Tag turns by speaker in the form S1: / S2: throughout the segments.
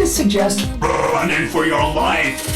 S1: to suggest running for your life.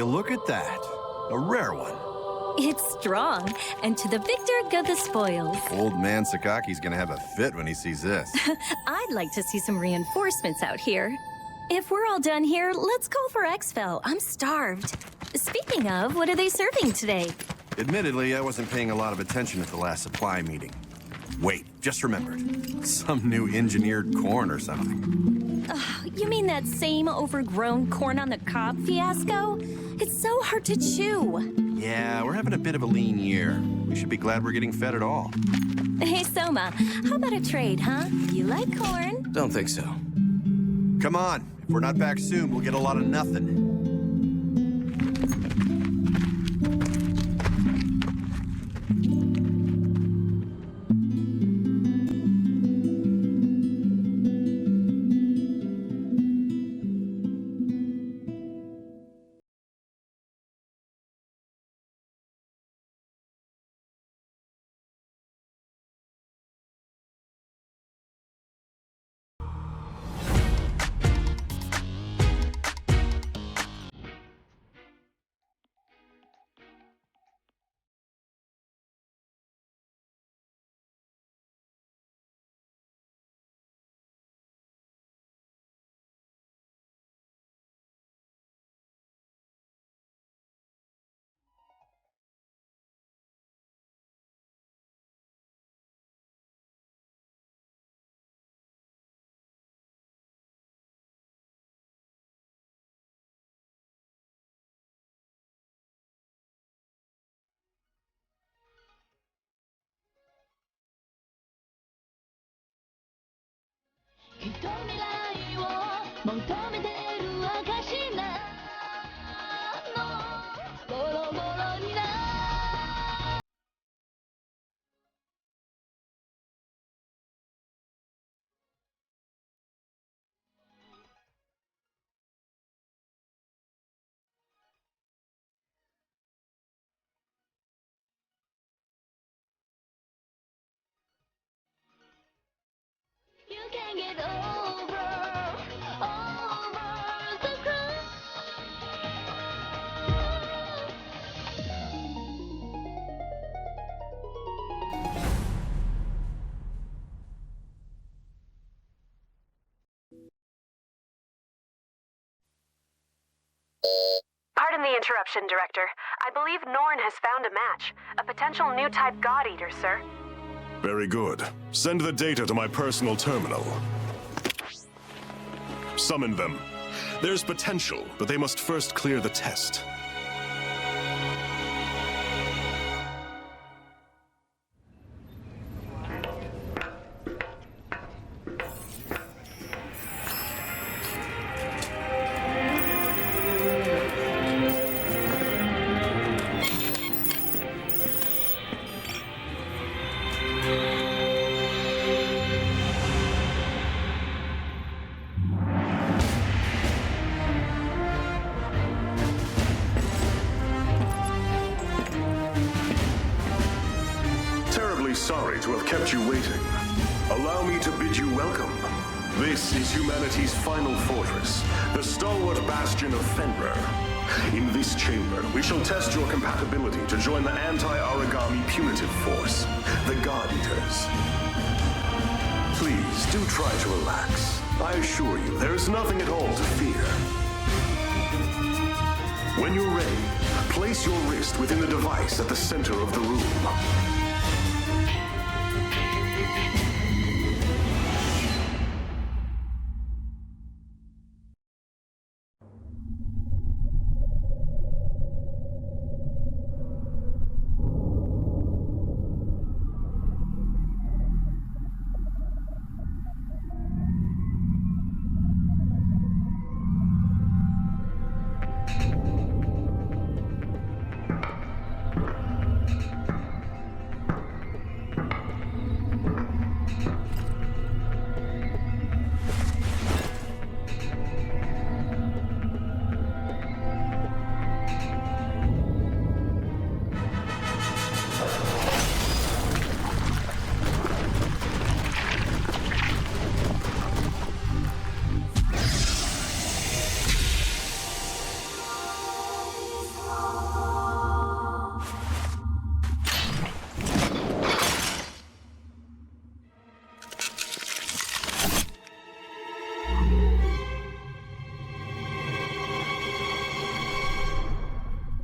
S2: Look at that. A rare one.
S3: It's strong, and to the victor go the spoils.
S2: Old man Sakaki's gonna have a fit when he sees this.
S3: I'd like to see some reinforcements out here. If we're all done here, let's call for Exfil. I'm starved. Speaking of, what are they serving today?
S2: Admittedly, I wasn't paying a lot of attention at the last supply meeting. Wait, just remembered. Some new engineered corn or something.
S3: You mean that same overgrown corn on the cob fiasco? It's so hard to chew.
S2: Yeah, we're having a bit of a lean year. We should be glad we're getting fed at all.
S3: Hey, Soma, how about a trade, huh? You like corn?
S4: Don't think so.
S2: Come on. If we're not back soon, we'll get a lot of nothing.
S5: You can get over the cross.
S6: Pardon the interruption, Director. I believe Norn has found a match. A potential new type God Eater, sir.
S7: Very good. Send the data to my personal terminal. Summon them. There's potential, but they must first clear the test. Sorry to have kept you waiting. Allow me to bid you welcome. This is humanity's final fortress, the stalwart bastion of Fenrir. In this chamber, we shall test your compatibility to join the anti-origami punitive force, the God Eaters. Please, do try to relax. I assure you, there is nothing at all to fear. When you're ready, place your wrist within the device at the center of the room.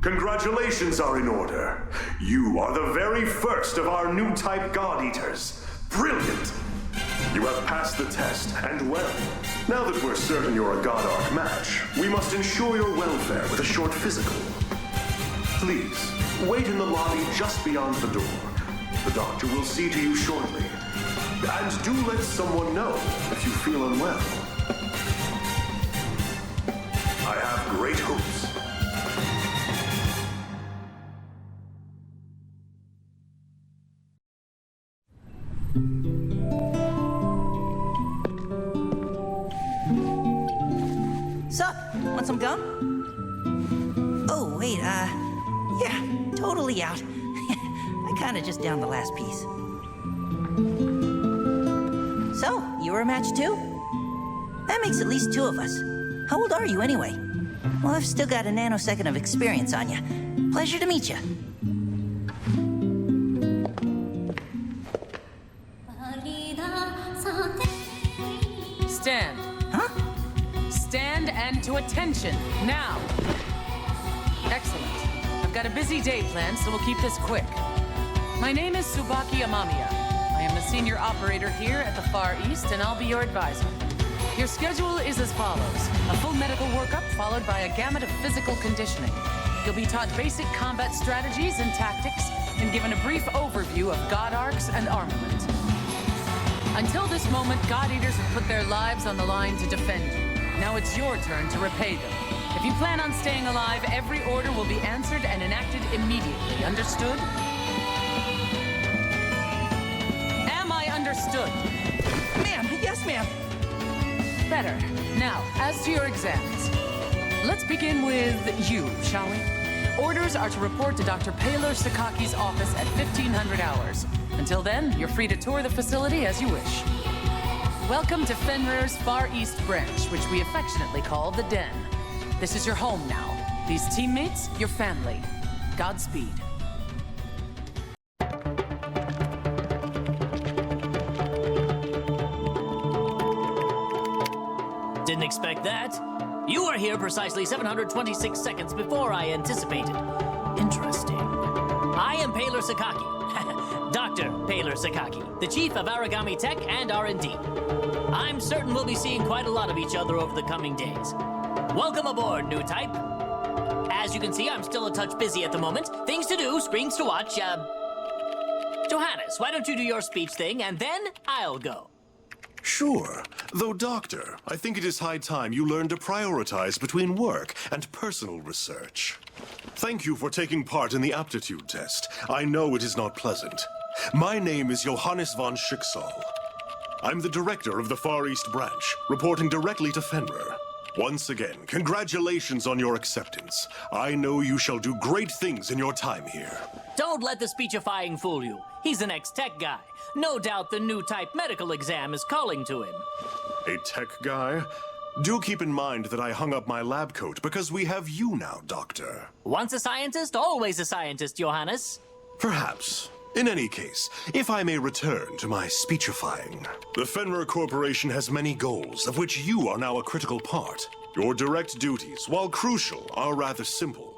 S7: Congratulations are in order. You are the very first of our new type God Eaters. Brilliant! You have passed the test, and well. Now that we're certain you're a God Arc match, we must ensure your welfare with a short physical. Please, wait in the lobby just beyond the door. The doctor will see to you shortly. And do let someone know if you feel unwell. I have great hopes.
S4: Sup? Want some gum? Oh, wait, yeah, totally out. I kinda just downed the last piece. So, you were a match too? That makes at least two of us. How old are you anyway? Well, I've still got a nanosecond of experience on you. Pleasure to meet you.
S8: Stand.
S4: Huh?
S8: Stand and to attention, now. Excellent. I've got a busy day planned, so we'll keep this quick. My name is Tsubaki Amamiya. I am the senior operator here at the Far East, and I'll be your advisor. Your schedule is as follows. A full medical workup followed by a gamut of physical conditioning. You'll be taught basic combat strategies and tactics, and given a brief overview of God Arcs and armament. Until this moment, God Eaters have put their lives on the line to defend you. Now it's your turn to repay them. If you plan on staying alive, every order will be answered and enacted immediately. Understood? Am I understood?
S4: Ma'am, yes, ma'am.
S8: Better. Now, as to your exams. Let's begin with you, shall we? Orders are to report to Dr. Paylor Sakaki's office at 1500 hours. Until then, you're free to tour the facility as you wish. Welcome to Fenrir's Far East branch, which we affectionately call the Den. This is your home now. These teammates, your family. Godspeed.
S9: Didn't expect that. You are here precisely 726 seconds before I anticipated. Interesting. I am Paylor Sakaki. Dr. Paylor Sakaki, the chief of Origami Tech and R&D. I'm certain we'll be seeing quite a lot of each other over the coming days. Welcome aboard, new type. As you can see, I'm still a touch busy at the moment. Things to do, screens to watch. Johannes, why don't you do your speech thing, and then I'll go.
S7: Sure. Though, Doctor, I think it is high time you learn to prioritize between work and personal research. Thank you for taking part in the aptitude test. I know it is not pleasant. My name is Johannes von Schicksal. I'm the director of the Far East branch, reporting directly to Fenrir. Once again, congratulations on your acceptance. I know you shall do great things in your time here.
S9: Don't let the speechifying fool you. He's an ex-tech guy. No doubt the new type medical exam is calling to him.
S7: A tech guy? Do keep in mind that I hung up my lab coat because we have you now, Doctor.
S9: Once a scientist, always a scientist, Johannes.
S7: Perhaps. In any case, if I may return to my speechifying. The Fenrir Corporation has many goals, of which you are now a critical part. Your direct duties, while crucial, are rather simple.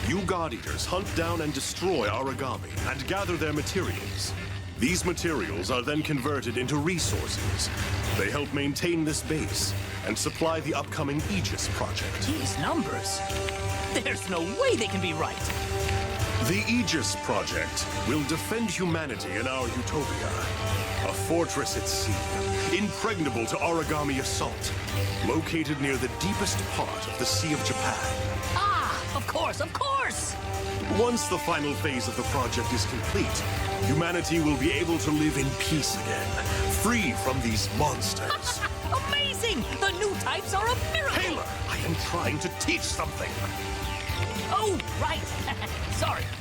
S7: You God Eaters hunt down and destroy origami and gather their materials. These materials are then converted into resources. They help maintain this base and supply the upcoming Aegis project.
S9: These numbers. There's no way they can be right.
S7: The Aegis project will defend humanity in our utopia. A fortress at sea, impregnable to origami assault, located near the deepest part of the Sea of Japan.
S9: Ah, of course, of course!
S7: Once the final phase of the project is complete, humanity will be able to live in peace again, free from these monsters.
S9: Amazing! The new types are a miracle!
S7: Taylor, I am trying to teach something.
S9: Oh, right.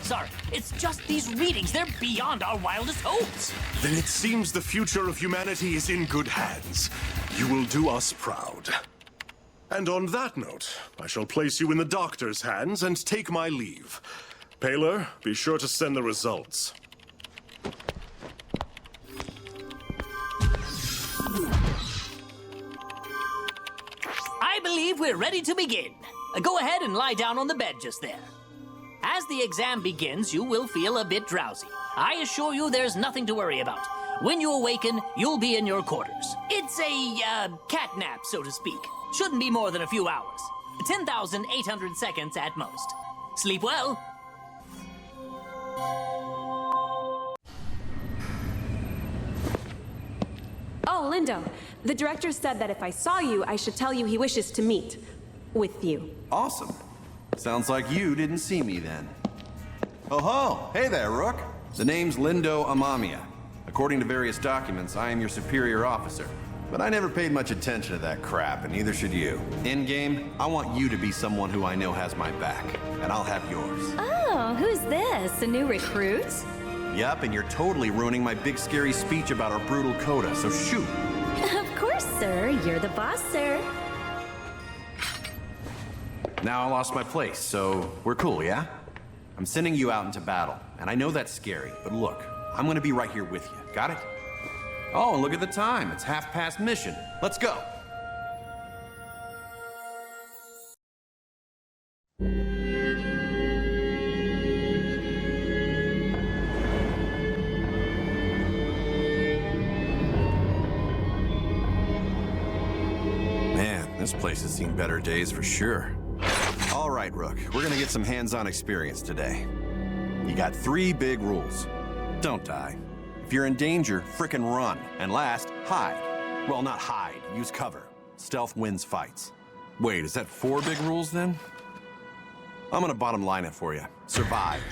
S9: Sorry. It's just these readings. They're beyond our wildest hopes.
S7: Then it seems the future of humanity is in good hands. You will do us proud. And on that note, I shall place you in the doctor's hands and take my leave. Paler, be sure to send the results.
S9: I believe we're ready to begin. Go ahead and lie down on the bed just there. As the exam begins, you will feel a bit drowsy. I assure you there's nothing to worry about. When you awaken, you'll be in your quarters. It's a, cat nap, so to speak. Shouldn't be more than a few hours. 10,800 seconds at most. Sleep well.
S10: Oh, Lindo, the director said that if I saw you, I should tell you he wishes to meet with you.
S2: Awesome. Sounds like you didn't see me then. Oh ho! Hey there, Rook. The name's Lindo Amamiya. According to various documents, I am your superior officer. But I never paid much attention to that crap, and neither should you. In-game, I want you to be someone who I know has my back, and I'll have yours.
S3: Oh, who's this? A new recruit?
S2: Yup, and you're totally ruining my big scary speech about our brutal coda, so shoot.
S3: Of course, sir. You're the boss, sir.
S2: Now I lost my place, so we're cool, yeah? I'm sending you out into battle, and I know that's scary, but look, I'm gonna be right here with you. Got it? Oh, and look at the time. It's 1/2 mission. Let's go. Man, this place has seen better days for sure. All right, Rook, we're gonna get some hands-on experience today. You got 3 big rules. Don't die. If you're in danger, frickin' run. And last, hide. Well, not hide, use cover. Stealth wins fights. Wait, is that 4 big rules then? I'm gonna bottom line it for you. Survive.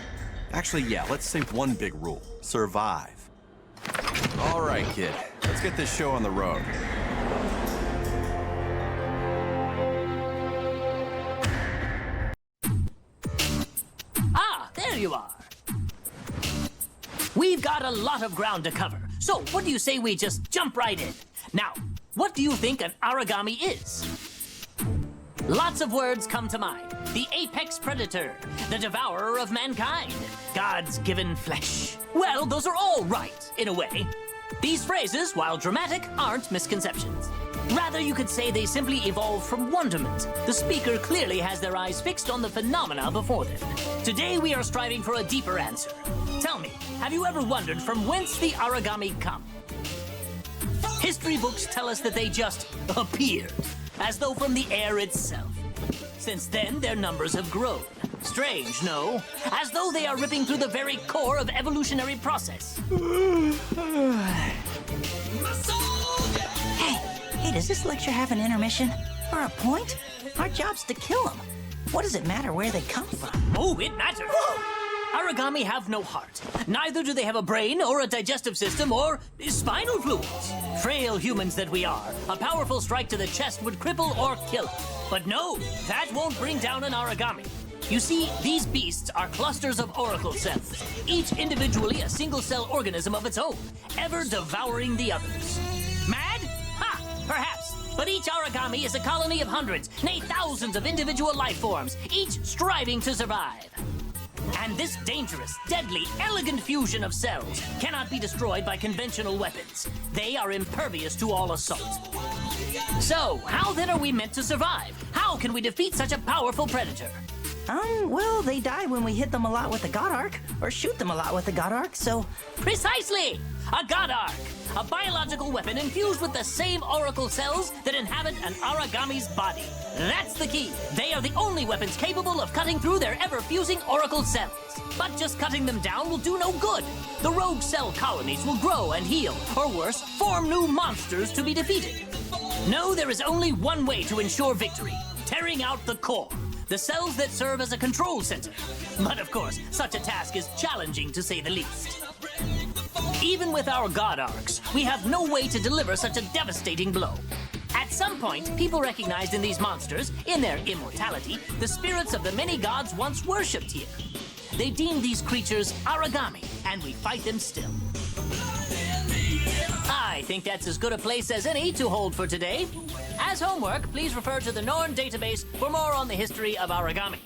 S2: Actually, yeah, let's say 1 big rule. Survive. All right, kid, let's get this show on the road.
S9: There you are. We've got a lot of ground to cover, so what do you say we just jump right in? Now, what do you think an origami is? Lots of words come to mind. The apex predator, the devourer of mankind, God's given flesh. Well, those are all right, in a way. These phrases, while dramatic, aren't misconceptions. Rather, you could say they simply evolved from wonderment. The speaker clearly has their eyes fixed on the phenomena before them. Today, we are striving for a deeper answer. Tell me, have you ever wondered from whence the origami come? History books tell us that they just appeared, as though from the air itself. Since then, their numbers have grown. Strange, no? As though they are ripping through the very core of evolutionary process.
S4: Hey, does this lecture have an intermission? Or a point? Our job's to kill them. What does it matter where they come from?
S9: Oh, it matters. Origami have no heart. Neither do they have a brain or a digestive system or spinal fluids. Frail humans that we are, a powerful strike to the chest would cripple or kill us. But no, that won't bring down an origami. You see, these beasts are clusters of auricle cells, each individually a single-cell organism of its own, ever devouring the others. Mad? Ha! Perhaps. But each origami is a colony of hundreds, nay thousands of individual life forms, each striving to survive. And this dangerous, deadly, elegant fusion of cells cannot be destroyed by conventional weapons. They are impervious to all assault. So, how then are we meant to survive? How can we defeat such a powerful predator?
S4: Well, they die when we hit them a lot with the God Arc, or shoot them a lot with the God Arc, so...
S9: Precisely! A God Arc! A biological weapon infused with the same oracle cells that inhabit an origami's body. That's the key. They are the only weapons capable of cutting through their ever-fusing oracle cells. But just cutting them down will do no good. The rogue cell colonies will grow and heal, or worse, form new monsters to be defeated. No, there is only one way to ensure victory. Tearing out the core. The cells that serve as a control center. But of course, such a task is challenging to say the least. Even with our God Arcs, we have no way to deliver such a devastating blow. At some point, people recognized in these monsters, in their immortality, the spirits of the many gods once worshipped here. They deemed these creatures origami, and we fight them still. I think that's as good a place as any to hold for today. As homework, please refer to the Norn database for more on the history of origami.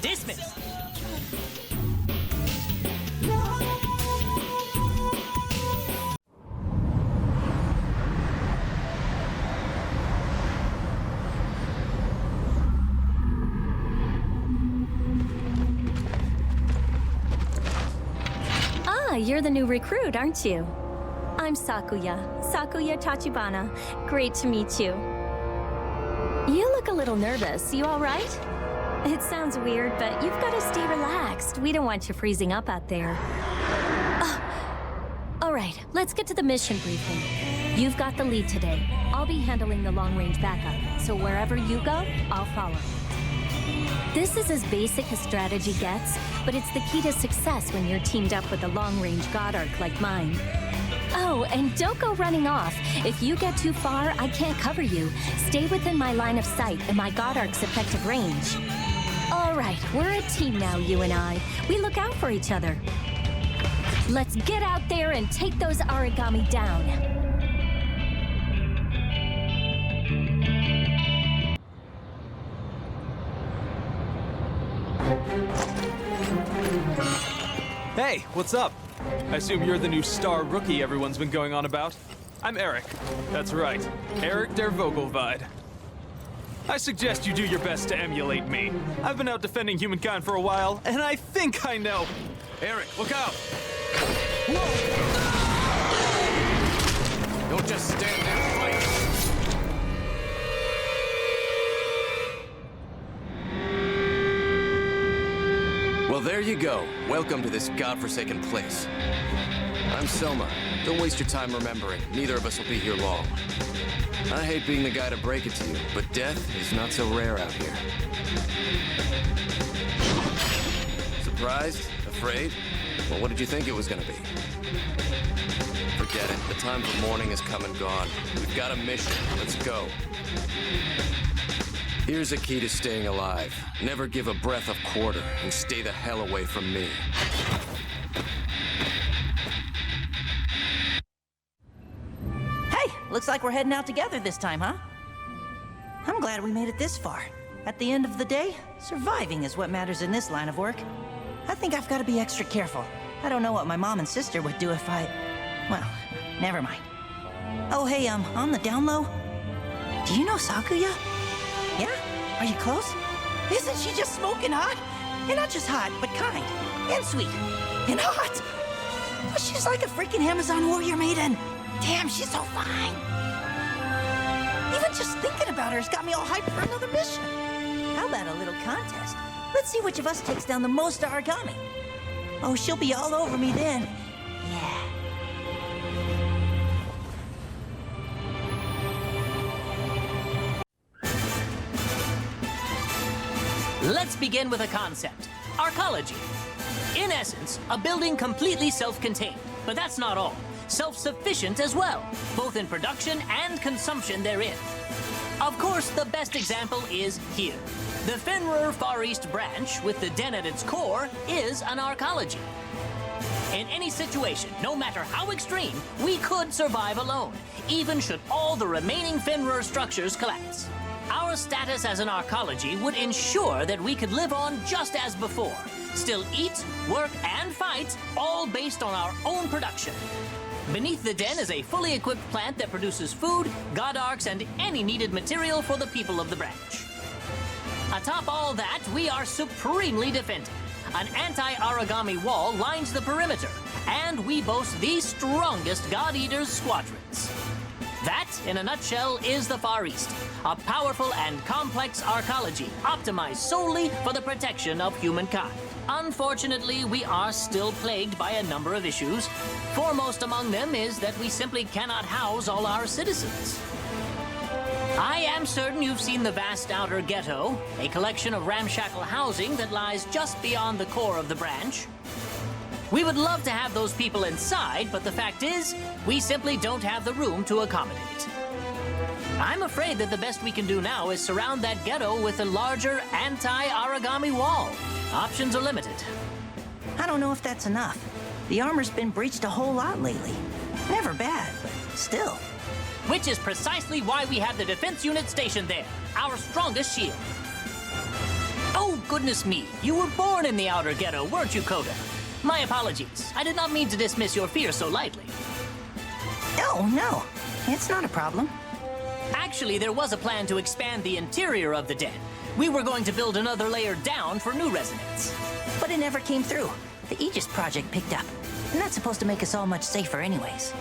S9: Dismissed.
S3: Ah, you're the new recruit, aren't you? I'm Sakuya Tachibana. Great to meet you. You look a little nervous. You all right? It sounds weird, but you've got to stay relaxed. We don't want you freezing up out there. All right, let's get to the mission briefing. You've got the lead today. I'll be handling the long-range backup, so wherever you go, I'll follow. This is as basic as strategy gets, but it's the key to success when you're teamed up with a long-range God Arc like mine. Oh, and don't go running off. If you get too far, I can't cover you. Stay within my line of sight and my God Arc's effective range. All right, we're a team now, you and I. We look out for each other. Let's get out there and take those origami down.
S11: Hey, what's up? I assume you're the new star rookie everyone's been going on about. I'm Eric. That's right, Eric der Vogelweide. I suggest you do your best to emulate me. I've been out defending humankind for a while, and I think I know. Eric, look out! Whoa!
S2: Don't just stand there and fight. Well, there you go. Welcome to this godforsaken place. I'm Selma. Don't waste your time remembering. Neither of us will be here long. I hate being the guy to break it to you, but death is not so rare out here. Surprised? Afraid? Well, what did you think it was gonna be? Forget it. The time for mourning has come and gone. We've got a mission. Let's go. Here's a key to staying alive. Never give a breath a quarter, and stay the hell away from me.
S4: Hey, looks like we're heading out together this time, huh? I'm glad we made it this far. At the end of the day, surviving is what matters in this line of work. I think I've got to be extra careful. I don't know what my mom and sister would do if I... Well, never mind. Oh, hey, on the down low, do you know Sakuya? Yeah? Are you close? Isn't she just smoking hot? And not just hot, but kind. And sweet. And hot. But she's like a freaking Amazon warrior maiden. Damn, she's so fine. Even just thinking about her has got me all hyped for another mission. How about a little contest? Let's see which of us takes down the most origami. Oh, she'll be all over me then. Yeah.
S9: Let's begin with a concept, arcology. In essence, a building completely self-contained, but that's not all. Self-sufficient as well, both in production and consumption therein. Of course, the best example is here. The Fenrir Far East branch, with the den at its core, is an arcology. In any situation, no matter how extreme, we could survive alone, even should all the remaining Fenrir structures collapse. Our status as an arcology would ensure that we could live on just as before, still eat, work, and fight, all based on our own production. Beneath the den is a fully equipped plant that produces food, god arcs, and any needed material for the people of the branch. Atop all that, we are supremely defended. An anti-origami wall lines the perimeter, and we boast the strongest God Eaters squadrons. That, in a nutshell, is the Far East, a powerful and complex arcology optimized solely for the protection of humankind. Unfortunately, we are still plagued by a number of issues. Foremost among them is that we simply cannot house all our citizens. I am certain you've seen the vast outer ghetto, a collection of ramshackle housing that lies just beyond the core of the branch. We would love to have those people inside, but the fact is, we simply don't have the room to accommodate. I'm afraid that the best we can do now is surround that ghetto with a larger anti-origami wall. Options are limited.
S4: I don't know if that's enough. The armor's been breached a whole lot lately. Never bad, but still.
S9: Which is precisely why we have the defense unit stationed there, our strongest shield. Oh, goodness me, you were born in the outer ghetto, weren't you, Coda? My apologies. I did not mean to dismiss your fear so lightly.
S4: No, it's not a problem.
S9: Actually, there was a plan to expand the interior of the den. We were going to build another layer down for new residents.
S4: But it never came through. The Aegis project picked up. And that's supposed to make us all much safer anyways.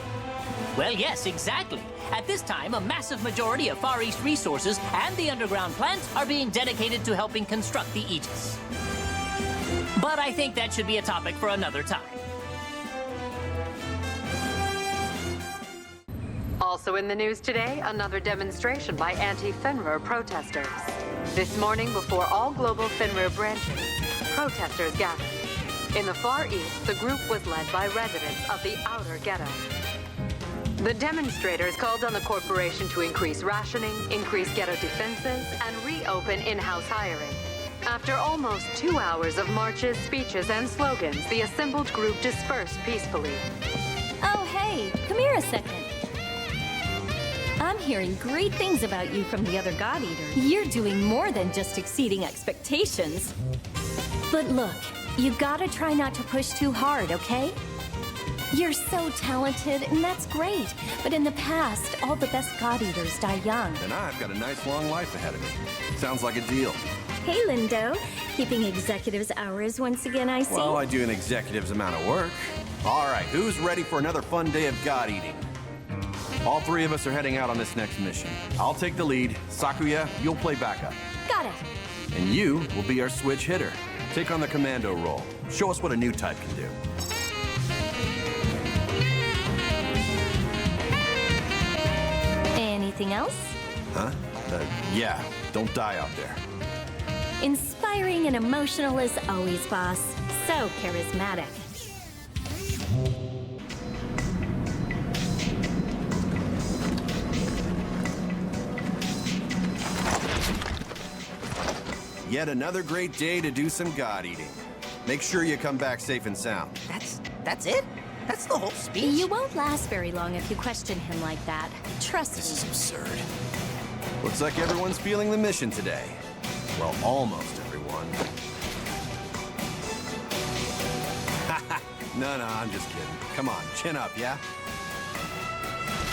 S9: Well, yes, exactly. At this time, a massive majority of Far East resources and the underground plant are being dedicated to helping construct the Aegis. But I think that should be a topic for another time.
S6: Also in the news today, another demonstration by anti-Fenrir protesters. This morning, before all global Fenrir branches, protesters gathered. In the Far East, the group was led by residents of the outer ghetto. The demonstrators called on the corporation to increase rationing, increase ghetto defenses, and reopen in-house hiring. After almost 2 hours of marches, speeches, and slogans, the assembled group dispersed peacefully.
S3: Oh, hey, come here a second. I'm hearing great things about you from the other God Eaters. You're doing more than just exceeding expectations. But look, you gotta try not to push too hard, okay? You're so talented, and that's great. But in the past, all the best God Eaters die young.
S2: And I've got a nice long life ahead of me. Sounds like a deal.
S3: Hey, Lindo. Keeping executives' hours once again, I see.
S2: Well, I do an executive's amount of work. All right, who's ready for another fun day of God eating? All three of us are heading out on this next mission. I'll take the lead. Sakuya, you'll play backup.
S3: Got it.
S2: And you will be our switch hitter. Take on the commando role. Show us what a new type can do.
S3: Anything else?
S2: Huh? Yeah, don't die out there.
S3: Inspiring and emotional as always, boss. So charismatic.
S2: Yet another great day to do some God eating. Make sure you come back safe and sound.
S4: That's it? That's the whole speech?
S3: You won't last very long if you question him like that. Trust me.
S2: This is absurd. Looks like everyone's feeling the mission today. Well, almost everyone. No, I'm just kidding. Come on, chin up, yeah?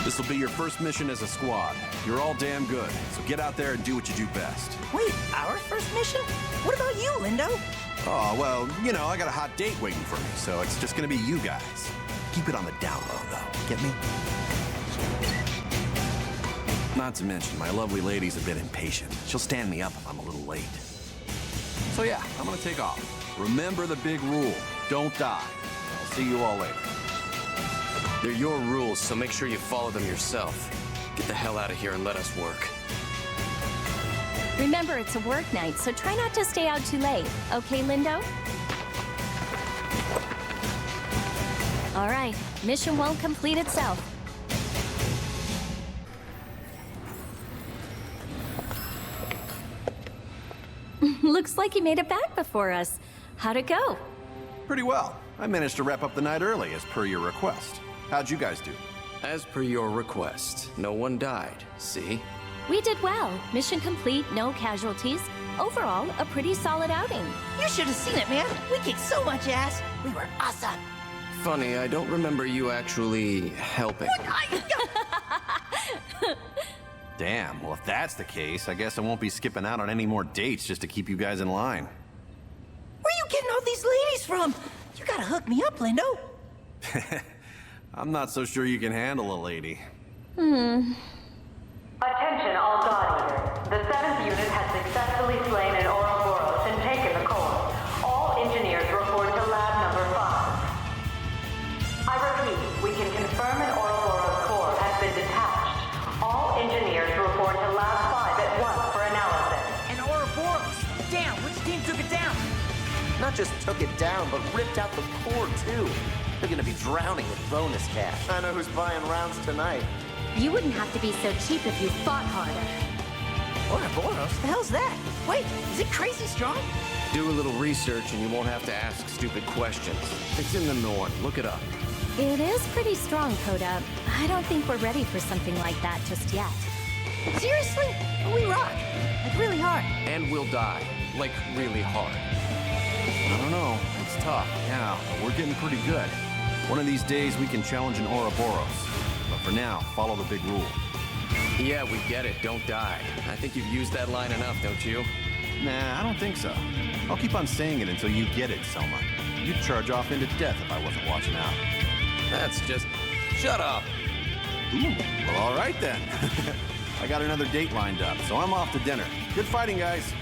S2: This will be your first mission as a squad. You're all damn good, so get out there and do what you do best.
S4: Wait, our first mission? What about you, Lindo?
S2: Oh, well, you know, I got a hot date waiting for me, so it's just gonna be you guys. Keep it on the down low, though. Get me? Not to mention, my lovely lady's a bit impatient. She'll stand me up if I'm a little late. So yeah, I'm gonna take off. Remember the big rule. Don't die. I'll see you all later.
S12: They're your rules, so make sure you follow them yourself. Get the hell out of here and let us work.
S3: Remember, it's a work night, so try not to stay out too late. Okay, Lindo? All right, mission won't complete itself. Looks like you made it back before us. How'd it go?
S2: Pretty well. I managed to wrap up the night early, as per your request. How'd you guys do?
S12: As per your request, no one died, see?
S3: We did well. Mission complete, no casualties. Overall, a pretty solid outing.
S4: You should have seen it, man. We kicked so much ass. We were awesome.
S12: Funny, I don't remember you actually helping.
S2: Damn, well, if that's the case, I guess I won't be skipping out on any more dates just to keep you guys in line.
S4: Where you getting all these ladies from? You gotta hook me up, Lindo.
S2: I'm not so sure you can handle a lady.
S6: Attention all God Eaters. The 7th unit has successfully slain an Ouroboros and taken the core. All engineers report to lab number 5. I repeat, we can confirm an Ouroboros core has been detached. All engineers report to lab 5 at once for analysis.
S4: An Ouroboros. Damn, which team took it down?
S13: Not just took it down, but ripped out the core, too. They're gonna be drowning with bonus cash. I know who's buying rounds tonight.
S3: You wouldn't have to be so cheap if you fought harder.
S4: Ouroboros? The hell's that? Wait, is it crazy strong?
S12: Do a little research and you won't have to ask stupid questions. It's in the north. Look it up.
S3: It is pretty strong, Coda. I don't think we're ready for something like that just yet.
S4: Seriously? We rock. Like really hard.
S12: And we'll die. Like really hard.
S2: I don't know. It's tough, yeah, but we're getting pretty good. One of these days we can challenge an Ouroboros. But for now, follow the big rule.
S12: Yeah, we get it. Don't die. I think you've used that line enough, don't you?
S2: Nah, I don't think so. I'll keep on saying it until you get it, Selma. You'd charge off into death if I wasn't watching out.
S12: That's just... Shut up!
S2: Ooh, well, all right then. I got another date lined up, so I'm off to dinner. Good fighting, guys.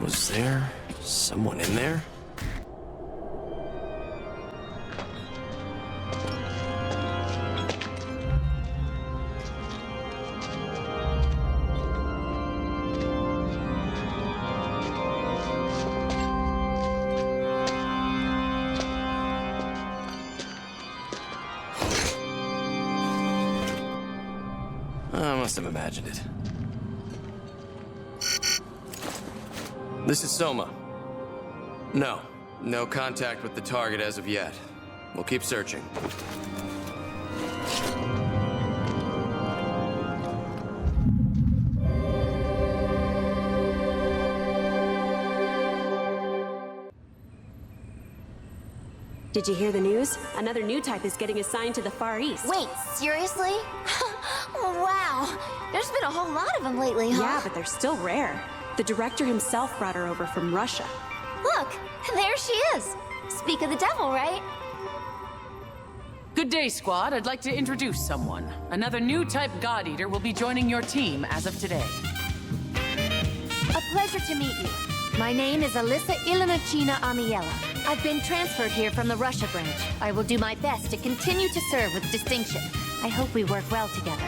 S12: Was there someone in there? I must have imagined it. This is Soma. No contact with the target as of yet. We'll keep searching.
S10: Did you hear the news? Another new type is getting assigned to the Far East.
S5: Wait, seriously? Wow. There's been a whole lot of them lately, huh?
S10: Yeah, but they're still rare. The director himself brought her over from Russia.
S5: Look, there she is. Speak of the devil, right?
S8: Good day, squad. I'd like to introduce someone. Another new type God Eater will be joining your team as of today.
S3: A pleasure to meet you. My name is Alyssa Ilinachina Amiela. I've been transferred here from the Russia branch. I will do my best to continue to serve with distinction. I hope we work well together.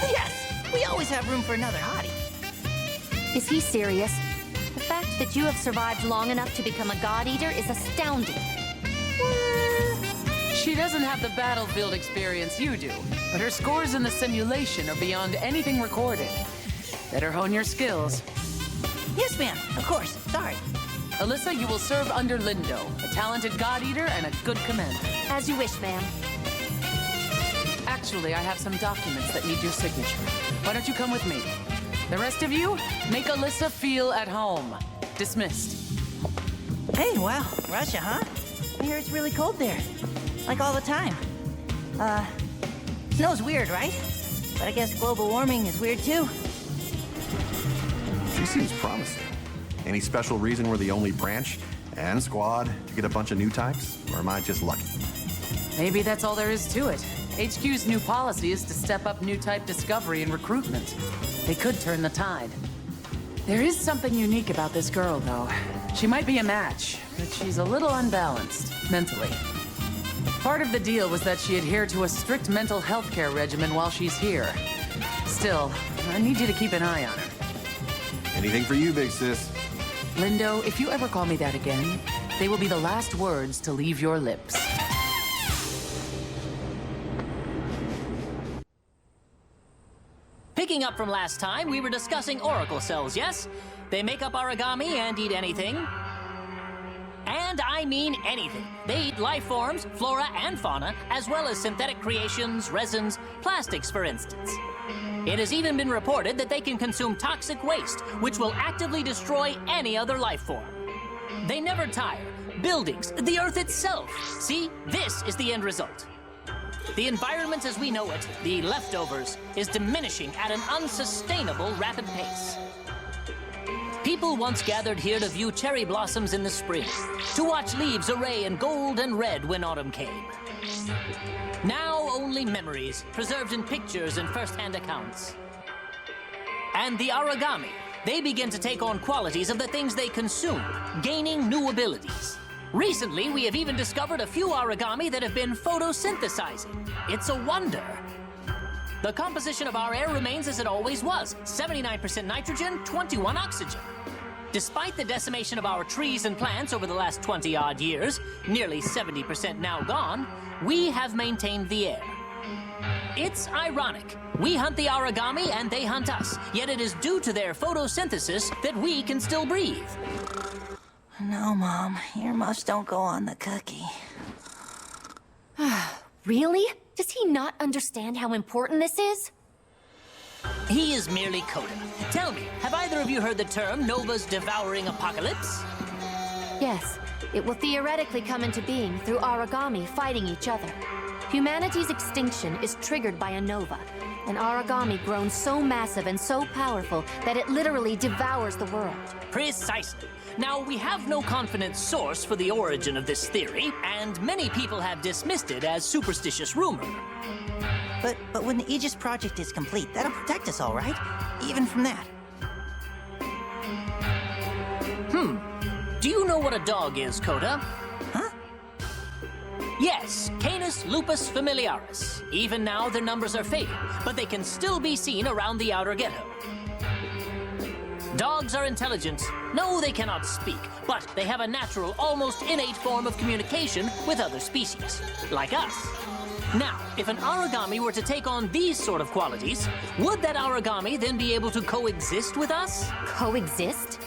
S4: Yes! We always have room for another hottie.
S3: Is he serious? The fact that you have survived long enough to become a God Eater is astounding.
S8: She doesn't have the battlefield experience you do, but her scores in the simulation are beyond anything recorded. Better hone your skills.
S4: Yes, ma'am. Of course. Sorry.
S8: Alyssa, you will serve under Lindo, a talented God Eater and a good commander.
S3: As you wish, ma'am.
S8: Actually, I have some documents that need your signature. Why don't you come with me? The rest of you, make Alyssa feel at home. Dismissed.
S4: Hey, wow. Russia, huh? I hear it's really cold there. Like all the time. Snow's weird, right? But I guess global warming is weird too.
S2: She seems promising. Any special reason we're the only branch and squad to get a bunch of new types? Or am I just lucky?
S8: Maybe that's all there is to it. HQ's new policy is to step up new type discovery and recruitment. They could turn the tide. There is something unique about this girl, though. She might be a match, but she's a little unbalanced, mentally. Part of the deal was that she adhered to a strict mental health care regimen while she's here. Still, I need you to keep an eye on her.
S2: Anything for you, big sis.
S8: Lindo, if you ever call me that again, they will be the last words to leave your lips.
S9: Picking up from last time, we were discussing oracle cells, yes? They make up origami and eat anything. And I mean anything. They eat life forms, flora and fauna, as well as synthetic creations, resins, plastics, for instance. It has even been reported that they can consume toxic waste, which will actively destroy any other life form. They never tire. Buildings, the Earth itself. See, this is the end result. The environment as we know it, the leftovers, is diminishing at an unsustainable rapid pace. People once gathered here to view cherry blossoms in the spring, to watch leaves array in gold and red when autumn came. Now only memories, preserved in pictures and first-hand accounts. And the origami, they begin to take on qualities of the things they consume, gaining new abilities. Recently, we have even discovered a few origami that have been photosynthesizing. It's a wonder. The composition of our air remains as it always was, 79% nitrogen, 21 oxygen. Despite the decimation of our trees and plants over the last 20-odd years, nearly 70% now gone, we have maintained the air. It's ironic. We hunt the origami and they hunt us, yet it is due to their photosynthesis that we can still breathe.
S4: No, Mom. Earmuffs don't go on the cookie.
S3: Really? Does he not understand how important this is?
S9: He is merely Coda. Tell me, have either of you heard the term Nova's devouring apocalypse?
S3: Yes. It will theoretically come into being through origami fighting each other. Humanity's extinction is triggered by a nova, an origami grown so massive and so powerful that it literally devours the world.
S9: Precisely. Now, we have no confident source for the origin of this theory, and many people have dismissed it as superstitious rumor.
S4: But when the Aegis project is complete, that'll protect us all right? Even from that.
S9: Do you know what a dog is, Coda?
S4: Huh?
S9: Yes, Canis lupus familiaris. Even now, their numbers are fading, but they can still be seen around the outer ghetto. Dogs are intelligent. No, they cannot speak, but they have a natural, almost innate form of communication with other species, like us. Now, if an origami were to take on these sort of qualities, would that origami then be able to coexist with us?
S3: Coexist?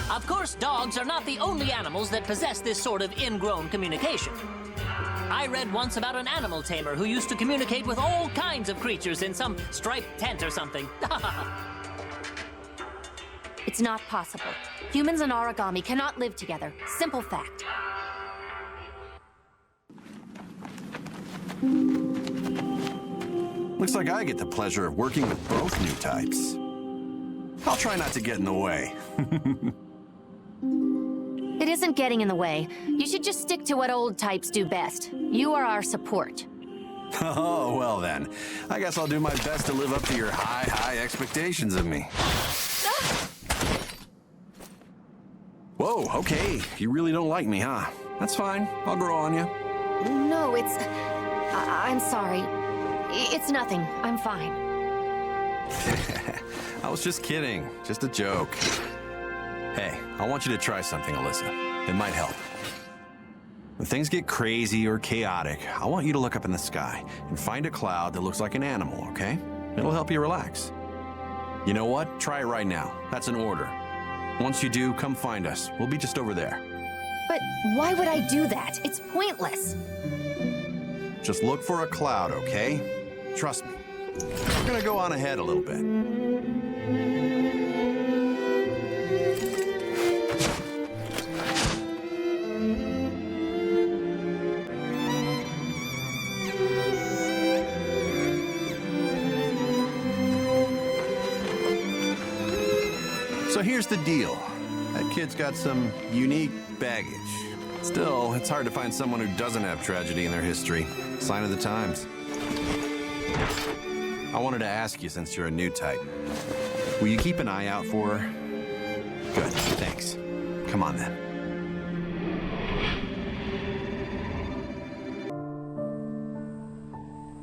S9: Of course, dogs are not the only animals that possess this sort of ingrown communication. I read once about an animal tamer who used to communicate with all kinds of creatures in some striped tent or something.
S3: It's not possible. Humans and origami cannot live together. Simple fact.
S2: Looks like I get the pleasure of working with both new types. I'll try not to get in the way.
S3: It isn't getting in the way. You should just stick to what old types do best. You are our support.
S2: Oh, well then. I guess I'll do my best to live up to your high expectations of me. Whoa, okay. You really don't like me, huh? That's fine. I'll grow on you.
S3: No, it's... I'm sorry. It's nothing. I'm fine.
S2: I was just kidding. Just a joke. Hey, I want you to try something, Alyssa. It might help. When things get crazy or chaotic, I want you to look up in the sky and find a cloud that looks like an animal, okay? It'll help you relax. You know what? Try it right now. That's an order. Once you do, come find us. We'll be just over there.
S3: But why would I do that? It's pointless.
S2: Just look for a cloud, okay? Trust me. We're gonna go on ahead a little bit. So here's the deal. That kid's got some unique baggage. Still, it's hard to find someone who doesn't have tragedy in their history. Sign of the times. I wanted to ask you, since you're a new type, will you keep an eye out for her? Good, thanks. Come on then.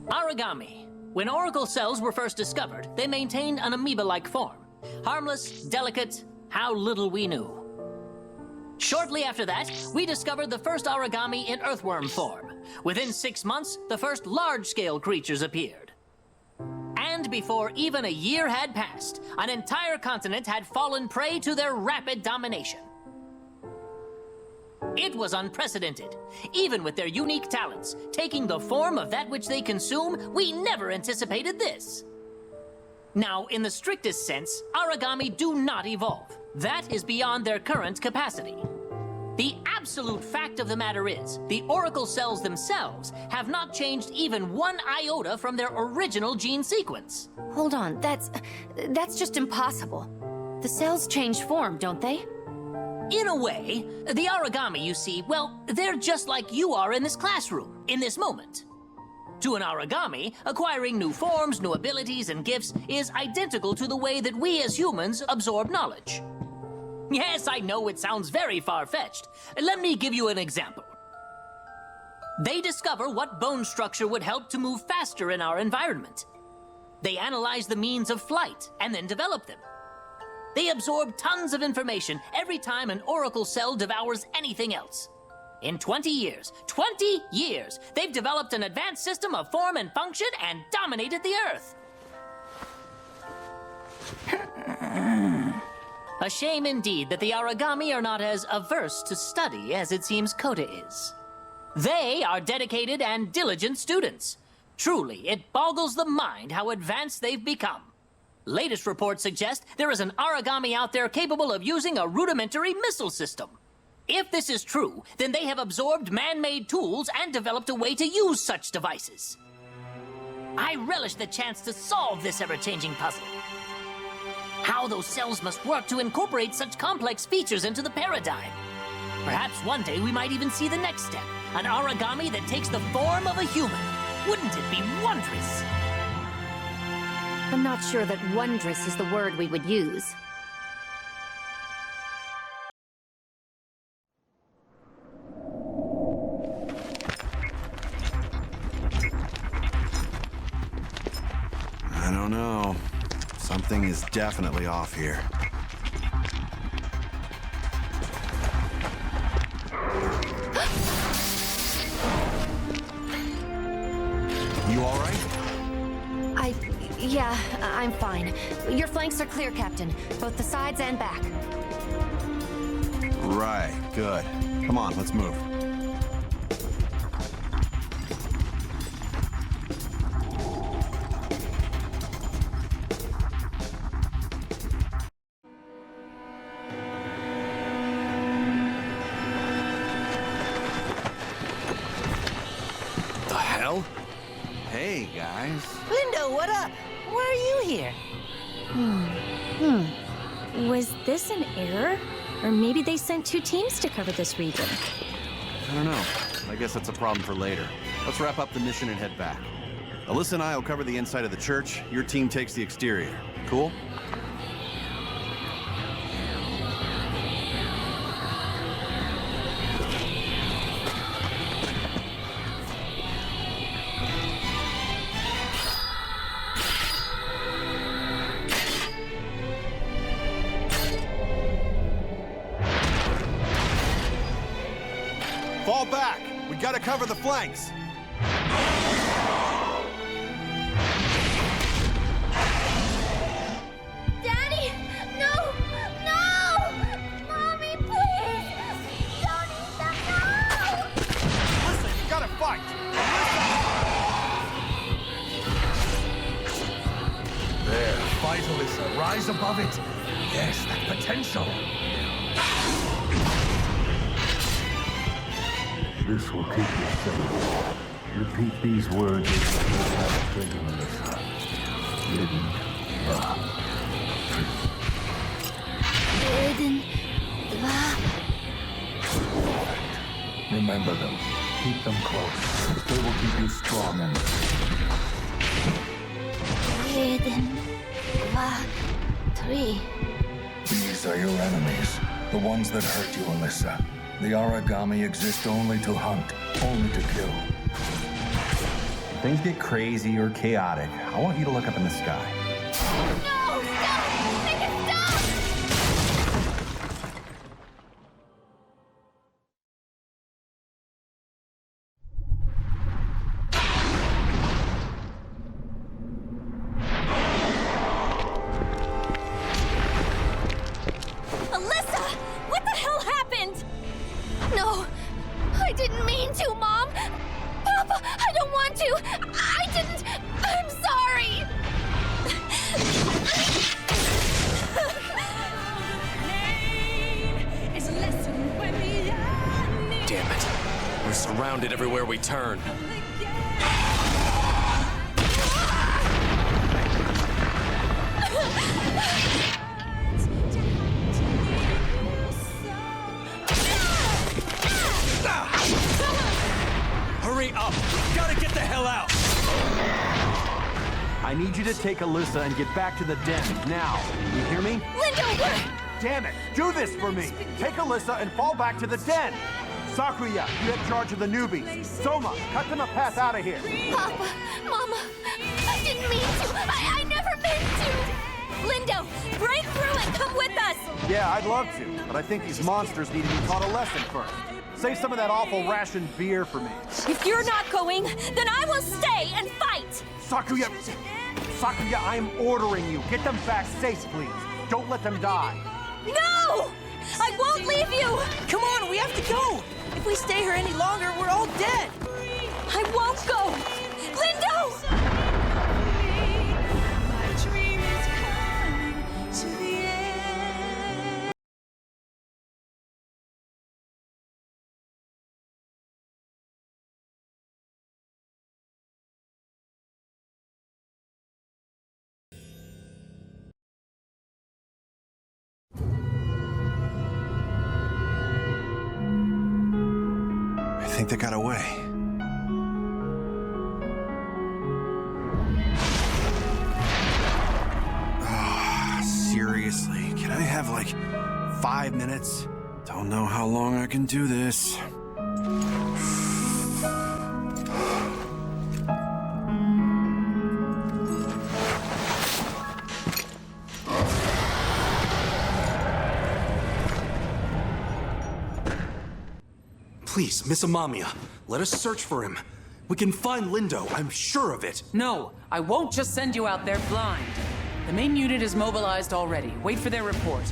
S9: Origami. When oracle cells were first discovered, they maintained an amoeba-like form. Harmless, delicate, How little we knew. Shortly after that, we discovered the first origami in earthworm form. Within 6 months, the first large-scale creatures appeared. And before even a year had passed, an entire continent had fallen prey to their rapid domination. It was unprecedented. Even with their unique talents, taking the form of that which they consume, we never anticipated this. Now, in the strictest sense, origami do not evolve. That is beyond their current capacity. The absolute fact of the matter is, the oracle cells themselves have not changed even 1 iota from their original gene sequence.
S3: Hold on, that's just impossible. The cells change form, don't they?
S9: In a way, the origami, you see, well, they're just like you are in this classroom, in this moment. To an origami, acquiring new forms, new abilities, and gifts is identical to the way that we as humans absorb knowledge. Yes, I know it sounds very far-fetched. Let me give you an example. They discover what bone structure would help to move faster in our environment. They analyze the means of flight and then develop them. They absorb tons of information every time an oracle cell devours anything else. In 20 years, they've developed an advanced system of form and function and dominated the Earth. A shame indeed that the origami are not as averse to study as it seems Kota is. They are dedicated and diligent students. Truly, it boggles the mind how advanced they've become. Latest reports suggest there is an origami out there capable of using a rudimentary missile system. If this is true, then they have absorbed man-made tools and developed a way to use such devices. I relish the chance to solve this ever-changing puzzle. How those cells must work to incorporate such complex features into the paradigm. Perhaps one day we might even see the next step, an origami that takes the form of a human. Wouldn't it be wondrous?
S3: I'm not sure that wondrous is the word we would use.
S2: I don't know. Something is definitely off here. You all right?
S3: Yeah, I'm fine. Your flanks are clear, Captain. Both the sides and back.
S2: Right, good. Come on, let's move. The hell? Hey, guys.
S4: Lindo, what up? Why are you here?
S3: Was this an error? Or maybe they sent 2 teams to cover this region?
S2: I don't know. I guess that's a problem for later. Let's wrap up the mission and head back. Alyssa and I will cover the inside of the church. Your team takes the exterior. Cool? Fall back! We gotta cover the flanks!
S5: Daddy! No! No! Mommy, please! Don't eat them now!
S2: Listen, you gotta fight!
S1: There, fight, Alyssa. Rise above it. Yes, that potential. This will keep you safe. Repeat these words as you have a trigger, Alyssa. Hidden. Remember them. Keep them close. They will keep you strong and... These are your enemies. The ones that hurt you, Alyssa. The origami exist only to hunt, only to kill.
S14: If things get crazy or chaotic, I want you to look up in the sky.
S5: No! Stop! Make it stop!
S12: surrounded everywhere we turn.
S15: Hurry up! Gotta get the hell out!
S16: I need you to take Alyssa and get back to the den, now. You hear me?
S5: Lindo,
S16: Damn it! Do this for me! Take Alyssa and fall back to the den! Sakuya, you have charge of the newbies. Soma, cut them a path out of here.
S5: Papa, Mama, I didn't mean to. I never meant to.
S3: Lindo, break through and come with us!
S16: Yeah, I'd love to, but I think these monsters need to be taught a lesson first. Save some of that awful ration beer for me.
S3: If you're not going, then I will stay and fight!
S16: Sakuya, I am ordering you. Get them back safe, please. Don't let them die.
S3: No! I won't leave you!
S4: Come on, we have to go! If we stay here any longer, we're all dead!
S3: I won't go! Lindo!
S2: I think they got away. Seriously, can I have like 5 minutes? Don't know how long I can do this.
S15: Please, Miss Amamiya, let us search for him. We can find Lindo, I'm sure of it.
S8: No, I won't just send you out there blind. The main unit is mobilized already. Wait for their report.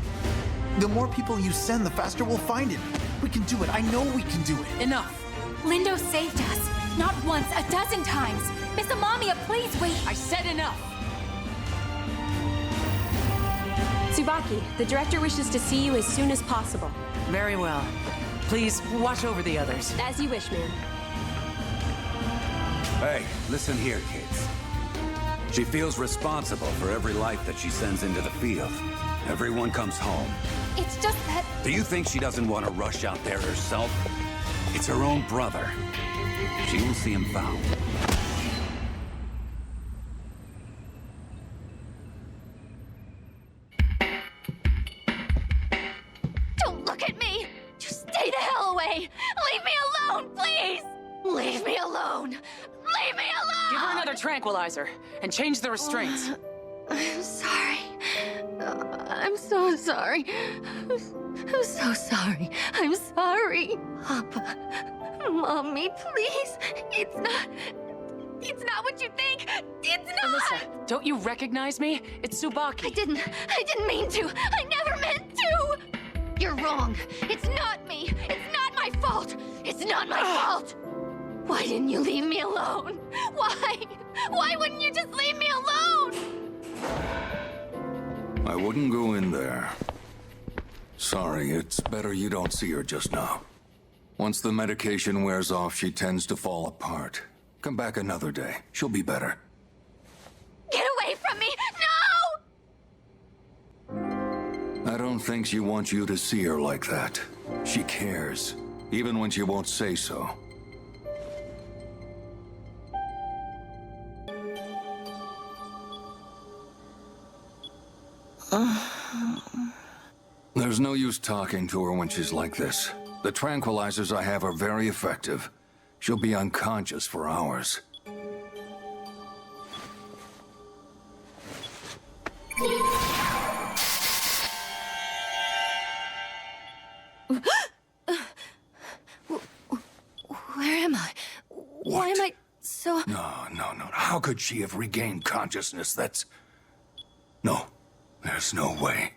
S17: The more people you send, the faster we'll find him. We can do it. I know we can do it.
S8: Enough.
S3: Lindo saved us. Not once, a dozen times. Miss Amamiya, please wait.
S8: I said enough.
S10: Tsubaki, the director wishes to see you as soon as possible.
S8: Very well. Please, watch over the others.
S10: As you wish, ma'am.
S18: Hey, listen here, kids. She feels responsible for every life that she sends into the field. Everyone comes home.
S5: It's just that...
S18: Do you think she doesn't want to rush out there herself? It's her own brother. She will see him found.
S5: Don't look at me! Just stay the hell away! Leave me alone, please! Leave me alone! Leave me alone!
S8: Give her another tranquilizer and change the restraints.
S5: I'm sorry. I'm so sorry. I'm so sorry. I'm sorry. Papa, Mommy, please. It's not what you think. It's not.
S8: Alyssa, don't you recognize me? It's Tsubaki.
S5: I didn't mean to. I never meant to. You're wrong. It's not me. It's not my fault. It's not my fault. Why didn't you leave me alone? Why? Why wouldn't you just leave me alone?
S1: I wouldn't go in there. Sorry, it's better you don't see her just now. Once the medication wears off, she tends to fall apart. Come back another day. She'll be better.
S5: Get away from me! No!
S1: I don't think she wants you to see her like that. She cares, even when she won't say so. There's no use talking to her when she's like this. The tranquilizers I have are very effective. She'll be unconscious for hours.
S5: Where am I? Why am I so...
S1: No. How could she have regained consciousness? No, there's no way.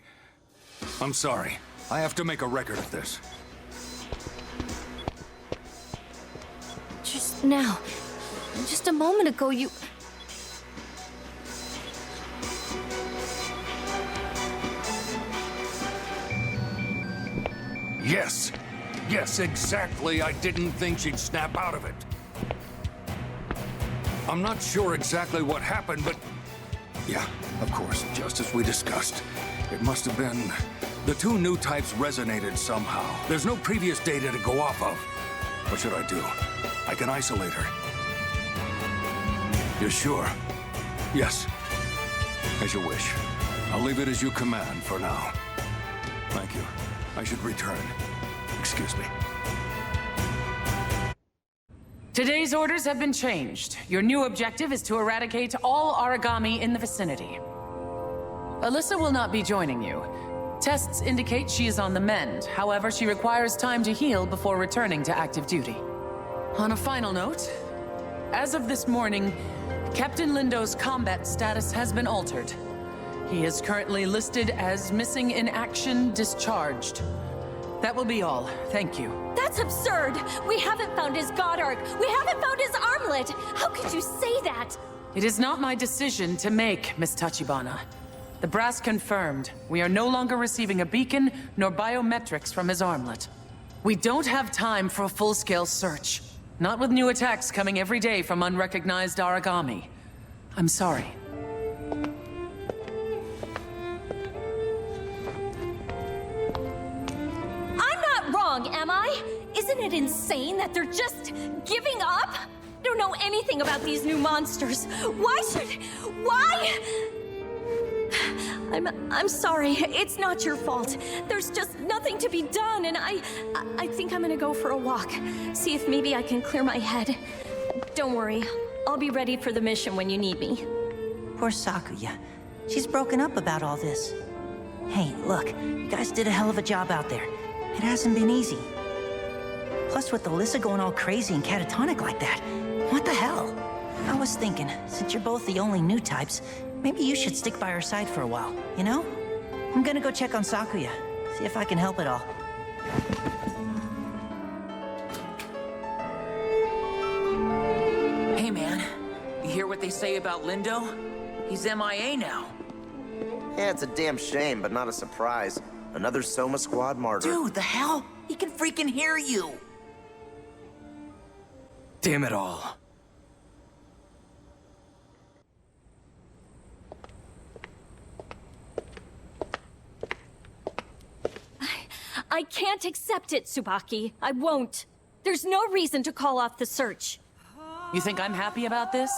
S1: I'm sorry. I have to make a record of this.
S5: Just now. Just a moment ago, you...
S1: Yes! Yes, exactly. I didn't think she'd snap out of it. I'm not sure exactly what happened, but... Yeah, of course, just as we discussed. It must have been... The two new types resonated somehow. There's no previous data to go off of. What should I do? I can isolate her. You're sure? Yes. As you wish. I'll leave it as you command for now. Thank you. I should return. Excuse me.
S8: Today's orders have been changed. Your new objective is to eradicate all origami in the vicinity. Alyssa will not be joining you. Tests indicate she is on the mend. However, she requires time to heal before returning to active duty. On a final note, as of this morning, Captain Lindo's combat status has been altered. He is currently listed as missing in action, discharged. That will be all. Thank you.
S3: That's absurd! We haven't found his god arc! We haven't found his armlet! How could you say that?
S8: It is not my decision to make, Miss Tachibana. The brass confirmed. We are no longer receiving a beacon nor biometrics from his armlet. We don't have time for a full-scale search. Not with new attacks coming every day from unrecognized origami. I'm sorry.
S3: I'm not wrong, am I? Isn't it insane that they're just giving up? Don't know anything about these new monsters. Why? I'm sorry. It's not your fault. There's just nothing to be done, and I think I'm gonna go for a walk. See if maybe I can clear my head. Don't worry. I'll be ready for the mission when you need me.
S4: Poor Sakuya. She's broken up about all this. Hey, look, you guys did a hell of a job out there. It hasn't been easy. Plus, with Alyssa going all crazy and catatonic like that, what the hell? I was thinking, since you're both the only new types, maybe you should stick by her side for a while, you know? I'm gonna go check on Sakuya, see if I can help at all.
S19: Hey, man. You hear what they say about Lindo? He's MIA now.
S13: Yeah, it's a damn shame, but not a surprise. Another Soma Squad martyr.
S19: Dude, the hell? He can freaking hear you!
S15: Damn it all.
S3: I can't accept it, Tsubaki. I won't. There's no reason to call off the search.
S8: You think I'm happy about this?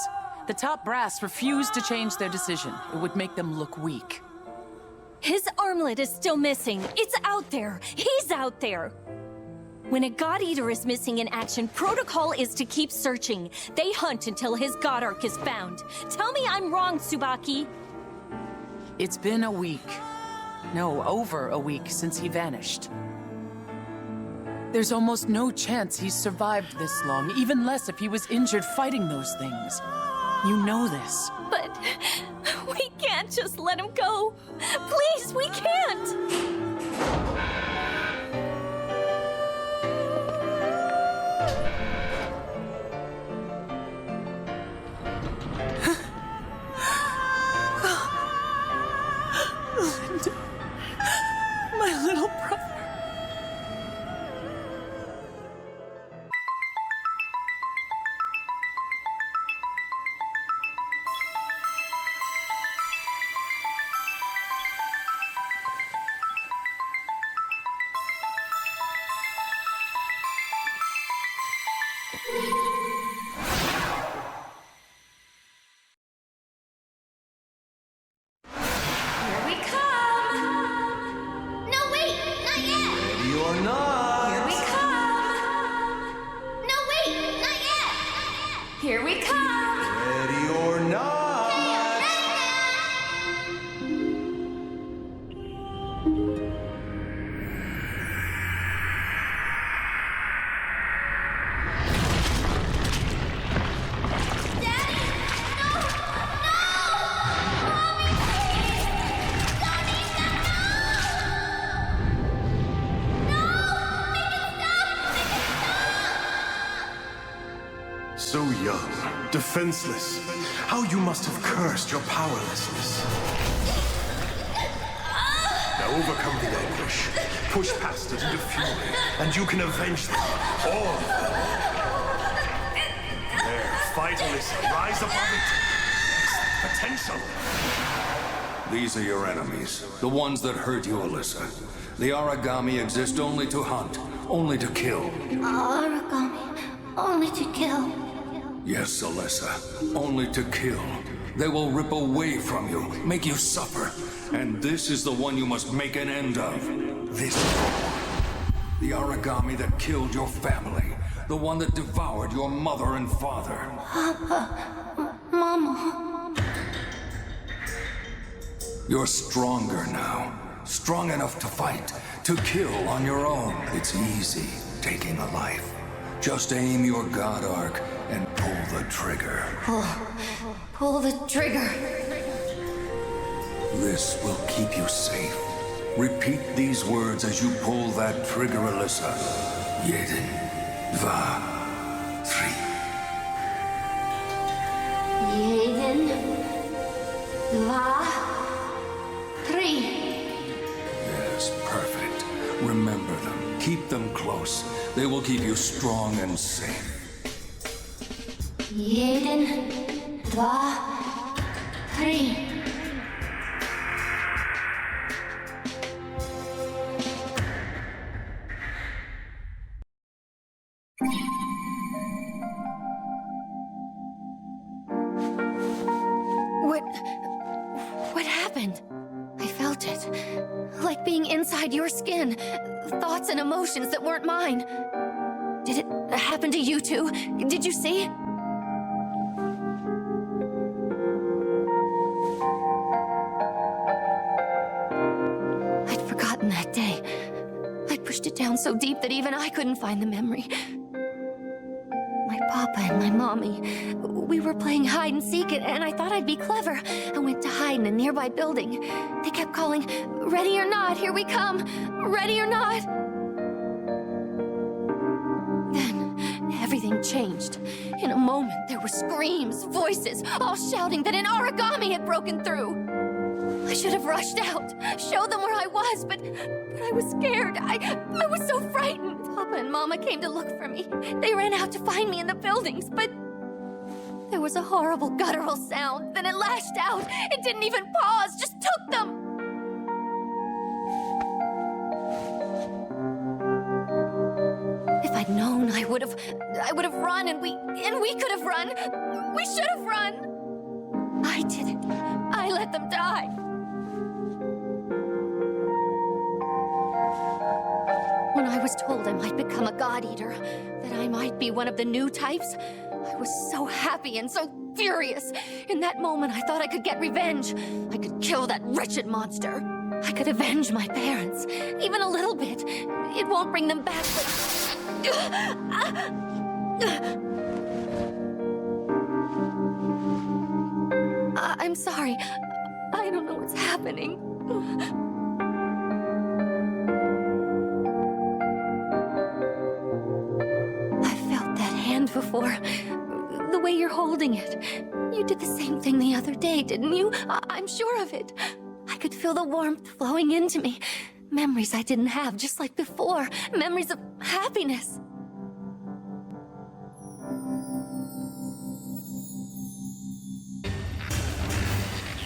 S8: The top brass refused to change their decision. It would make them look weak.
S3: His armlet is still missing. It's out there. He's out there. When a God Eater is missing in action, protocol is to keep searching. They hunt until his God Arc is found. Tell me I'm wrong, Tsubaki.
S8: It's been a week. No, over a week since he vanished. There's almost no chance he's survived this long, even less if he was injured fighting those things. You know this.
S3: But we can't just let him go. Please, we can't!
S8: My little brother.
S7: So young, defenseless. How you must have cursed your powerlessness. Now overcome the anguish. Push past it into fury, and you can avenge them. All of them. There, fight, Alyssa. Rise above it. Potential.
S1: These are your enemies, the ones that hurt you, Alyssa. The Aragami exist only to hunt, only to kill.
S5: Aragami, only to kill.
S1: Yes, Alyssa, only to kill. They will rip away from you, make you suffer. And this is the one you must make an end of. This one. The Aragami that killed your family. The one that devoured your mother and father.
S5: Papa, Mama.
S1: You're stronger now. Strong enough to fight, to kill on your own. It's easy, taking a life. Just aim your God arc and pull the trigger.
S5: Pull the trigger.
S1: This will keep you safe. Repeat these words as you pull that trigger, Alyssa. Jeden, dva, tri.
S5: Jeden, dva, tri.
S1: Yes, perfect. Remember them. Keep them close. They will keep you strong and safe.
S5: Jeden, dva, tri. What happened? I felt it. Like being inside your skin. Thoughts and emotions that weren't mine. Did it happen to you too? Did you see? I'd forgotten that day. I pushed it down so deep that even I couldn't find the memory. My papa and my mommy, we were playing hide and seek, and I thought I'd be clever. I went to hide in a nearby building. They kept calling, "Ready or not, here we come! Ready or not!" Then, everything changed. In a moment, there were screams, voices, all shouting that an Aragami had broken through. I should have rushed out, showed them where I was, but I was scared. I was so frightened. Papa and Mama came to look for me. They ran out to find me in the buildings, but there was a horrible guttural sound. Then it lashed out. It didn't even pause, just took them. If I'd known, I would have run, and we could have run. We should have run. I didn't. I let them die. When I was told I might become a god-eater, that I might be one of the new types, I was so happy and so furious. In that moment, I thought I could get revenge. I could kill that wretched monster. I could avenge my parents, even a little bit. It won't bring them back, but... I'm sorry. I don't know what's happening. Before. The way you're holding it. You did the same thing the other day, didn't you? I'm sure of it. I could feel the warmth flowing into me. Memories I didn't have, just like before. Memories of happiness.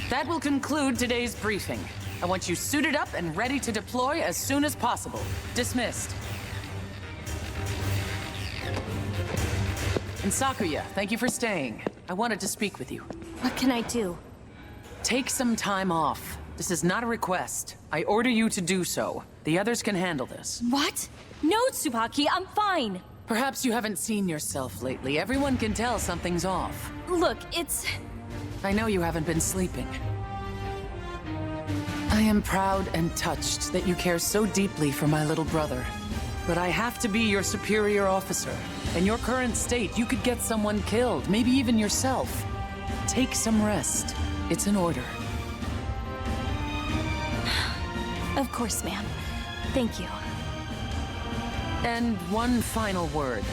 S8: That will conclude today's briefing. I want you suited up and ready to deploy as soon as possible. Dismissed. And Sakuya, thank you for staying. I wanted to speak with you.
S3: What can I do?
S8: Take some time off. This is not a request. I order you to do so. The others can handle this.
S3: What? No, Tsubaki, I'm fine.
S8: Perhaps you haven't seen yourself lately. Everyone can tell something's off.
S3: Look, it's...
S8: I know you haven't been sleeping. I am proud and touched that you care so deeply for my little brother. But I have to be your superior officer. In your current state, you could get someone killed, maybe even yourself. Take some rest. It's an order.
S3: Of course, ma'am. Thank you.
S8: And one final word.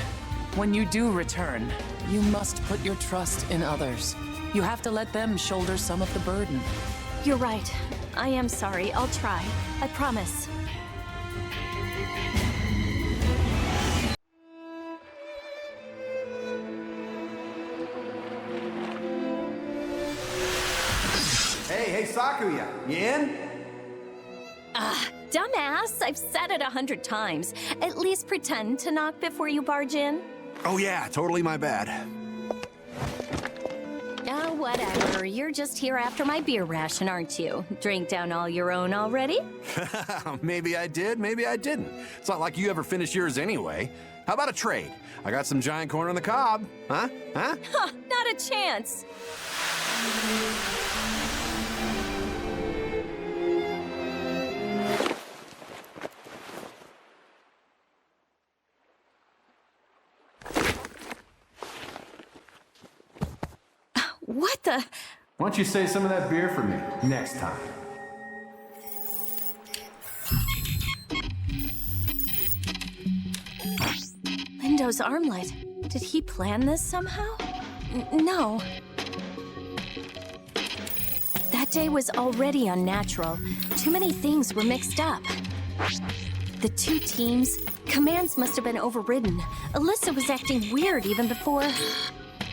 S8: When you do return, you must put your trust in others. You have to let them shoulder some of the burden.
S3: You're right. I am sorry. I'll try. I promise.
S16: Sakuya, you in?
S3: Dumbass, I've said it 100 times. At least pretend to knock before you barge in.
S2: Oh yeah, totally my bad.
S3: Oh, whatever. You're just here after my beer ration, aren't you? Drink down all your own already?
S2: Maybe I did, maybe I didn't. It's not like you ever finish yours anyway. How about a trade? I got some giant corn on the cob. Huh?
S3: Huh, not a chance. What the?
S14: Why don't you save some of that beer for me next time?
S3: Lindo's armlet. Did he plan this somehow? No. That day was already unnatural. Too many things were mixed up. The two teams, commands must have been overridden. Alyssa was acting weird even before.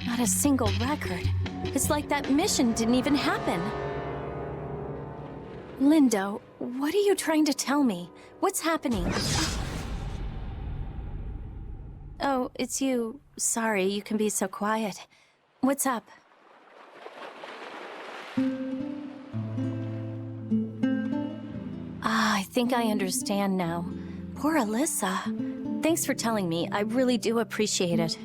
S3: Not a single record. It's like that mission didn't even happen. Lindo, what are you trying to tell me? What's happening? Oh, it's you. Sorry, you can be so quiet. What's up? I think I understand now. Poor Alyssa. Thanks for telling me. I really do appreciate it.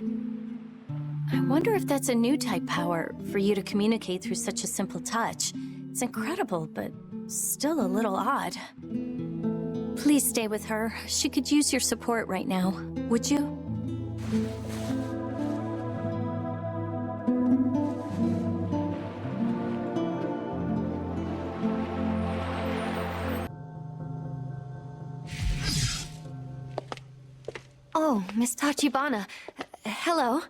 S3: I wonder if that's a new type power, for you to communicate through such a simple touch. It's incredible, but still a little odd. Please stay with her. She could use your support right now. Would you?
S5: Oh, Miss Tachibana. Hello.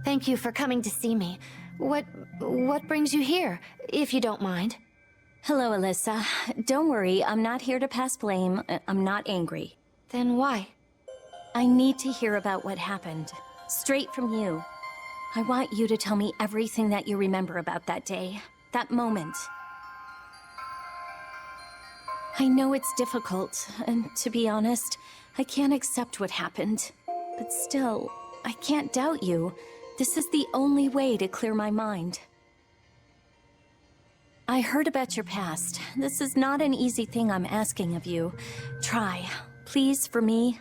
S5: Thank you for coming to see me. What brings you here, if you don't mind?
S3: Hello, Alyssa. Don't worry, I'm not here to pass blame. I'm not angry.
S5: Then why?
S3: I need to hear about what happened. Straight from you. I want you to tell me everything that you remember about that day. That moment. I know it's difficult, and to be honest, I can't accept what happened. But still, I can't doubt you. This is the only way to clear my mind. I heard about your past. This is not an easy thing I'm asking of you. Try, please, for me.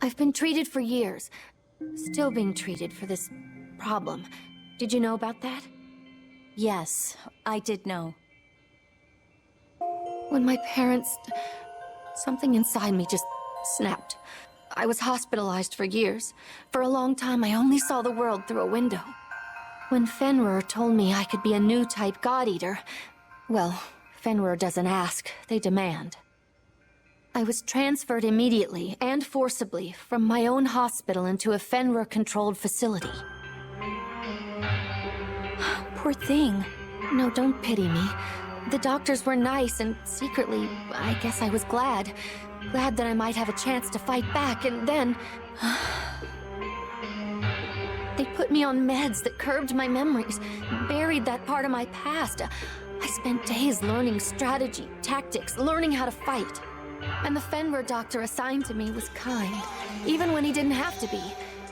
S5: I've been treated for years. Still being treated for this problem. Did you know about that?
S3: Yes, I did know.
S5: When my parents... something inside me just snapped. I was hospitalized for years. For a long time, I only saw the world through a window. When Fenrir told me I could be a new type God-Eater, well, Fenrir doesn't ask, they demand. I was transferred immediately and forcibly from my own hospital into a Fenrir-controlled facility.
S3: Poor thing.
S5: No, don't pity me. The doctors were nice, and secretly, I guess I was glad. Glad that I might have a chance to fight back, and then... they put me on meds that curbed my memories, buried that part of my past. I spent days learning strategy, tactics, learning how to fight. And the Fenrir doctor assigned to me was kind, even when he didn't have to be.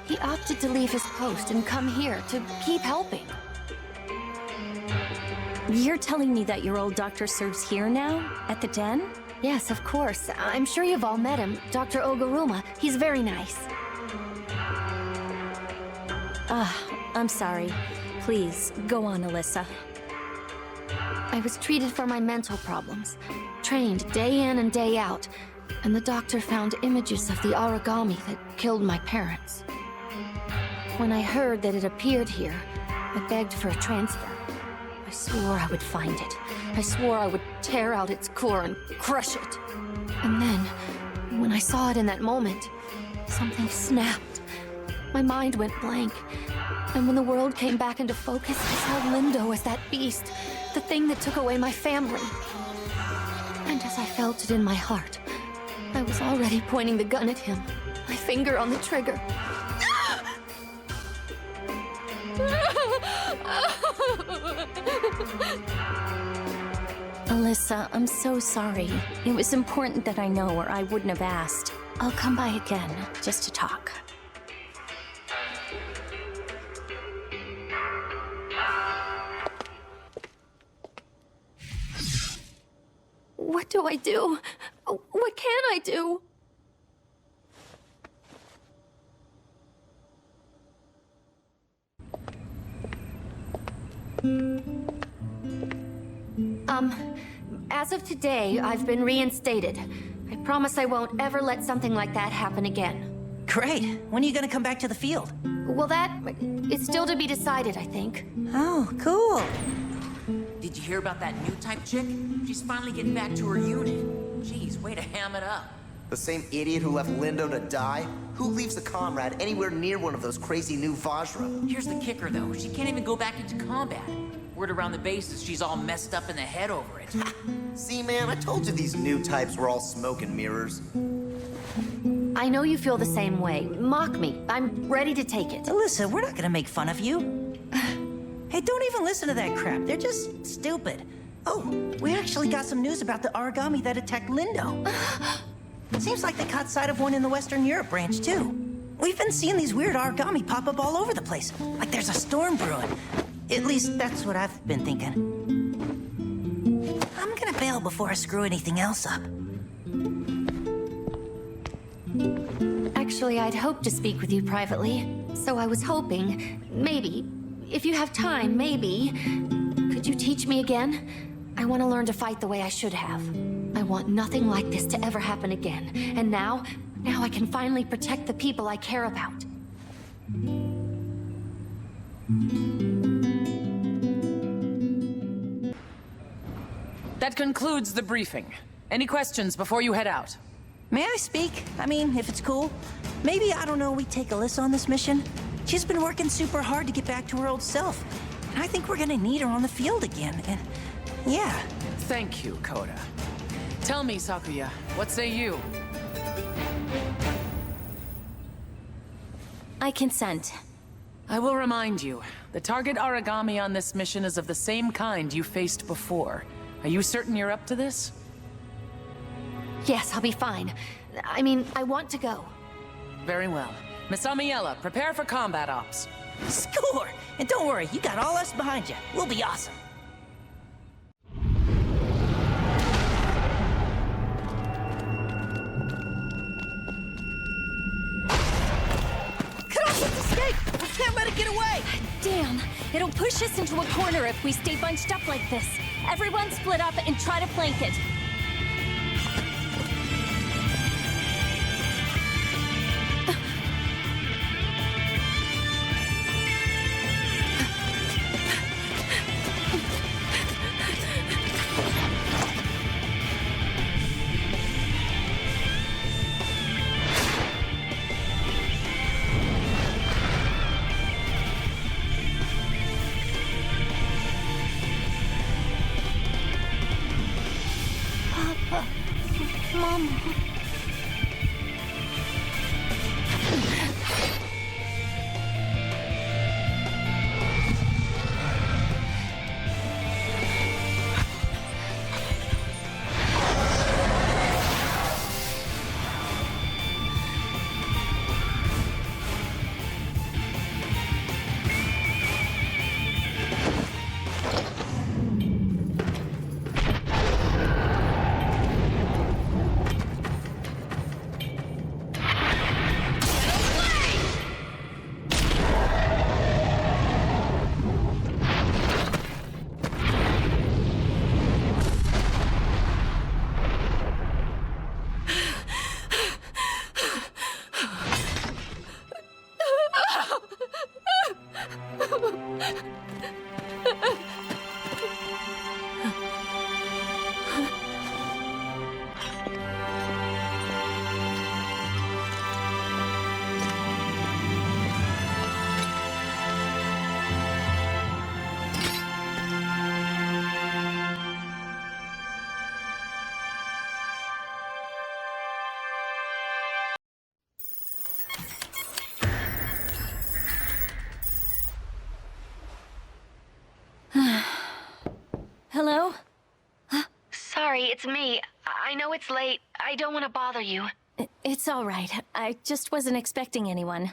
S5: He opted to leave his post and come here to keep helping.
S3: You're telling me that your old doctor serves here now? At the den?
S5: Yes, of course. I'm sure you've all met him, Dr. Oguruma. He's very nice.
S3: I'm sorry. Please, go on, Alyssa.
S5: I was treated for my mental problems, trained day in and day out, and the doctor found images of the origami that killed my parents. When I heard that it appeared here, I begged for a transfer. I swore I would find it. I swore I would tear out its core and crush it. And then, when I saw it in that moment, something snapped. My mind went blank. And when the world came back into focus, I saw Lindo as that beast, the thing that took away my family. And as I felt it in my heart, I was already pointing the gun at him. my finger on the trigger.
S3: Alyssa, I'm so sorry. It was important that I know, or I wouldn't have asked. I'll come by again, just to talk.
S5: What do I do? What can I do? As of today, I've been reinstated. I promise I won't ever let something like that happen again.
S4: Great. When are you gonna come back to the field?
S5: Well, that is still to be decided, I think.
S4: Oh, cool.
S19: Did you hear about that new type chick? She's finally getting back to her unit. Jeez, way to ham it up.
S13: The same idiot who left Lindo to die? Who leaves a comrade anywhere near one of those crazy new Vajra?
S19: Here's the kicker, though. She can't even go back into combat. Word around the base is she's all messed up in the head over it.
S13: See, man, I told you these new types were all smoke and mirrors.
S3: I know you feel the same way. Mock me. I'm ready to take it.
S4: Alyssa, we're not gonna make fun of you. Hey, don't even listen to that crap. They're just stupid. Oh, we actually got some news about the origami that attacked Lindo. Seems like they caught sight of one in the Western Europe branch, too. We've been seeing these weird origami pop up all over the place. Like there's a storm brewing. At least that's what I've been thinking. I'm gonna bail before I screw anything else up.
S3: Actually, I'd hoped to speak with you privately. So I was hoping, maybe, if you have time, maybe, could you teach me again? I want to learn to fight the way I should have. I want nothing like this to ever happen again. And now I can finally protect the people I care about.
S8: That concludes the briefing. Any questions before you head out?
S4: May I speak? I mean, if it's cool. Maybe, I don't know, we take Alyssa on this mission? She's been working super hard to get back to her old self. And I think we're gonna need her on the field again, and yeah.
S8: Thank you, Koda. Tell me, Sakuya, what say you?
S3: I consent.
S8: I will remind you, the target origami on this mission is of the same kind you faced before. Are you certain you're up to this?
S3: Yes, I'll be fine. I mean, I want to go.
S8: Very well. Miss Amiela, prepare for combat ops.
S4: Score! And don't worry, you got all us behind you. We'll be awesome. Cut off this escape! We can't let it get away!
S3: Damn, it'll push us into a corner if we stay bunched up like this. Everyone split up and try to flank it. Mom. Hello?
S5: Sorry, it's me. I know it's late. I don't want to bother you.
S3: It's all right. I just wasn't expecting anyone.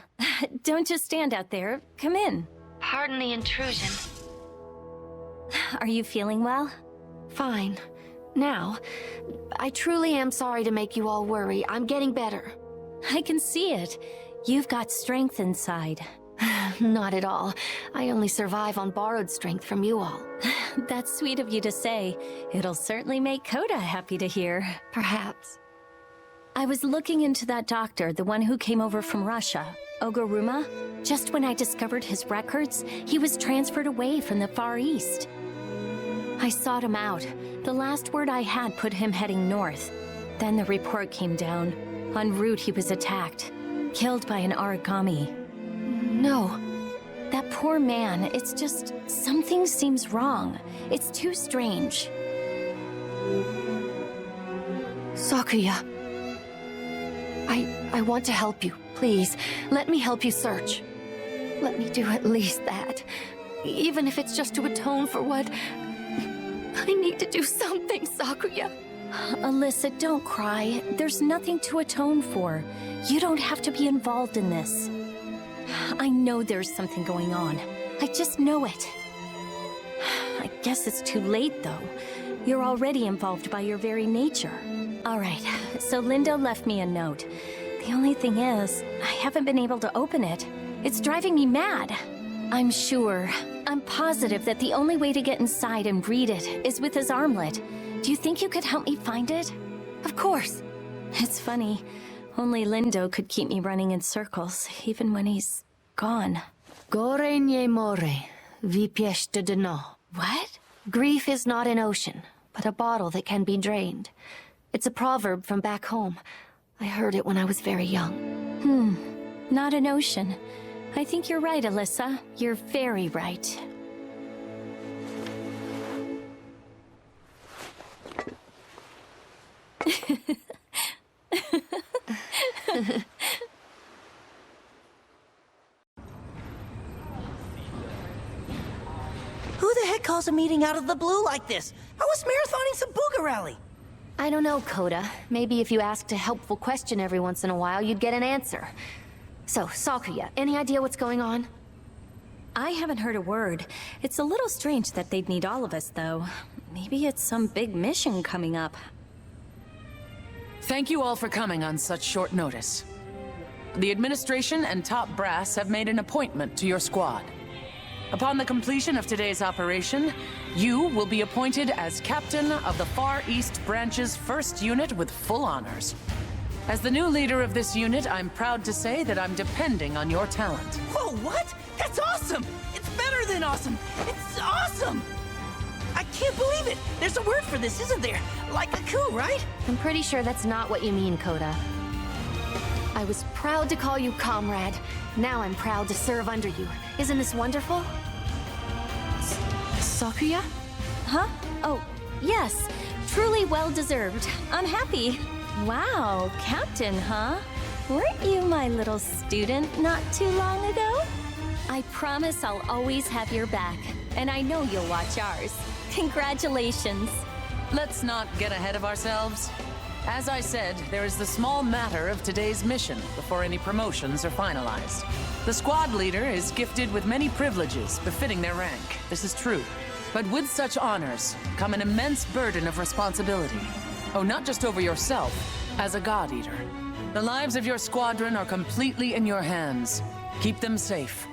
S3: Don't just stand out there. Come in.
S5: Pardon the intrusion.
S3: Are you feeling well?
S5: Fine. Now, I truly am sorry to make you all worry. I'm getting better.
S3: I can see it. You've got strength inside.
S5: Not at all. I only survive on borrowed strength from you all.
S3: That's sweet of you to say. It'll certainly make Coda happy to hear.
S5: Perhaps.
S3: I was looking into that doctor, the one who came over from Russia, Oguruma. Just when I discovered his records, he was transferred away from the Far East. I sought him out. The last word I had put him heading north. Then the report came down. En route, he was attacked. Killed by an origami.
S5: No.
S3: That poor man, it's just... something seems wrong. It's too strange.
S5: Sakuya. I want to help you. Please, let me help you search. Let me do at least that. Even if it's just to atone for what... I need to do something, Sakuya.
S3: Alyssa, don't cry. There's nothing to atone for. You don't have to be involved in this. I know there's something going on. I just know it. I guess it's too late, though. You're already involved by your very nature. All right, so Lindo left me a note. The only thing is, I haven't been able to open it. It's driving me mad. I'm positive that the only way to get inside and read it is with his armlet. Do you think you could help me find it?
S5: Of course.
S3: It's funny. Only Lindo could keep me running in circles, even when he's gone.
S5: Gore nie more, vypiešte dno.
S3: What?
S5: Grief is not an ocean, but a bottle that can be drained. It's a proverb from back home. I heard it when I was very young.
S3: Not an ocean. I think you're right, Alyssa. You're very right.
S4: Who the heck calls a meeting out of the blue like this? I was marathoning some booger rally.
S5: I don't know, Coda. Maybe if you asked a helpful question every once in a while, you'd get an answer. So, Sakuya, any idea what's going on?
S3: I haven't heard a word. It's a little strange that they'd need all of us, though. Maybe it's some big mission coming up.
S8: Thank you all for coming on such short notice. The administration and top brass have made an appointment to your squad. Upon the completion of today's operation, you will be appointed as captain of the Far East Branch's 1st unit with full honors. As the new leader of this unit, I'm proud to say that I'm depending on your talent.
S4: Whoa, what? That's awesome! It's better than awesome! It's awesome! I can't believe it! There's a word for this, isn't there? Like a coup, right?
S5: I'm pretty sure that's not what you mean, Coda. I was proud to call you comrade. Now I'm proud to serve under you. Isn't this wonderful?
S3: Sakuya? Huh? Oh, yes. Truly well-deserved. I'm happy. Wow, Captain, huh? Weren't you my little student not too long ago? I promise I'll always have your back, and I know you'll watch ours. Congratulations.
S8: Let's not get ahead of ourselves. As I said, there is the small matter of today's mission before any promotions are finalized. The squad leader is gifted with many privileges befitting their rank. This is true. But with such honors come an immense burden of responsibility. Oh, not just over yourself, as a God Eater. The lives of your squadron are completely in your hands. Keep them safe.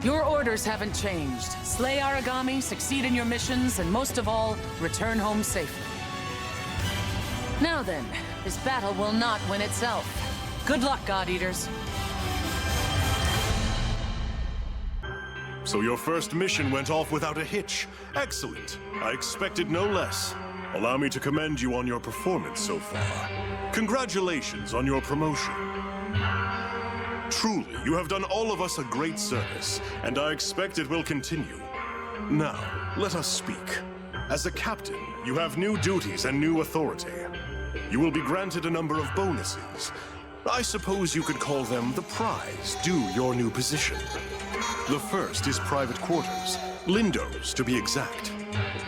S8: Your orders haven't changed. Slay Aragami, succeed in your missions, and most of all, return home safely. Now then, this battle will not win itself. Good luck, God Eaters.
S7: So your first mission went off without a hitch. Excellent. I expected no less. Allow me to commend you on your performance so far. Congratulations on your promotion. Truly, you have done all of us a great service, and I expect it will continue. Now, let us speak. As a captain, you have new duties and new authority. You will be granted a number of bonuses. I suppose you could call them the prize due your new position. The first is private quarters, Lindo's to be exact.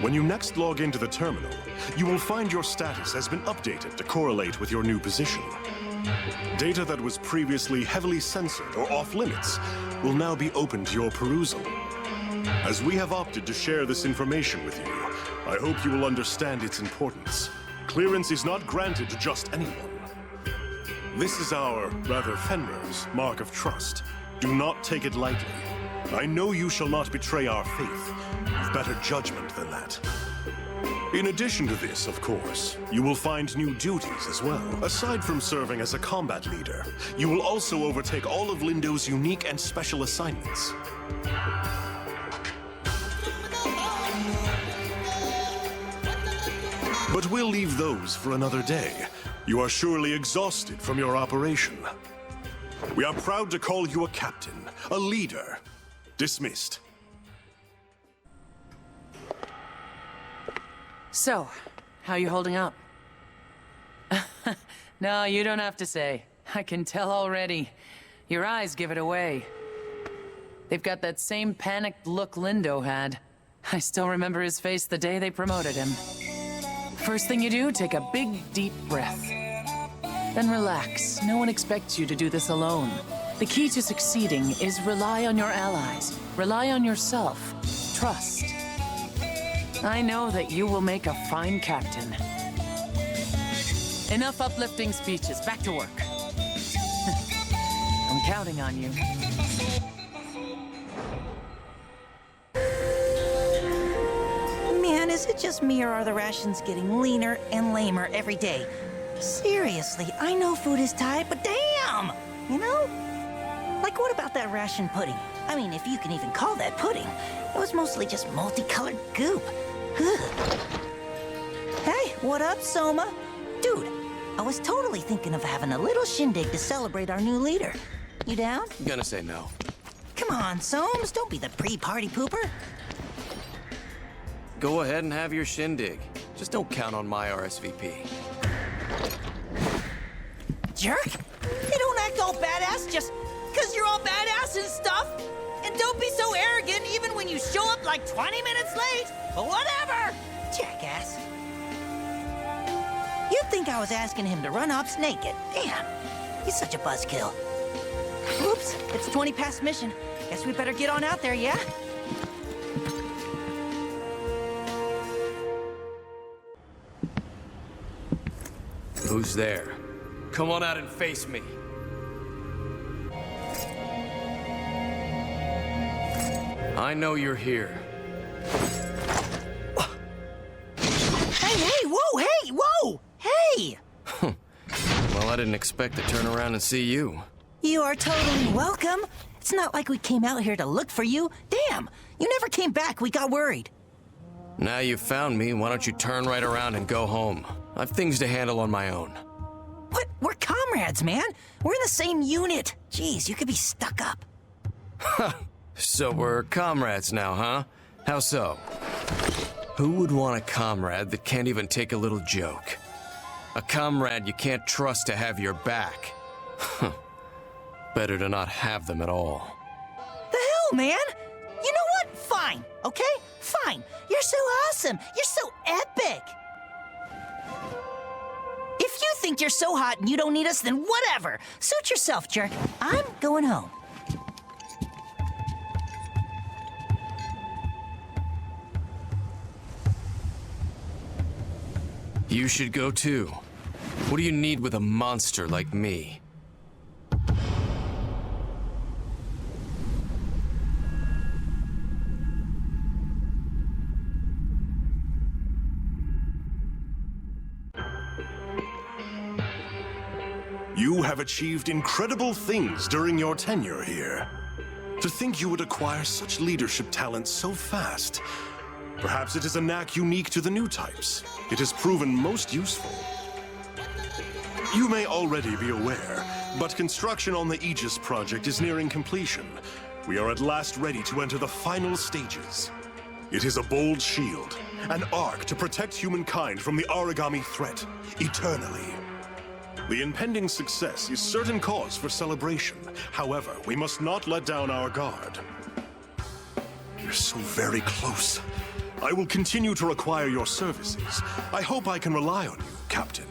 S7: When you next log into the terminal, you will find your status has been updated to correlate with your new position. Data that was previously heavily censored or off-limits will now be open to your perusal. As we have opted to share this information with you, I hope you will understand its importance. Clearance is not granted to just anyone. This is our, rather Fenrir's, mark of trust. Do not take it lightly. I know you shall not betray our faith. With better judgment than that. In addition to this, of course, you will find new duties as well. Aside from serving as a combat leader, you will also overtake all of Lindo's unique and special assignments. But we'll leave those for another day. You are surely exhausted from your operation. We are proud to call you a captain, a leader. Dismissed.
S8: So, how you holding up? No, you don't have to say. I can tell already. Your eyes give it away. They've got that same panicked look Lindo had. I still remember his face the day they promoted him. First thing you do, take a big, deep breath. Then relax. No one expects you to do this alone. The key to succeeding is rely on your allies. Rely on yourself. Trust. I know that you will make a fine captain. Enough uplifting speeches. Back to work. I'm counting on you.
S4: Man, is it just me or are the rations getting leaner and lamer every day? Seriously, I know food is tight, but damn! You know? Like, what about that ration pudding? I mean, if you can even call that pudding. It was mostly just multicolored goop. Ugh. Hey, what up, Soma? Dude, I was totally thinking of having a little shindig to celebrate our new leader. You down?
S12: I'm gonna say no.
S4: Come on, Soames, don't be the pre-party pooper.
S12: Go ahead and have your shindig. Just don't count on my RSVP.
S4: Jerk! You don't act all badass just 'cause you're all badass and stuff. And don't be so arrogant even when you show up like 20 minutes late. But whatever! Jackass. You'd think I was asking him to run ops naked. Damn, he's such a buzzkill. Oops, it's 20 past mission. Guess we better get on out there, yeah?
S12: Who's there? Come on out and face me. I know you're here.
S4: Hey, whoa, hey, whoa! Hey!
S12: Well, I didn't expect to turn around and see you.
S4: You are totally welcome. It's not like we came out here to look for you. Damn, you never came back. We got worried.
S12: Now you found me, why don't you turn right around and go home? I've things to handle on my own.
S4: What? We're comrades, man. We're in the same unit. Jeez, you could be stuck up.
S12: So we're comrades now, huh? How so? Who would want a comrade that can't even take a little joke? A comrade you can't trust to have your back. Better to not have them at all.
S4: The hell, man? You know what? Fine, okay? Fine. You're so awesome. You're so epic. If you think you're so hot and you don't need us, then whatever. Suit yourself, jerk. I'm going home.
S12: You should go too. What do you need with a monster like me?
S7: You have achieved incredible things during your tenure here. To think you would acquire such leadership talent so fast. Perhaps it is a knack unique to the new types. It has proven most useful. You may already be aware, but construction on the Aegis project is nearing completion. We are at last ready to enter the final stages. It is a bold shield, an arc to protect humankind from the origami threat, eternally. The impending success is certain cause for celebration. However, we must not let down our guard. We're so very close. I will continue to require your services. I hope I can rely on you, Captain.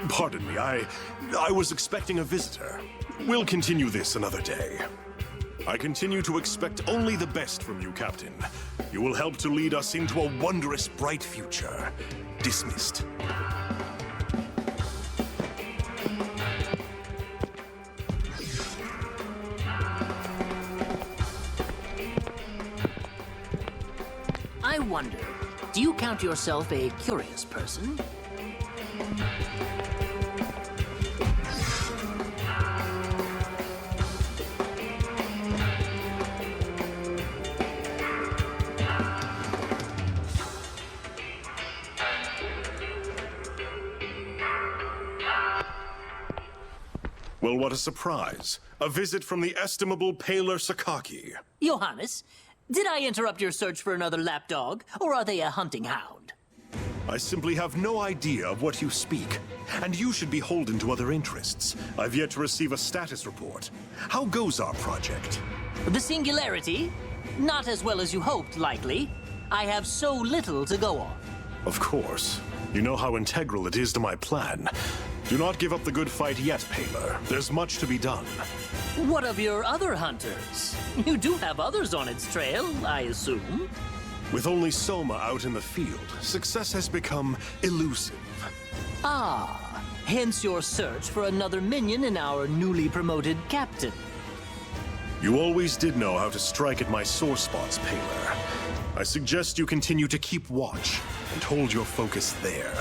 S7: Pardon me, I was expecting a visitor. We'll continue this another day. I continue to expect only the best from you, Captain. You will help to lead us into a wondrous, bright future. Dismissed.
S9: I wonder, do you count yourself a curious person?
S7: Well, what a surprise. A visit from the estimable Paler Sakaki.
S9: Johannes, did I interrupt your search for another lapdog, or are they a hunting hound?
S7: I simply have no idea of what you speak, and you should be beholden to other interests. I've yet to receive a status report. How goes our project?
S9: The singularity? Not as well as you hoped, likely. I have so little to go on.
S7: Of course. You know how integral it is to my plan. Do not give up the good fight yet, Paler. There's much to be done.
S9: What of your other hunters? You do have others on its trail, I assume.
S7: With only Soma out in the field, success has become elusive.
S9: Ah, hence your search for another minion in our newly promoted captain.
S7: You always did know how to strike at my sore spots, Paler. I suggest you continue to keep watch and hold your focus there.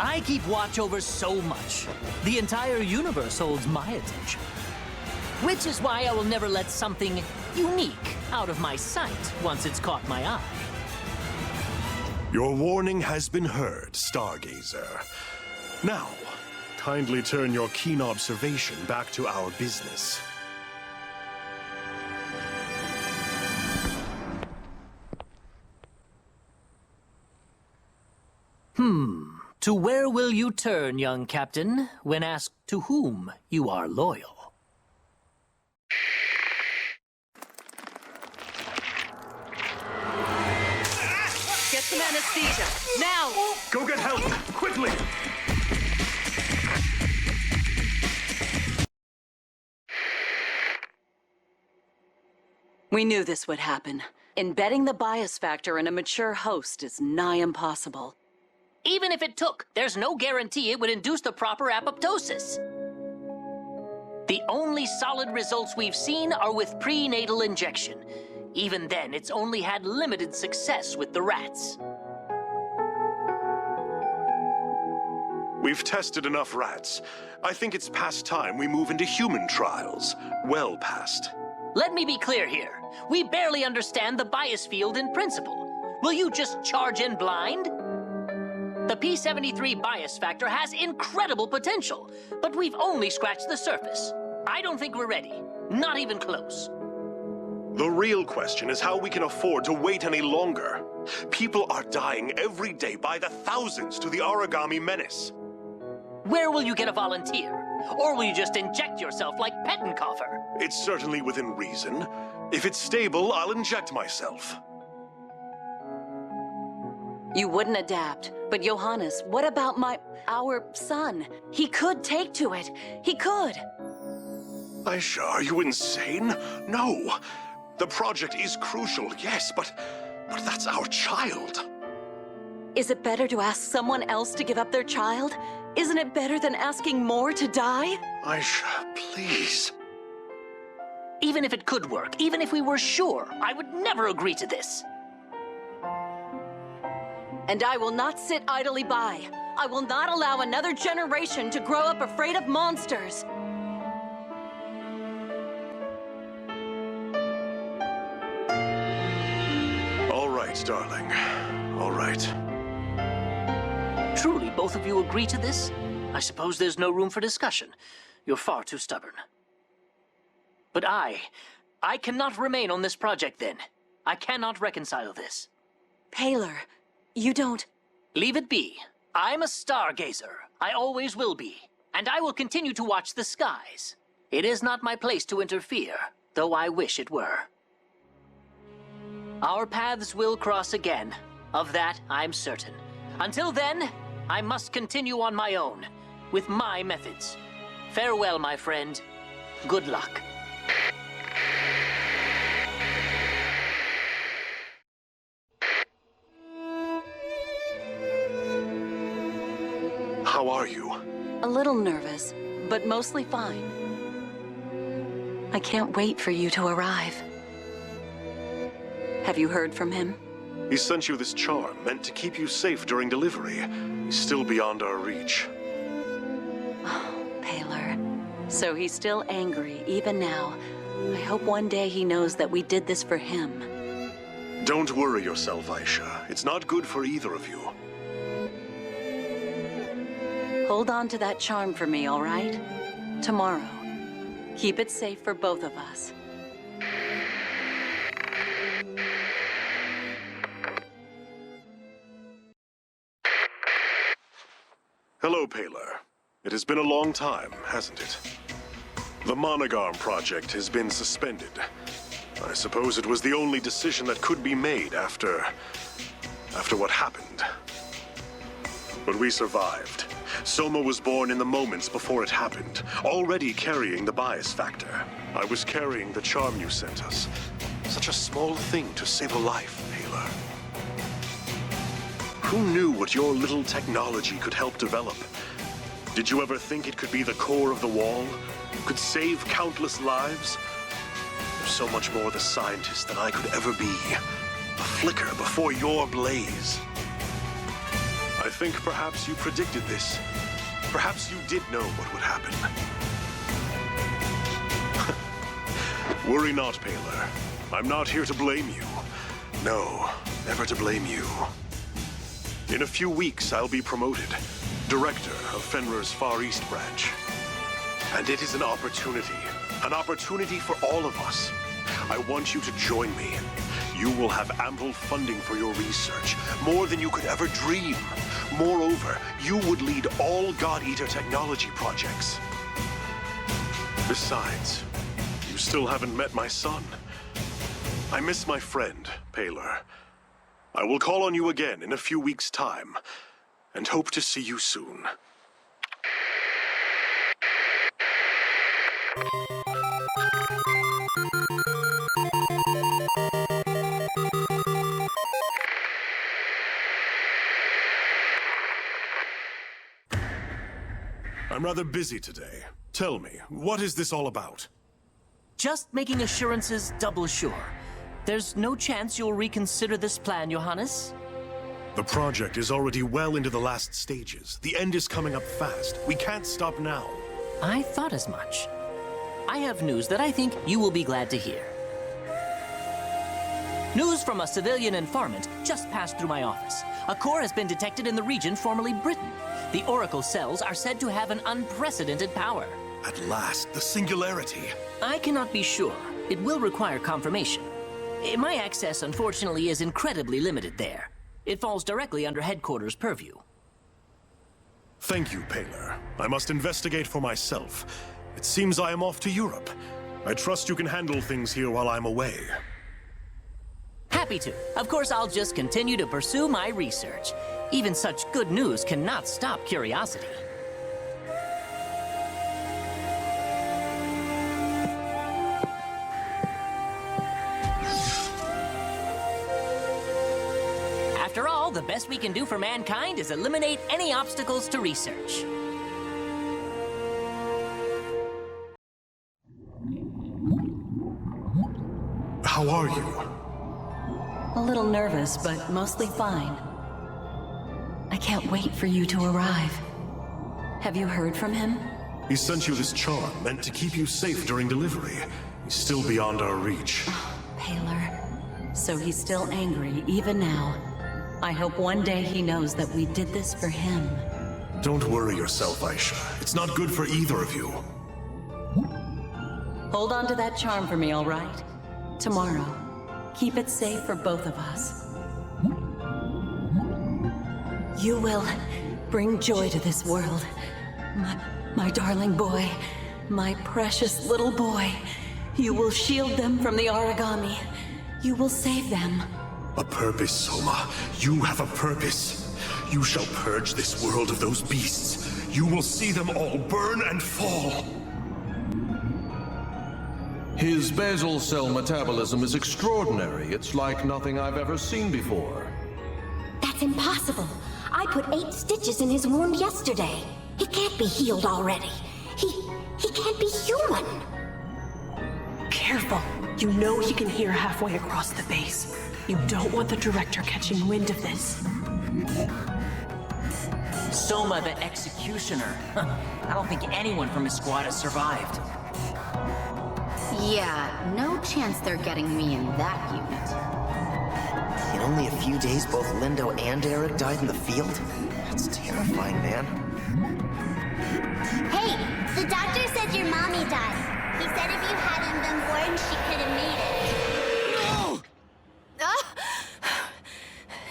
S9: I keep watch over so much. The entire universe holds my attention. Which is why I will never let something unique out of my sight once it's caught my eye.
S7: Your warning has been heard, Stargazer. Now, kindly turn your keen observation back to our business.
S9: To where will you turn, young captain, when asked to whom you are loyal?
S8: Get some anesthesia, now!
S7: Go get help, quickly!
S20: We knew this would happen. Embedding the bias factor in a mature host is nigh impossible.
S9: Even if it took, there's no guarantee it would induce the proper apoptosis. The only solid results we've seen are with prenatal injection. Even then, it's only had limited success with the rats.
S7: We've tested enough rats. I think it's past time we move into human trials. Well past.
S9: Let me be clear here. We barely understand the bias field in principle. Will you just charge in blind? The P73 bias factor has incredible potential, but we've only scratched the surface. I don't think we're ready. Not even close.
S7: The real question is how we can afford to wait any longer. People are dying every day by the thousands to the origami menace.
S9: Where will you get a volunteer? Or will you just inject yourself like Pettenkoffer?
S7: It's certainly within reason. If it's stable, I'll inject myself.
S20: You wouldn't adapt. But Johannes, what about our son? He could take to it. He could.
S7: Aisha, are you insane? No. The project is crucial, yes, but that's our child.
S20: Is it better to ask someone else to give up their child? Isn't it better than asking more to die?
S7: Aisha, please.
S9: Even if it could work, even if we were sure, I would never agree to this.
S20: And I will not sit idly by. I will not allow another generation to grow up afraid of monsters.
S7: All right, darling. All right.
S9: Truly, both of you agree to this? I suppose there's no room for discussion. You're far too stubborn. But I cannot remain on this project then. I cannot reconcile this.
S20: Paler, you don't...
S9: Leave it be. I'm a stargazer. I always will be. And I will continue to watch the skies. It is not my place to interfere. though I wish it were. Our paths will cross again. Of that, I'm certain. Until then, I must continue on my own, with my methods. Farewell, my friend. Good luck.
S7: How are you?
S20: A little nervous, but mostly fine. I can't wait for you to arrive. Have you heard from him?
S7: He sent you this charm meant to keep you safe during delivery. He's still beyond our reach.
S20: Paler. So he's still angry, even now. I hope one day he knows that we did this for him.
S7: Don't worry yourself, Aisha. It's not good for either of you.
S20: Hold on to that charm for me, all right? Tomorrow. Keep it safe for both of us.
S7: Hello, Paler. It has been a long time, hasn't it? The Monogram project has been suspended. I suppose it was the only decision that could be made after what happened. But we survived. Soma was born in the moments before it happened, already carrying the bias factor. I was carrying the charm you sent us. Such a small thing to save a life, Paler. Who knew what your little technology could help develop? Did you ever think it could be the core of the wall? Could save countless lives? You're so much more the scientist than I could ever be. A flicker before your blaze. I think perhaps you predicted this. Perhaps you did know what would happen. Worry not, Paler. I'm not here to blame you. No, never to blame you. In a few weeks, I'll be promoted. Director of Fenrir's Far East branch. And it is an opportunity for all of us. I want you to join me. You will have ample funding for your research, more than you could ever dream. Moreover, you would lead all God Eater technology projects. Besides, you still haven't met my son. I miss my friend, Paler. I will call on you again in a few weeks' time, and hope to see you soon. I'm rather busy today. Tell me, what is this all about?
S9: Just making assurances double sure. There's no chance you'll reconsider this plan, Johannes?
S7: The project is already well into the last stages. The end is coming up fast. We can't stop now.
S9: I thought as much. I have news that I think you will be glad to hear. News from a civilian informant just passed through my office. A core has been detected in the region formerly Britain. The Oracle cells are said to have an unprecedented power.
S7: At last, the singularity.
S9: I cannot be sure. It will require confirmation. My access, unfortunately, is incredibly limited there. It falls directly under headquarters' purview.
S7: Thank you, Paler. I must investigate for myself. It seems I am off to Europe. I trust you can handle things here while I'm away.
S9: Happy to. Of course, I'll just continue to pursue my research. Even such good news cannot stop curiosity. After all, the best we can do for mankind is eliminate any obstacles to research.
S7: How are you?
S20: A little nervous, but mostly fine. I can't wait for you to arrive. Have you heard from him?
S7: He sent you this charm meant to keep you safe during delivery. He's still beyond our reach.
S20: Paler. So he's still angry, even now. I hope one day he knows that we did this for him.
S7: Don't worry yourself, Aisha. It's not good for either of you.
S20: Hold on to that charm for me, all right? Tomorrow. Keep it safe for both of us. You will bring joy to this world. My darling boy. My precious little boy. You will shield them from the origami. You will save them.
S7: A purpose, Soma. You have a purpose. You shall purge this world of those beasts. You will see them all burn and fall.
S21: His basal cell metabolism is extraordinary. It's like nothing I've ever seen before.
S3: That's impossible. I put 8 stitches in his wound yesterday. He can't be healed already. He can't be human.
S10: Careful. You know he can hear halfway across the base. You don't want the director catching wind of this.
S19: Soma the Executioner. I don't think anyone from his squad has survived.
S5: Yeah, no chance they're getting me in that unit.
S13: In only a few days, both Lindo and Eric died in the field? That's terrifying, man.
S22: Hey, the doctor said your mommy died. He said if you hadn't been born, she could have made it.
S5: No!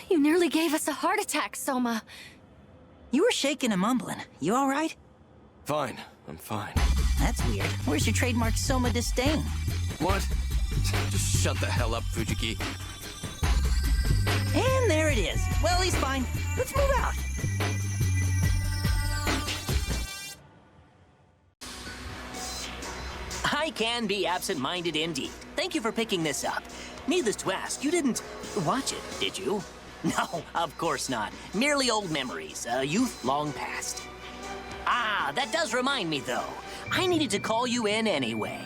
S5: You nearly gave us a heart attack, Soma.
S4: You were shaking and mumbling. You all right?
S12: Fine. I'm fine.
S4: That's weird. Where's your trademark Soma disdain?
S12: What? Just shut the hell up, Fujiki.
S4: And there it is. Well, he's fine. Let's move out.
S19: I can be absent-minded indeed. Thank you for picking this up. Needless to ask, you didn't watch it, did you? No, of course not. Merely old memories, a youth long past. Ah, that does remind me, though. I needed to call you in anyway.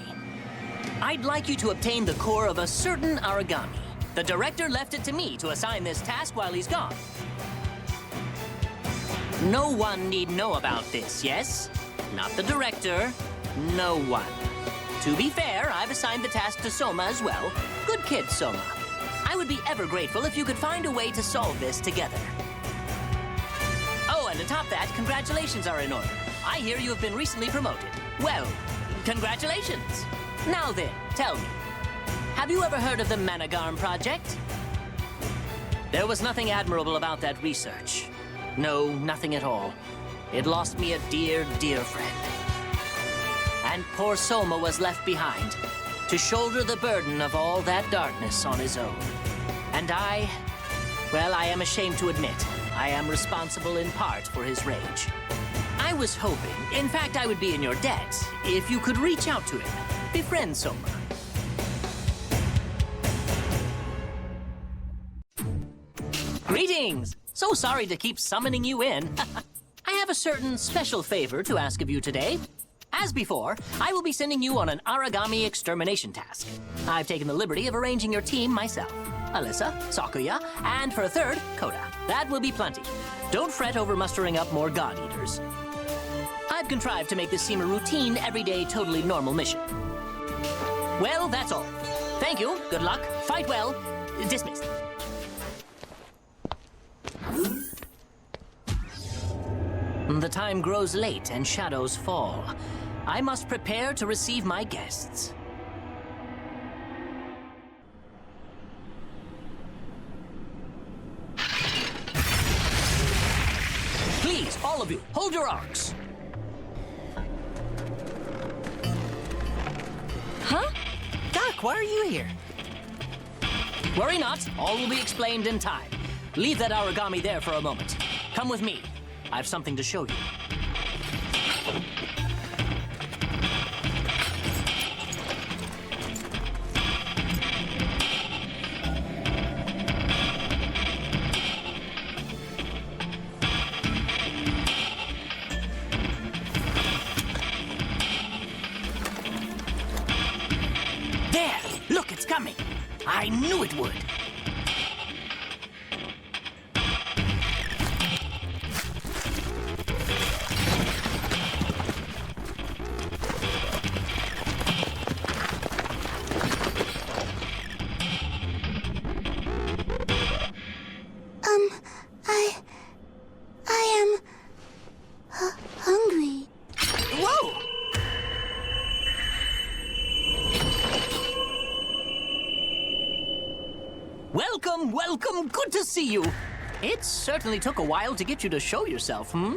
S19: I'd like you to obtain the core of a certain origami. The director left it to me to assign this task while he's gone. No one need know about this, yes? Not the director, no one. To be fair, I've assigned the task to Soma as well. Good kid, Soma. I would be ever grateful if you could find a way to solve this together. Oh, and atop that, congratulations are in order. I hear you have been recently promoted. Well, congratulations. Now then, tell me, have you ever heard of the Managarm Project? There was nothing admirable about that research. No, nothing at all. It lost me a dear, dear friend. And poor Soma was left behind to shoulder the burden of all that darkness on his own. And I am ashamed to admit, I am responsible in part for his rage. I was hoping, in fact, I would be in your debt, if you could reach out to him, befriend Soma. Greetings! So sorry to keep summoning you in. I have a certain special favor to ask of you today. As before, I will be sending you on an origami extermination task. I've taken the liberty of arranging your team myself. Alyssa, Sakuya, and for a third, Koda. That will be plenty. Don't fret over mustering up more God-eaters. I've contrived to make this seem a routine, everyday, totally normal mission. Well, that's all. Thank you, good luck, fight well, dismissed. The time grows late and shadows fall. I must prepare to receive my guests. Please, all of you, hold your arcs.
S4: Huh? Doc, why are you here?
S19: Worry not, all will be explained in time. Leave that origami there for a moment. Come with me. I have something to show you. There! Look, it's coming! I knew it would!
S22: I am hungry.
S19: Whoa! Welcome, welcome, good to see you. It certainly took a while to get you to show yourself, hmm?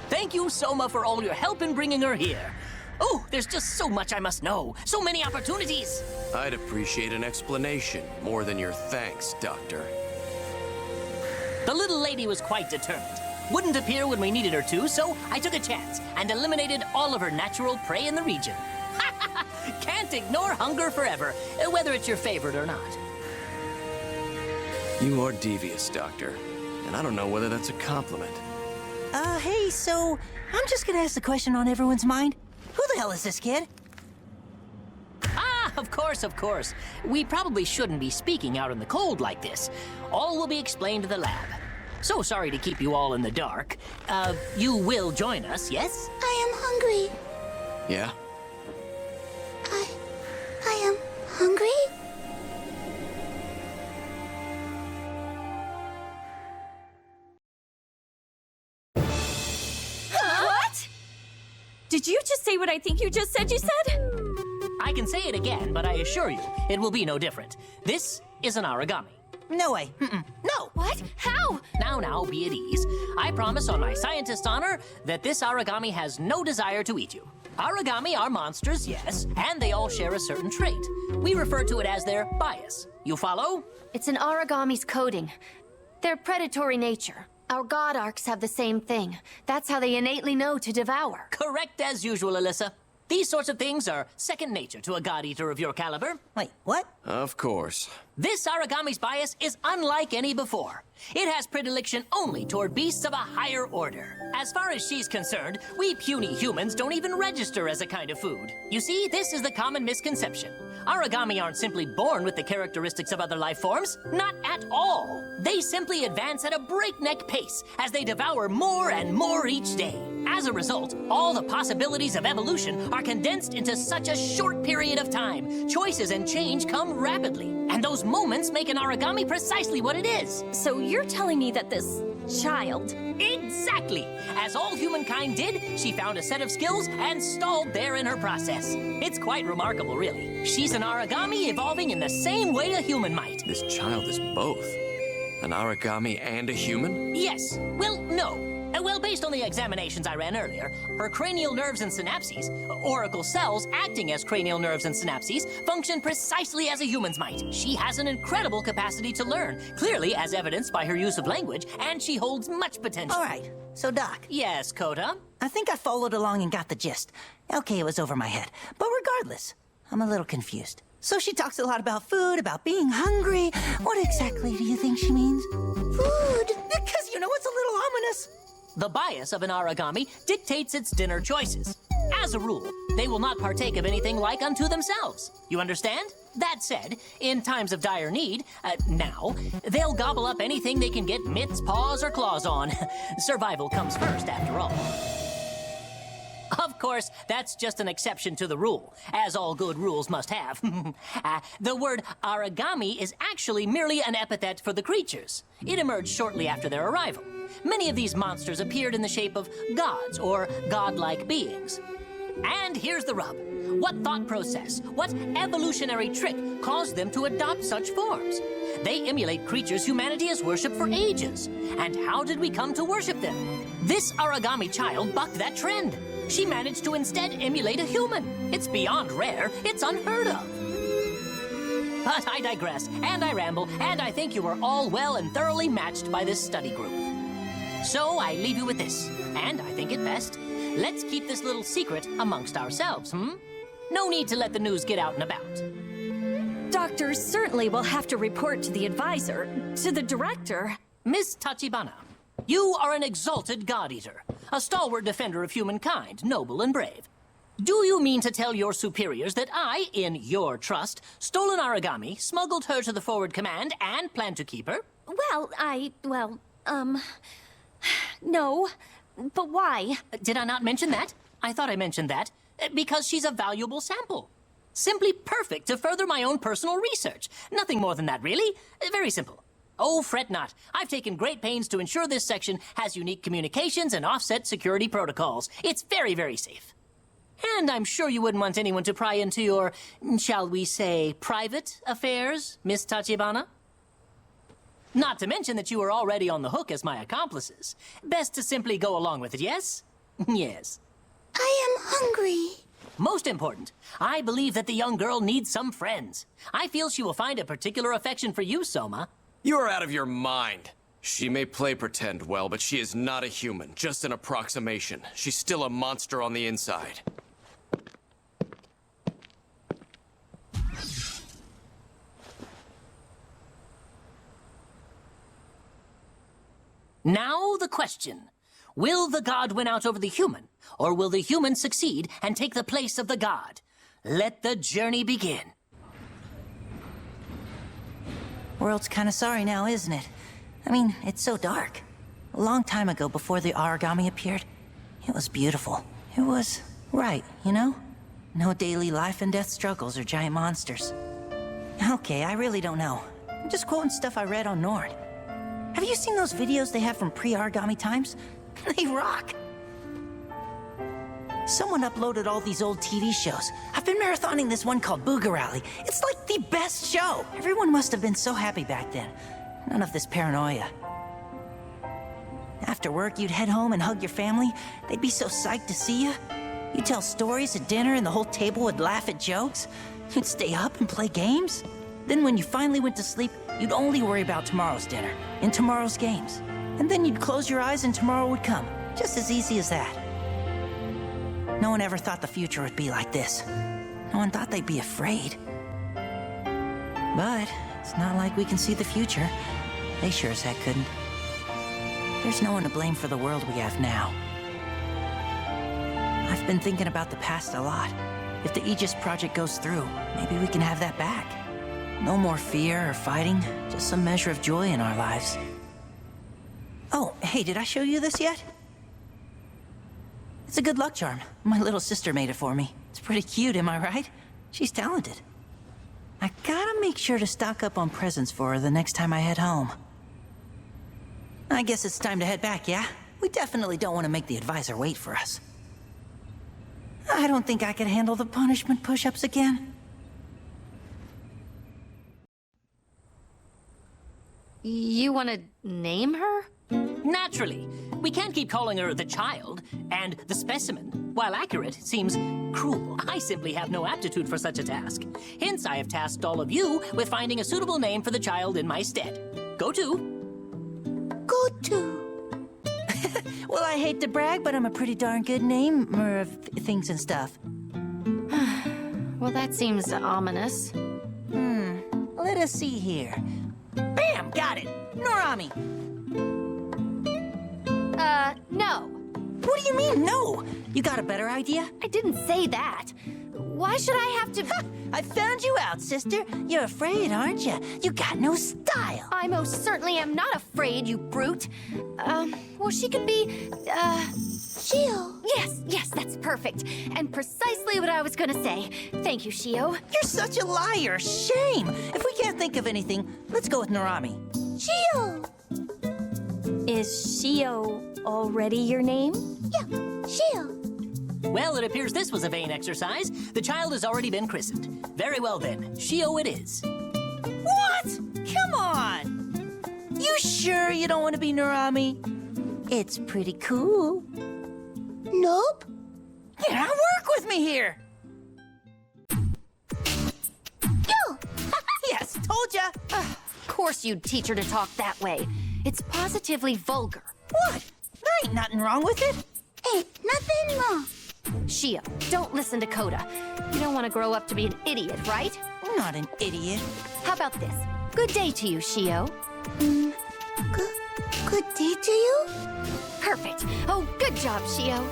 S19: Thank you, Soma, for all your help in bringing her here. Oh, there's just so much I must know. So many opportunities.
S12: I'd appreciate an explanation more than your thanks, Doctor.
S19: The little lady was quite determined. Wouldn't appear when we needed her to, so I took a chance and eliminated all of her natural prey in the region. Can't ignore hunger forever, whether it's your favorite or not.
S12: You are devious, Doctor. And I don't know whether that's a compliment.
S4: Hey, so I'm just gonna ask the question on everyone's mind. Who the hell is this kid?
S19: Ah, of course. We probably shouldn't be speaking out in the cold like this. All will be explained to the lab. So sorry to keep you all in the dark. You will join us, yes?
S22: I am hungry.
S12: Yeah?
S22: I am hungry?
S10: What? Did you just say what I think you just said you said?
S19: I can say it again, but I assure you, it will be no different. This is an origami.
S4: No way.
S19: No.
S10: What? How?
S19: Now, be at ease. I promise on my scientist honor that this origami has no desire to eat you. Origami are monsters, yes, and they all share a certain trait. We refer to it as their bias. You follow?
S3: It's an origami's coding. Their predatory nature. Our god arcs have the same thing. That's how they innately know to devour.
S19: Correct as usual, Alyssa. These sorts of things are second nature to a god-eater of your caliber.
S4: Wait, what?
S12: Of course.
S19: This origami's bias is unlike any before. It has predilection only toward beasts of a higher order. As far as she's concerned, we puny humans don't even register as a kind of food. You see, this is the common misconception. Origami aren't simply born with the characteristics of other life forms. Not at all. They simply advance at a breakneck pace as they devour more and more each day. As a result, all the possibilities of evolution are condensed into such a short period of time. Choices and change come rapidly, and those moments make an origami precisely what it is.
S10: So you're telling me that this child...
S19: Exactly! As all humankind did, she found a set of skills and stalled there in her process. It's quite remarkable, really. She's an origami evolving in the same way a human might.
S12: This child is both. An origami and a human?
S19: Yes. Well, no. Well, based on the examinations I ran earlier, her cranial nerves and synapses, oracle cells acting as cranial nerves and synapses, function precisely as a human's might. She has an incredible capacity to learn, clearly as evidenced by her use of language, and she holds much potential.
S4: All right, so Doc.
S19: Yes, Coda?
S4: I think I followed along and got the gist. Okay, it was over my head. But regardless, I'm a little confused. So she talks a lot about food, about being hungry. What exactly do you think she means? Food! Because, you know, it's a little ominous.
S19: The bias of an origami dictates its dinner choices. As a rule, they will not partake of anything like unto themselves. You understand? That said, in times of dire need, now, they'll gobble up anything they can get mitts, paws, or claws on. Survival comes first, after all. Of course, that's just an exception to the rule, as all good rules must have. The word origami is actually merely an epithet for the creatures. It emerged shortly after their arrival. Many of these monsters appeared in the shape of gods or godlike beings. And here's the rub. What thought process, what evolutionary trick caused them to adopt such forms? They emulate creatures humanity has worshipped for ages. And how did we come to worship them? This origami child bucked that trend. She managed to instead emulate a human. It's beyond rare. It's unheard of. But I digress, and I ramble, and I think you are all well and thoroughly matched by this study group. So I leave you with this, and I think it best. Let's keep this little secret amongst ourselves, No need to let the news get out and about.
S10: Doctor certainly will have to report to the advisor, to the director.
S19: Miss Tachibana, you are an exalted god-eater, a stalwart defender of humankind, noble and brave. Do you mean to tell your superiors that I, in your trust, stole an origami, smuggled her to the forward command, and plan to keep her?
S10: Well, no. But why?
S19: Did I not mention that? I thought I mentioned that. Because she's a valuable sample. Simply perfect to further my own personal research. Nothing more than that, really. Very simple. Oh, fret not. I've taken great pains to ensure this section has unique communications and offset security protocols. It's very, very safe. And I'm sure you wouldn't want anyone to pry into your, shall we say, private affairs, Miss Tachibana? Not to mention that you are already on the hook as my accomplices. Best to simply go along with it, yes? Yes.
S22: I am hungry.
S19: most important, I believe that the young girl needs some friends. I feel she will find a particular affection for you, Soma.
S12: You're out of your mind. She may play pretend well, but she is not a human, just an approximation. She's still a monster on the inside.
S19: Now the question. Will the god win out over the human, or will the human succeed and take the place of the god? Let the journey begin.
S4: World's kind of sorry now, isn't it? I mean, it's so dark. A long time ago, before the origami appeared, it was beautiful. It was right, you know? No daily life and death struggles or giant monsters. Okay, I really don't know. I'm just quoting stuff I read on Nord. Have you seen those videos they have from pre-origami times? They rock. Someone uploaded all these old TV shows. I've been marathoning this one called Boogarally. It's like the best show. Everyone must have been so happy back then. None of this paranoia. After work, you'd head home and hug your family. They'd be so psyched to see you. You'd tell stories at dinner and the whole table would laugh at jokes. You'd stay up and play games. Then when you finally went to sleep, you'd only worry about tomorrow's dinner and tomorrow's games. And then you'd close your eyes and tomorrow would come. Just as easy as that. No one ever thought the future would be like this. No one thought they'd be afraid. But it's not like we can see the future. They sure as heck couldn't. There's no one to blame for the world we have now. I've been thinking about the past a lot. If the Aegis project goes through, maybe we can have that back. No more fear or fighting, just some measure of joy in our lives. Oh, hey, did I show you this yet? It's a good luck charm. My little sister made it for me. It's pretty cute, am I right? She's talented. I gotta make sure to stock up on presents for her the next time I head home. I guess it's time to head back, yeah? We definitely don't want to make the advisor wait for us. I don't think I could handle the punishment push-ups again.
S5: You want to name her?
S19: Naturally. We can't keep calling her the child, and the specimen, while accurate, seems cruel. I simply have no aptitude for such a task. Hence, I have tasked all of you with finding a suitable name for the child in my stead. Go to.
S4: Go to. Well, I hate to brag, but I'm a pretty darn good namer of things and stuff.
S5: Well, that seems ominous.
S4: Let us see here. Bam! Got it! Norami!
S5: No.
S4: What do you mean, no? You got a better idea?
S5: I didn't say that. Why should I have to...
S4: I found you out, sister. You're afraid, aren't you? You got no style.
S5: I most certainly am not afraid, you brute. Well, she could be, Shio. Yes, that's perfect. And precisely what I was gonna say. Thank you, Shio.
S4: You're such a liar. Shame. If we can't think of anything, let's go with Norami.
S22: Shio.
S3: Is Shio already your name?
S22: Yeah, Shio.
S19: Well, it appears this was a vain exercise. The child has already been christened. Very well then, Shio it is.
S4: What? Come on. You sure you don't want to be Norami? It's pretty cool.
S22: Nope.
S4: Get out, work with me here.
S22: Yo!
S4: Yes, told ya.
S5: Of course you'd teach her to talk that way. It's positively vulgar.
S4: What? There ain't nothing wrong with it.
S22: Ain't nothing wrong.
S5: Shio, don't listen to Coda. You don't want to grow up to be an idiot, right?
S4: I'm not an idiot.
S5: How about this? Good day to you, Shio.
S22: Good day to you?
S5: Perfect. Oh, good job, Shio.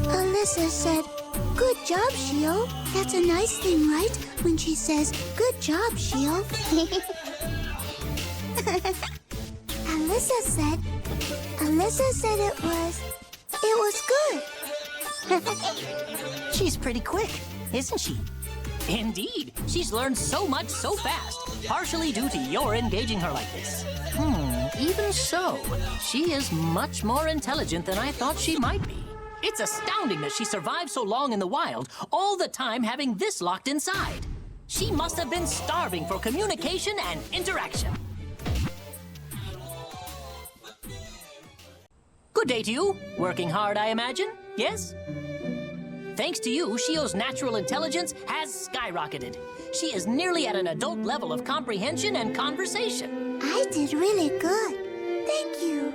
S22: Alyssa said, good job, Shio. That's a nice thing, right? When she says, good job, Shio. Alyssa said it was good.
S4: She's pretty quick, isn't she?
S19: Indeed. She's learned so much so fast, partially due to your engaging her like this. Even so, she is much more intelligent than I thought she might be. It's astounding that she survived so long in the wild, all the time having this locked inside. She must have been starving for communication and interaction. Good day to you. Working hard, I imagine? Yes? Thanks to you, Shio's natural intelligence has skyrocketed. She is nearly at an adult level of comprehension and conversation.
S22: I did really good. Thank you.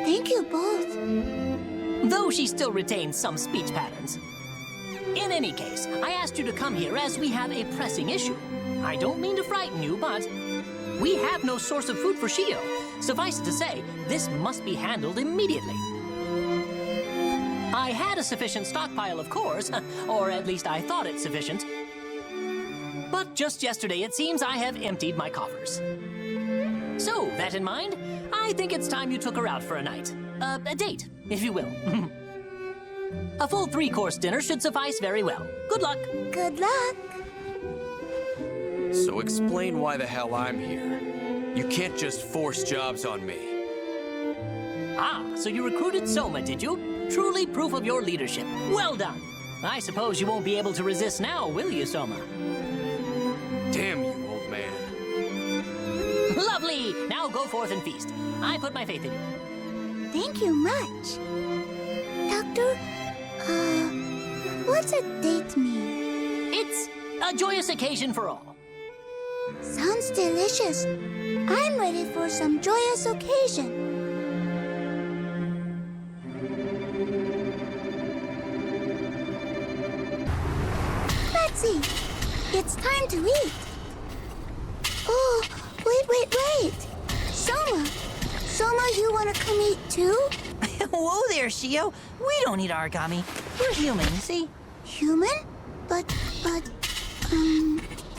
S22: Thank you both.
S19: Though she still retains some speech patterns. In any case, I asked you to come here as we have a pressing issue. I don't mean to frighten you, but we have no source of food for Shio. Suffice it to say, this must be handled immediately. I had a sufficient stockpile, of course, or at least I thought it sufficient. But just yesterday, it seems I have emptied my coffers. So, that in mind, I think it's time you took her out for a night. A date, if you will. A full 3-course dinner should suffice very well. Good luck.
S22: Good luck.
S12: So explain why the hell I'm here. You can't just force jobs on me.
S19: Ah, so you recruited Soma, did you? Truly proof of your leadership. Well done. I suppose you won't be able to resist now, will you, Soma?
S12: Damn you, old man.
S19: Lovely! Now go forth and feast. I put my faith in you.
S22: Thank you much. Doctor, what's a date mean?
S19: It's a joyous occasion for all.
S22: Sounds delicious. I'm ready for some joyous occasion. Let's see. It's time to eat. Oh, wait. Soma, you want to come eat too?
S4: Whoa there, Shio. We don't eat origami. We're human, you see?
S22: Human? But,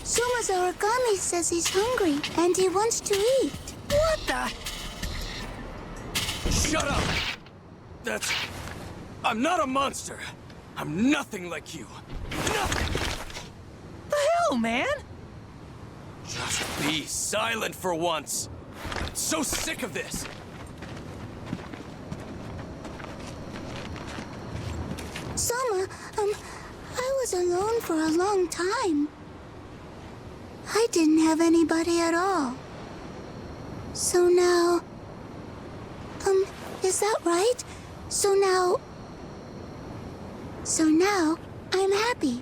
S22: Soma's origami says he's hungry and he wants to eat.
S4: What the?
S12: Shut up! I'm not a monster. I'm nothing like you. Nothing!
S4: The hell, man?
S12: Just be silent for once. I'm so sick of this.
S22: Soma, I was alone for a long time. I didn't have anybody at all. So now... is that right? So now I'm happy.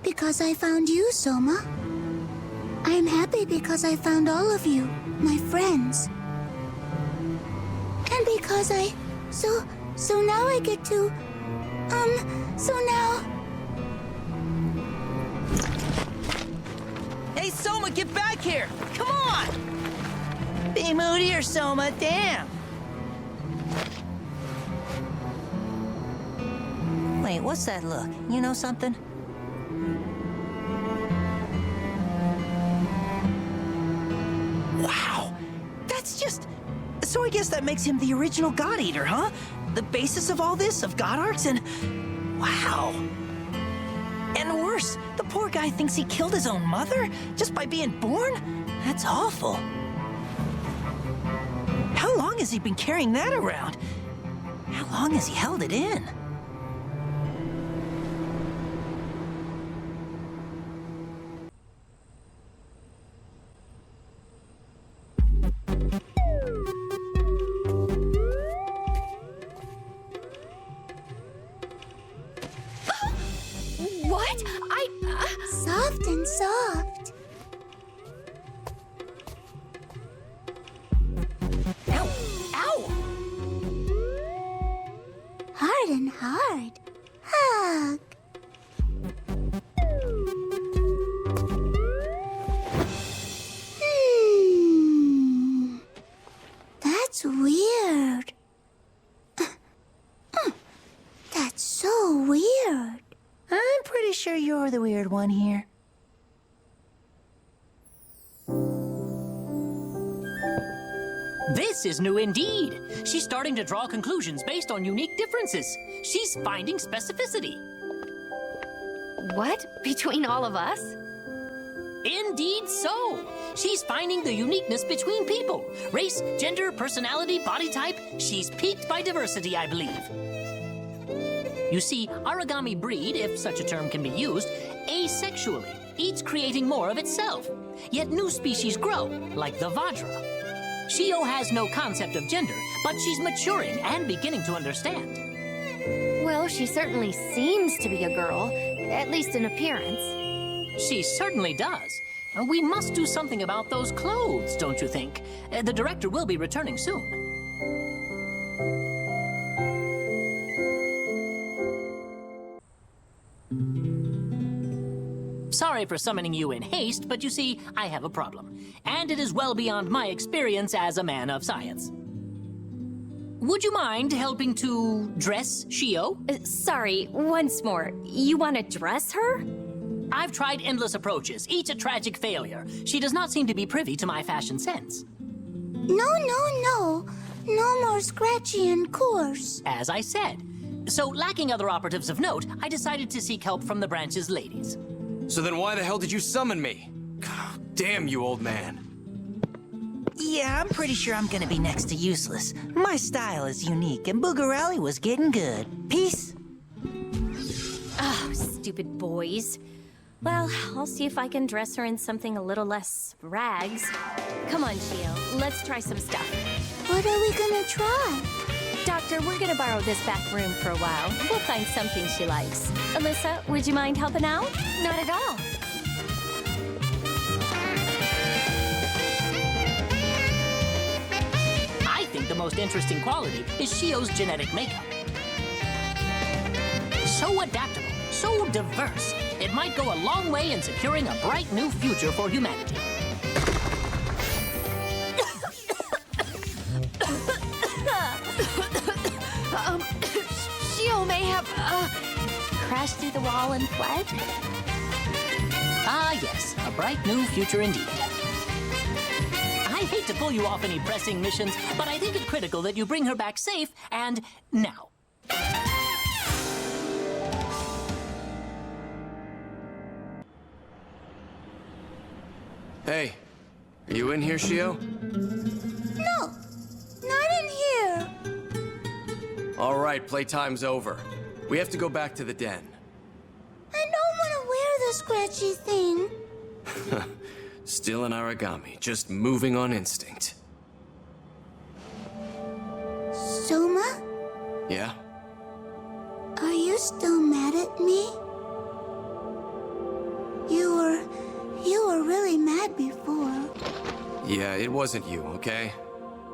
S22: Because I found you, Soma. I'm happy because I found all of you, my friends. And because So now I get to... so now...
S4: Hey, Soma, get back here! Come on! Be moodier, Soma, damn! Wait, what's that look? You know something? Wow! That's just... So I guess that makes him the original God Eater, huh? The basis of all this, of God arcs, and... Wow! And worse, the poor guy thinks he killed his own mother just by being born? That's awful. How long has he been carrying that around? How long has he held it in?
S5: What?
S22: Soft and soft.
S4: Ow! Ow!
S22: Hard and hard. Hug. That's weird. That's so weird.
S4: I'm pretty sure you're the weird one here.
S19: This is new indeed. She's starting to draw conclusions based on unique differences. She's finding specificity.
S5: What? Between all of us?
S19: Indeed so. She's finding the uniqueness between people. Race, gender, personality, body type. She's piqued by diversity, I believe. You see, origami breed, if such a term can be used, asexually, each creating more of itself. Yet new species grow, like the Vajra. Shio has no concept of gender, but she's maturing and beginning to understand.
S5: Well, she certainly seems to be a girl, at least in appearance.
S19: She certainly does. We must do something about those clothes, don't you think? The director will be returning soon. Sorry for summoning you in haste, but you see, I have a problem. And it is well beyond my experience as a man of science. Would you mind helping to dress Shio?
S3: Sorry, once more. You want to dress her?
S19: I've tried endless approaches, each a tragic failure. She does not seem to be privy to my fashion sense.
S22: No. No more scratchy and coarse.
S19: As I said. So, lacking other operatives of note, I decided to seek help from the branch's ladies.
S12: So then why the hell did you summon me? God, damn you, old man.
S4: Yeah, I'm pretty sure I'm gonna be next to useless. My style is unique, and Boogerelli was getting good. Peace.
S3: Oh, stupid boys. Well, I'll see if I can dress her in something a little less rags. Come on, Shio, let's try some stuff.
S22: What are we gonna try?
S3: Doctor, we're gonna borrow this back room for a while. We'll find something she likes. Alyssa, would you mind helping out?
S5: Not at all.
S19: I think the most interesting quality is Shio's genetic makeup. So adaptable, so diverse, it might go a long way in securing a bright new future for humanity.
S5: Shio may have, crashed through the wall and fled?
S19: Ah, yes, a bright new future indeed. I hate to pull you off any pressing missions, but I think it's critical that you bring her back safe and now.
S12: Hey, are you in here, Shio?
S22: No, not in here.
S12: All right, playtime's over. We have to go back to the den.
S22: I don't want to wear the scratchy thing.
S12: Still an origami, just moving on instinct.
S22: Soma,
S12: Yeah?
S22: are you still mad at me? You were really mad before.
S12: Yeah, it wasn't you, okay?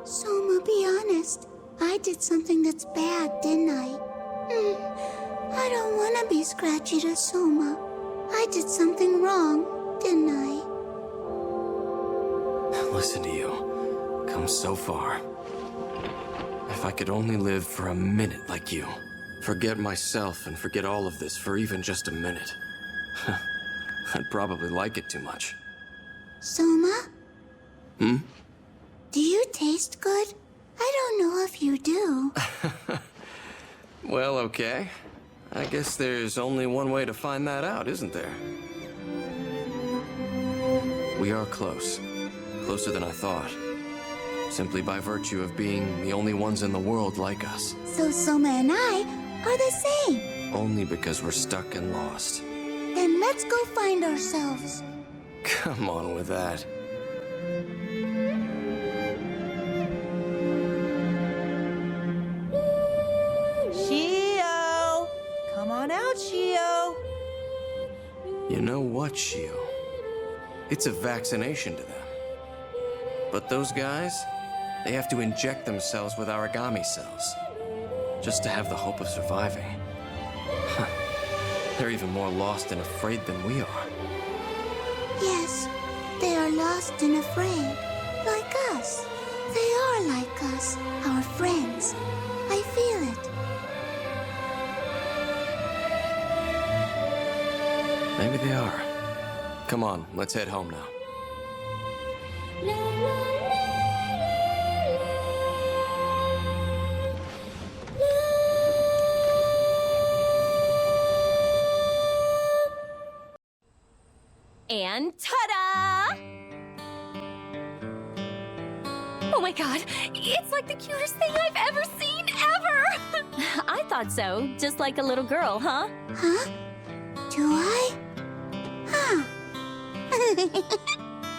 S22: Soma, be honest. I did something that's bad, didn't I? I don't want to be scratchy to Soma. I did something wrong, didn't I?
S12: Listen to you. Come so far. If I could only live for a minute like you. Forget myself and forget all of this for even just a minute. I'd probably like it too much.
S22: Soma?
S12: Hmm?
S22: Do you taste good? I don't know if you do.
S12: Well, okay. I guess there's only one way to find that out, isn't there? We are close. Closer than I thought. Simply by virtue of being the only ones in the world like us.
S22: So Soma and I are the same.
S12: Only because we're stuck and lost.
S22: Then let's go find ourselves.
S12: Come on with that.
S4: Shio! Come on out, Shio!
S12: You know what, Shio? It's a vaccination to them. But those guys, they have to inject themselves with origami cells. Just to have the hope of surviving. They're even more lost and afraid than we are.
S22: Yes, they are lost and afraid. Like us. They are like us, our friends. I feel it.
S12: Maybe they are. Come on, let's head home now.
S3: And ta-da! Oh my god, it's like the cutest thing I've ever seen, ever! I thought so, just like a little girl, huh?
S22: Huh? Do I? Huh.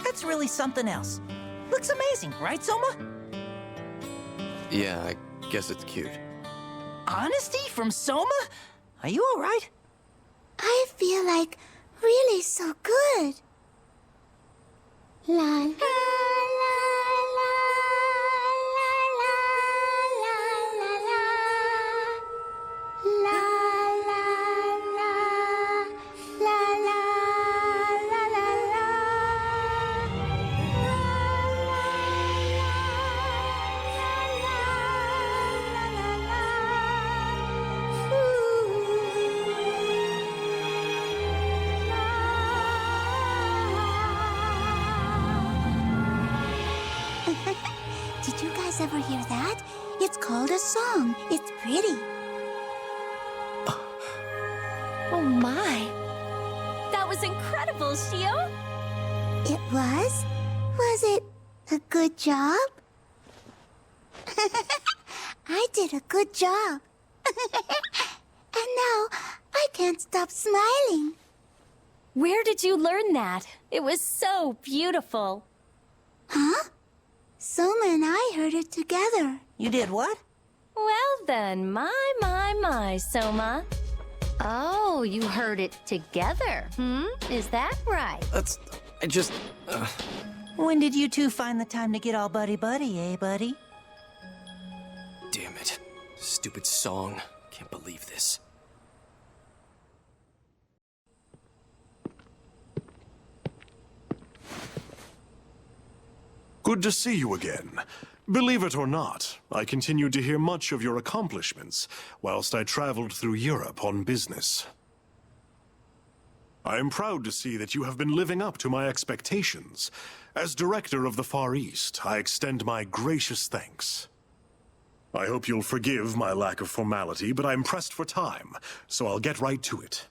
S4: That's really something else. Looks amazing, right, Soma?
S12: Yeah, I guess it's cute.
S4: Honesty from Soma? Are you all right?
S22: I feel like really so good. La la la la la la la la la Did you guys ever hear that? It's called a song. It's pretty.
S3: Oh my. That was incredible, Shio.
S22: It was? Was it a good job? I did a good job. And now I can't stop smiling.
S3: Where did you learn that? It was so beautiful.
S22: Huh? Soma and I heard it together.
S4: You did what?
S3: Well then, my, Soma. Oh, you heard it together, Is that right?
S12: I just...
S4: When did you two find the time to get all buddy-buddy, eh, buddy?
S12: Damn it. Stupid song. Can't believe this.
S7: Good to see you again. Believe it or not, I continued to hear much of your accomplishments whilst I traveled through Europe on business. I am proud to see that you have been living up to my expectations. As director of the Far East, I extend my gracious thanks. I hope you'll forgive my lack of formality, but I'm pressed for time, so I'll get right to it.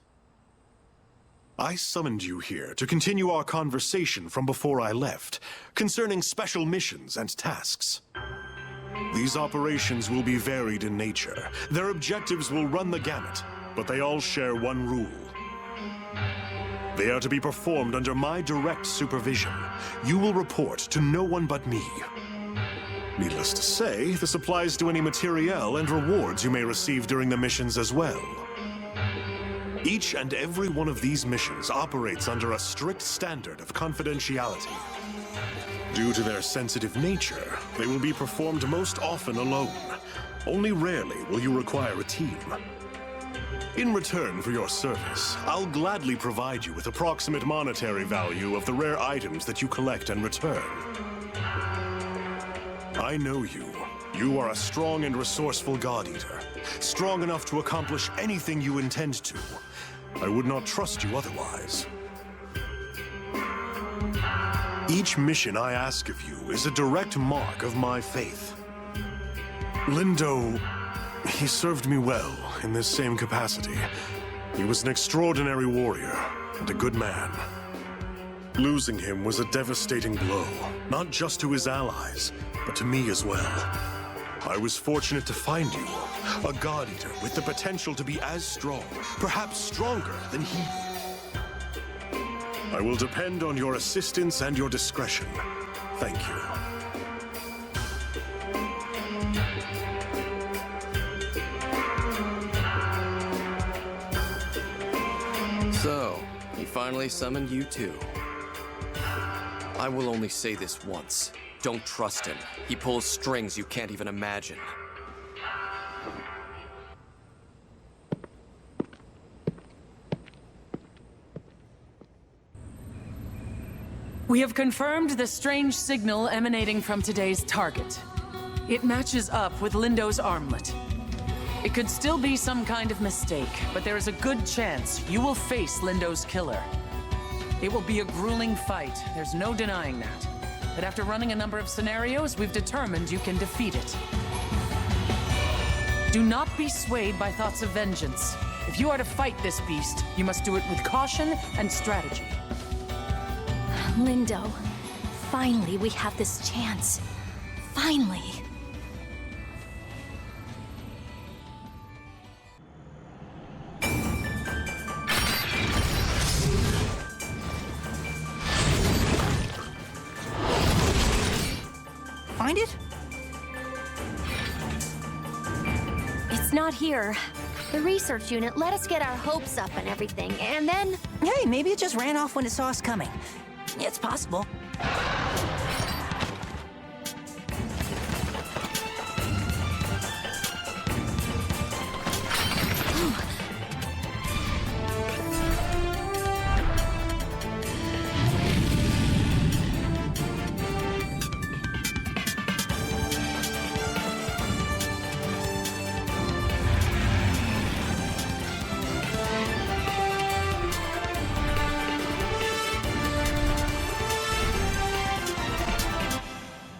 S7: I summoned you here to continue our conversation from before I left, concerning special missions and tasks. These operations will be varied in nature. Their objectives will run the gamut, but they all share one rule. They are to be performed under my direct supervision. You will report to no one but me. Needless to say, this applies to any materiel and rewards you may receive during the missions as well. Each and every one of these missions operates under a strict standard of confidentiality. Due to their sensitive nature, they will be performed most often alone. Only rarely will you require a team. In return for your service, I'll gladly provide you with approximate monetary value of the rare items that you collect and return. I know you. You are a strong and resourceful God-Eater, strong enough to accomplish anything you intend to. I would not trust you otherwise. Each mission I ask of you is a direct mark of my faith. Lindo, he served me well in this same capacity. He was an extraordinary warrior and a good man. Losing him was a devastating blow, not just to his allies, but to me as well. I was fortunate to find you, a God-Eater with the potential to be as strong, perhaps stronger than he. I will depend on your assistance and your discretion. Thank you.
S12: So, he finally summoned you too. I will only say this once. Don't trust him. He pulls strings you can't even imagine.
S8: We have confirmed the strange signal emanating from today's target. It matches up with Lindo's armlet. It could still be some kind of mistake, but there is a good chance you will face Lindo's killer. It will be a grueling fight, there's no denying that. But after running a number of scenarios, we've determined you can defeat it. Do not be swayed by thoughts of vengeance. If you are to fight this beast, you must do it with caution and strategy.
S3: Lindo, finally we have this chance. Finally.
S4: find it?
S3: It's not here.
S5: The research unit let us get our hopes up and everything, and then...
S4: Hey, maybe it just ran off when it saw us coming. It's possible.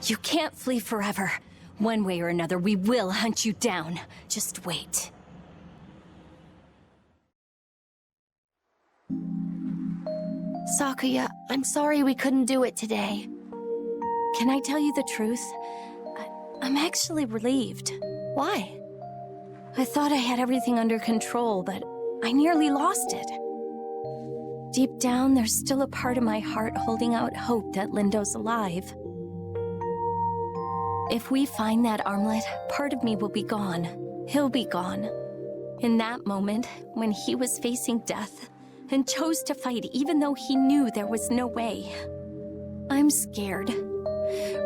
S3: You can't flee forever. One way or another, we will hunt you down. Just wait.
S5: Sakuya, I'm sorry we couldn't do it today.
S3: Can I tell you the truth? I'm actually relieved.
S5: Why?
S3: I thought I had everything under control, but I nearly lost it. Deep down, there's still a part of my heart holding out hope that Lindo's alive. If we find that armlet, part of me will be gone. He'll be gone. In that moment, when he was facing death, and chose to fight even though he knew there was no way. I'm scared.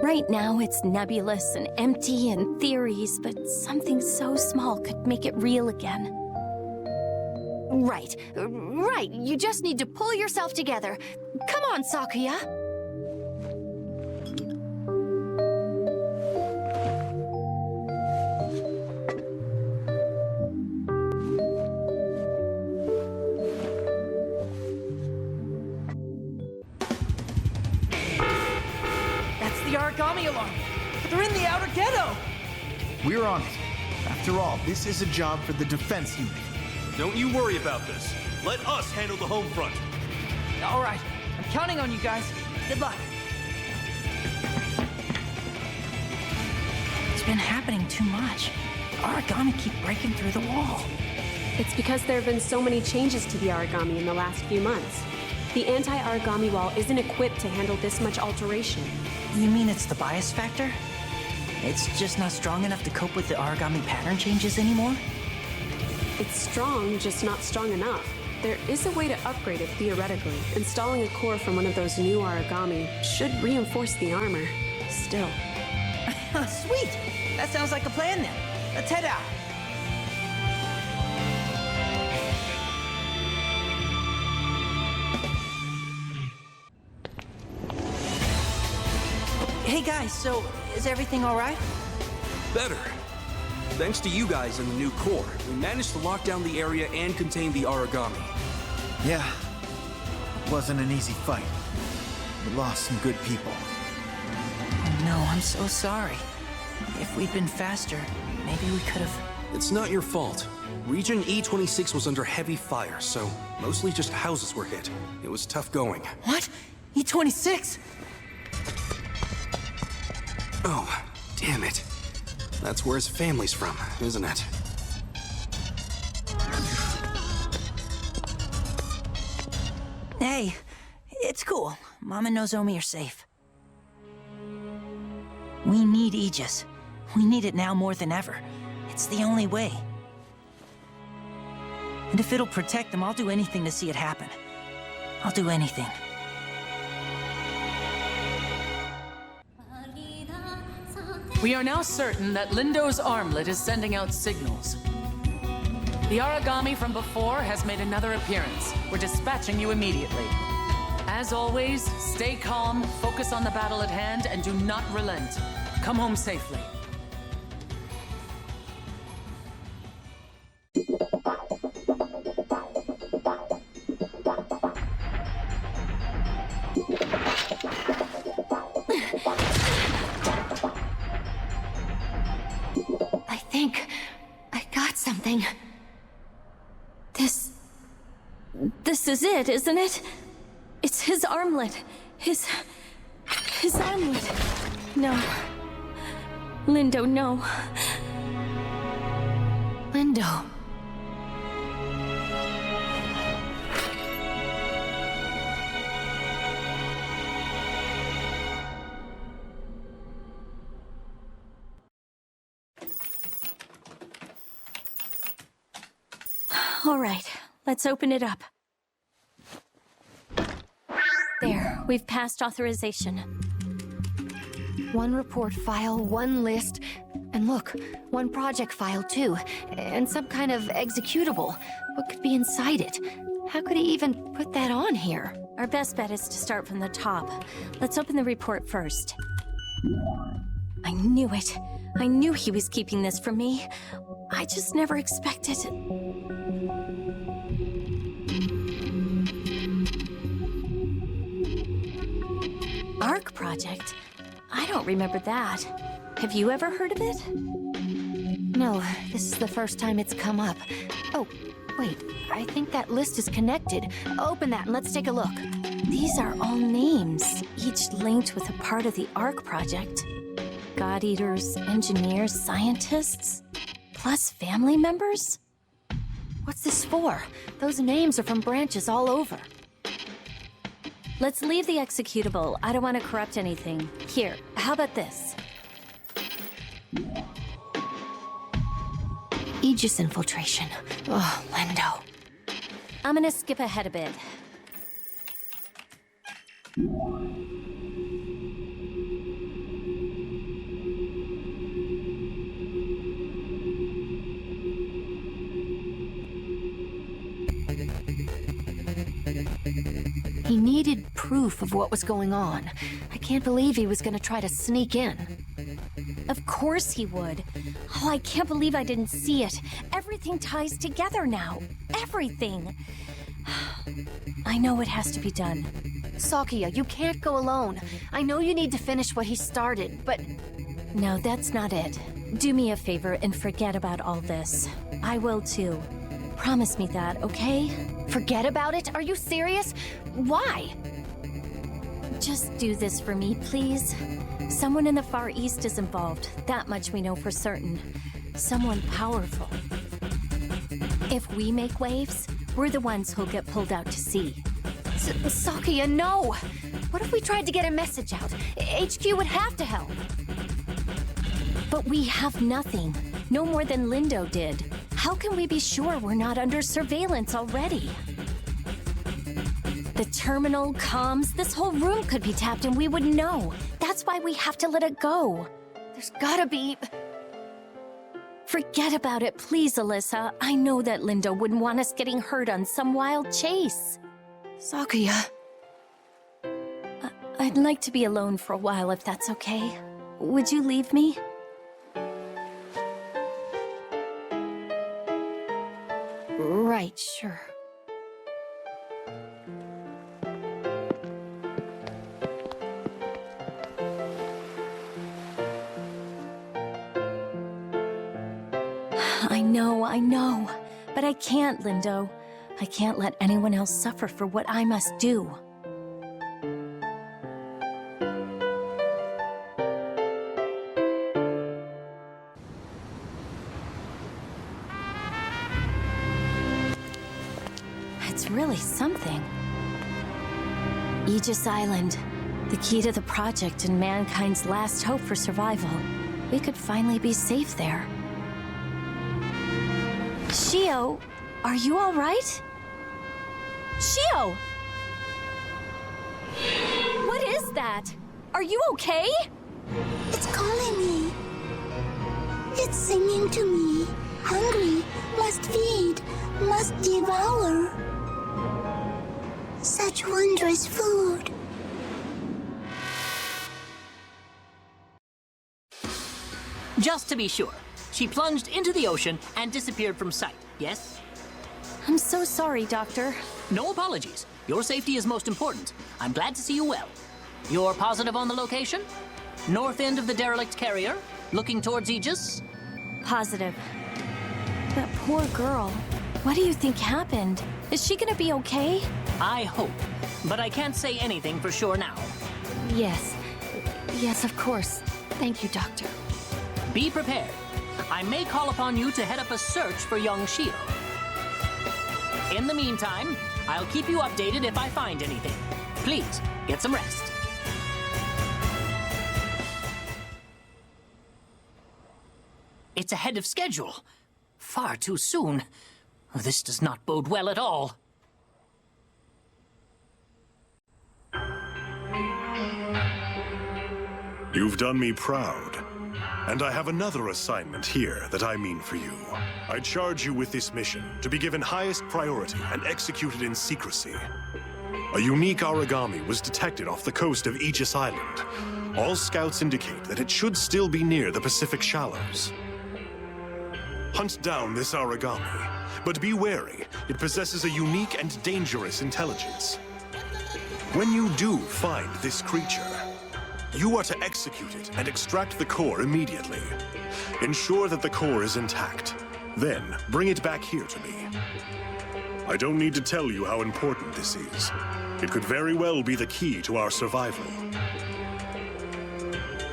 S3: Right now, it's nebulous and empty and theories, but something so small could make it real again.
S5: Right. You just need to pull yourself together. Come on, Sakuya.
S4: Origami alarm. They're in the outer ghetto.
S17: We're on it. After all, this is a job for the defense unit.
S15: Don't you worry about this. Let us handle the home front.
S4: All right. I'm counting on you guys. Good luck. It's been happening too much. Origami keep breaking through the wall.
S10: It's because there have been so many changes to the origami in the last few months. The anti-origami wall isn't equipped to handle this much alteration.
S4: You mean it's the bias factor? It's just not strong enough to cope with the origami pattern changes anymore?
S10: It's strong, just not strong enough. There is a way to upgrade it theoretically. Installing a core from one of those new origami should reinforce the armor. Still.
S4: Sweet! That sounds like a plan then. Let's head out. Hey guys, so is everything all right?
S15: Better. Thanks to you guys and the new core, we managed to lock down the area and contain the origami.
S17: Yeah, it wasn't an easy fight. We lost some good people.
S4: Oh no, I'm so sorry. If we'd been faster, maybe we could have...
S15: It's not your fault. Region E26 was under heavy fire, so mostly just houses were hit. It was tough going.
S4: What? E26?
S15: Oh, damn it. That's where his family's from, isn't it?
S4: Hey, it's cool. Mom and Nozomi are safe. We need Aegis. We need it now more than ever. It's the only way. And if it'll protect them, I'll do anything to see it happen. I'll do anything.
S8: We are now certain that Lindo's armlet is sending out signals. The origami from before has made another appearance. We're dispatching you immediately. As always, stay calm, focus on the battle at hand, and do not relent. Come home safely.
S5: I think I got something.
S3: This is it, isn't it? It's his armlet. His armlet. No. Lindo, no.
S5: Lindo.
S3: All right, let's open it up. There, we've passed authorization.
S5: One report file, one list, and look, one project file too, and some kind of executable. What could be inside it? How could he even put that on here?
S3: Our best bet is to start from the top. Let's open the report first. I knew it. I knew he was keeping this from me. I just never expected it. ARC project? I don't remember that. Have you ever heard of it?
S5: No, this is the first time it's come up. Oh, wait, I think that list is connected. Open that and let's take a look.
S3: These are all names, each linked with a part of the ARC project. God-eaters, engineers, scientists, plus family members?
S5: What's this for? Those names are from branches all over.
S3: Let's leave the executable. I don't want to corrupt anything. Here, how about this?
S5: Aegis infiltration. Oh, Lendo.
S3: I'm gonna skip ahead a bit.
S5: He needed proof of what was going on. I can't believe he was gonna try to sneak in.
S3: Of course he would. Oh, I can't believe I didn't see it. Everything ties together now. Everything. I know it has to be done.
S5: Sakuya, you can't go alone. I know you need to finish what he started, but...
S3: No, that's not it. Do me a favor and forget about all this. I will too. Promise me that, okay?
S5: Forget about it? Are you serious? Why?
S3: Just do this for me, please. Someone in the Far East is involved. That much we know for certain. Someone powerful. If we make waves, we're the ones who'll get pulled out to sea.
S5: Sakuya, no! What if we tried to get a message out? HQ would have to help.
S3: But we have nothing. No more than Lindo did. How can we be sure we're not under surveillance already? The terminal, comms, this whole room could be tapped and we wouldn't know. That's why we have to let it go.
S5: There's gotta be...
S3: Forget about it, please, Alyssa. I know that Lindo wouldn't want us getting hurt on some wild chase.
S5: Sakuya.
S3: I'd like to be alone for a while if that's okay. Would you leave me?
S5: Right, sure.
S3: I know. But I can't, Lindo. I can't let anyone else suffer for what I must do. It's really something. Aegis Island, the key to the project and mankind's last hope for survival. We could finally be safe there. Shio, are you all right? Shio! What is that? Are you okay?
S22: It's calling me. It's singing to me. Hungry, must feed, must devour. Such wondrous food.
S19: Just to be sure, she plunged into the ocean and disappeared from sight, yes?
S3: I'm so sorry, Doctor.
S19: No apologies. Your safety is most important. I'm glad to see you well. You're positive on the location? North end of the derelict carrier, looking towards Aegis?
S3: Positive. That poor girl. What do you think happened? Is she gonna be okay?
S19: I hope, but I can't say anything for sure now.
S5: Yes. Yes, of course. Thank you, Doctor.
S19: Be prepared. I may call upon you to head up a search for young Shio. In the meantime, I'll keep you updated if I find anything. Please, get some rest. It's ahead of schedule. Far too soon.
S9: This does not bode well at all.
S7: You've done me proud. And I have another assignment here that I mean for you. I charge you with this mission to be given highest priority and executed in secrecy. A unique origami was detected off the coast of Aegis Island. All scouts indicate that it should still be near the Pacific Shallows. Hunt down this origami, but be wary. It possesses a unique and dangerous intelligence. When you do find this creature, you are to execute it and extract the core immediately. Ensure that the core is intact. Then, bring it back here to me. I don't need to tell you how important this is. It could very well be the key to our survival.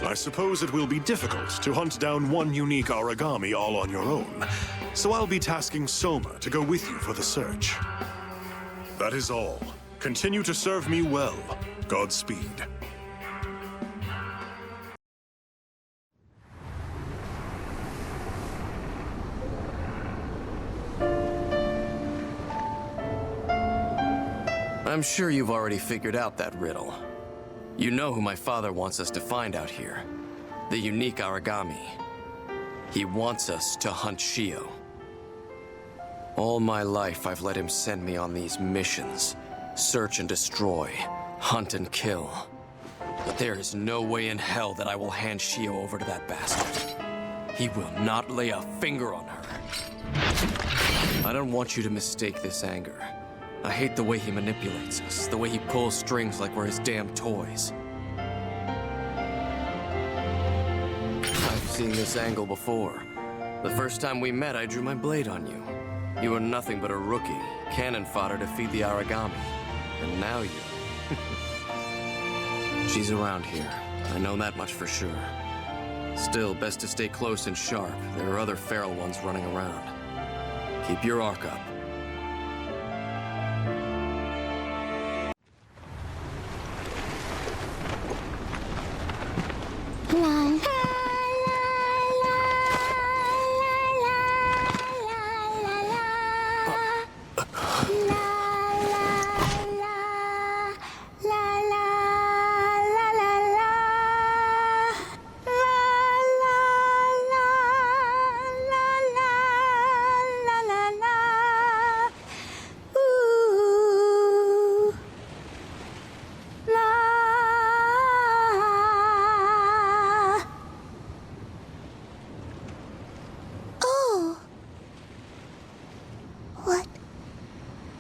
S7: I suppose it will be difficult to hunt down one unique origami all on your own, so I'll be tasking Soma to go with you for the search. That is all. Continue to serve me well. Godspeed.
S12: I'm sure you've already figured out that riddle. You know who my father wants us to find out here. The unique origami. He wants us to hunt Shio. All my life, I've let him send me on these missions. Search and destroy, hunt and kill. But there is no way in hell that I will hand Shio over to that bastard. He will not lay a finger on her. I don't want you to mistake this anger. I hate the way he manipulates us, the way he pulls strings like we're his damn toys. I've seen this angle before. The first time we met, I drew my blade on you. You were nothing but a rookie, cannon fodder to feed the origami. And now you... She's around here. I know that much for sure. Still, best to stay close and sharp. There are other feral ones running around. Keep your arc up.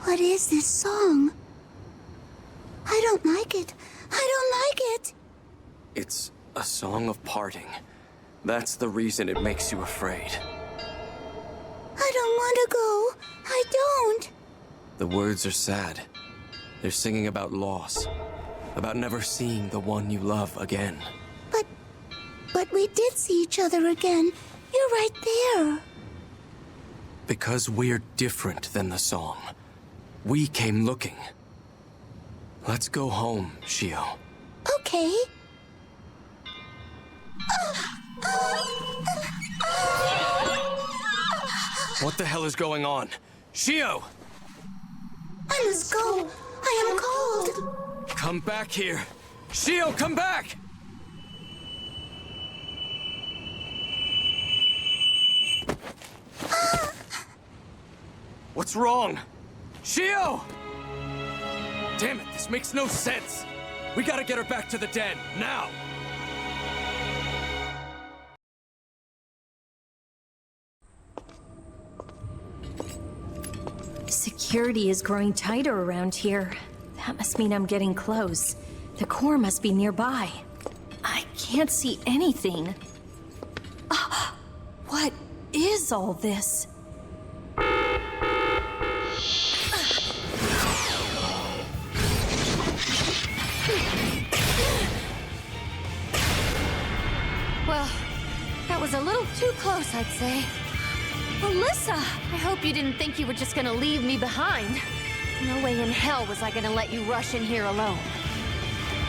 S22: What is this song? I don't like it. I don't like it.
S12: It's a song of parting. That's the reason it makes you afraid.
S22: I don't want to go. I don't.
S12: The words are sad. They're singing about loss. About never seeing the one you love again.
S22: But we did see each other again. You're right there.
S12: Because we're different than the song. We came looking. Let's go home, Shio.
S22: Okay.
S12: What the hell is going on? Shio!
S22: I must go. I am cold.
S12: Come back here. Shio, come back! What's wrong? Shio! Damn it, this makes no sense. We gotta get her back to the den, now!
S3: Security is growing tighter around here. That must mean I'm getting close. The core must be nearby. I can't see anything. What is all this?
S5: Well, that was a little too close, I'd say. Alyssa! I hope you didn't think you were just gonna leave me behind. No way in hell was I gonna let you rush in here alone.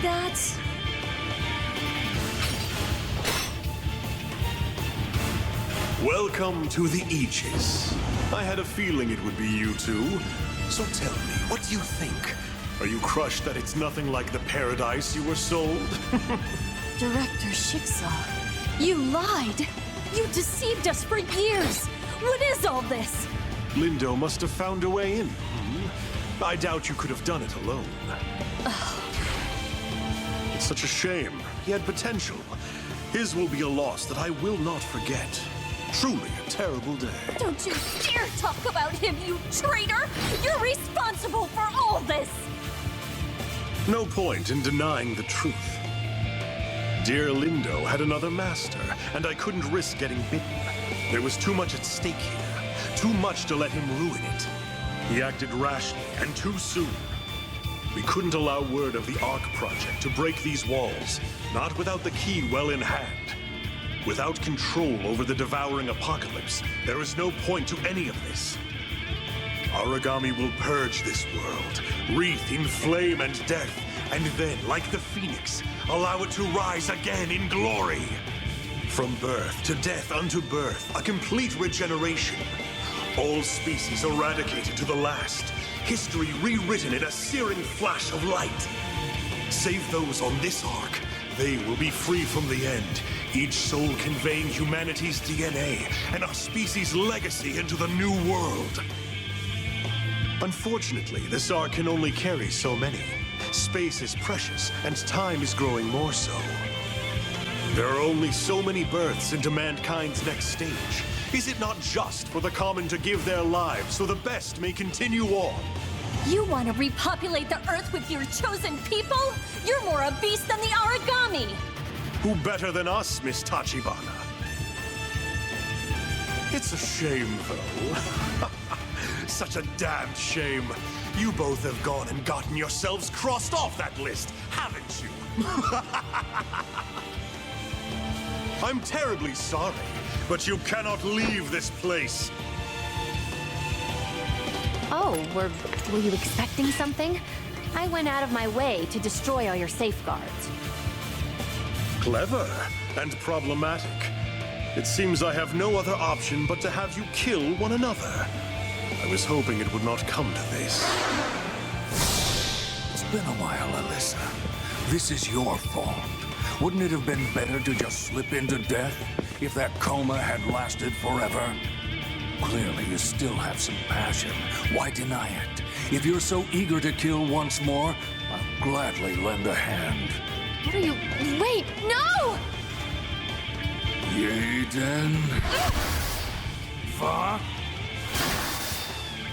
S3: That's...
S7: Welcome to the Aegis. I had a feeling it would be you two. So tell me, what do you think? Are you crushed that it's nothing like the paradise you were sold?
S3: Director Jigsaw, you lied. You deceived us for years. What is all this?
S7: Lindo must have found a way in. I doubt you could have done it alone. It's such a shame. He had potential. His will be a loss that I will not forget. Truly a terrible day.
S3: Don't you dare talk about him, you traitor! You're responsible for all this!
S7: No point in denying the truth. Dear Lindo had another master, and I couldn't risk getting bitten. There was too much at stake here. Too much to let him ruin it. He acted rashly and too soon. We couldn't allow word of the Ark project to break these walls, not without the key well in hand. Without control over the devouring apocalypse, there is no point to any of this. Origami will purge this world, wreathed in flame and death, and then, like the phoenix, allow it to rise again in glory. From birth to death unto birth, a complete regeneration. All species eradicated to the last, history rewritten in a searing flash of light. Save those on this ark, they will be free from the end, each soul conveying humanity's DNA and our species' legacy into the new world. Unfortunately, this ark can only carry so many. Space is precious, and time is growing more so. There are only so many births into mankind's next stage. Is it not just for the common to give their lives so the best may continue on?
S3: You want to repopulate the Earth with your chosen people? You're more a beast than the origami!
S7: Who better than us, Miss Tachibana? It's a shame, though. Such a damned shame. You both have gone and gotten yourselves crossed off that list, haven't you? I'm terribly sorry, but you cannot leave this place.
S3: Oh, were you expecting something? I went out of my way to destroy all your safeguards.
S7: Clever and problematic. It seems I have no other option but to have you kill one another. I was hoping it would not come to this.
S1: It's been a while, Alyssa. This is your fault. Wouldn't it have been better to just slip into death if that coma had lasted forever? Clearly, you still have some passion. Why deny it? If you're so eager to kill once more, I'll gladly lend a hand.
S3: What are you... Wait, no!
S1: Jeden. Va.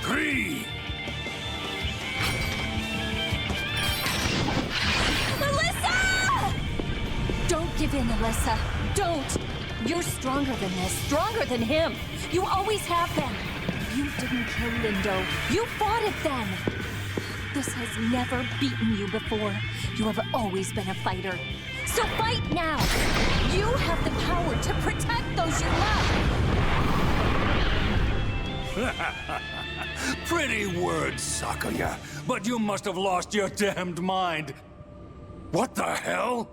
S1: 3.
S3: Alyssa! Don't give in, Alyssa. Don't. You're stronger than this. Stronger than him. You always have been. You didn't kill Lindo. You fought it then. This has never beaten you before. You have always been a fighter. So fight now. You have the power to protect those you love.
S1: Pretty words, Sakuya, but you must have lost your damned mind. What the hell?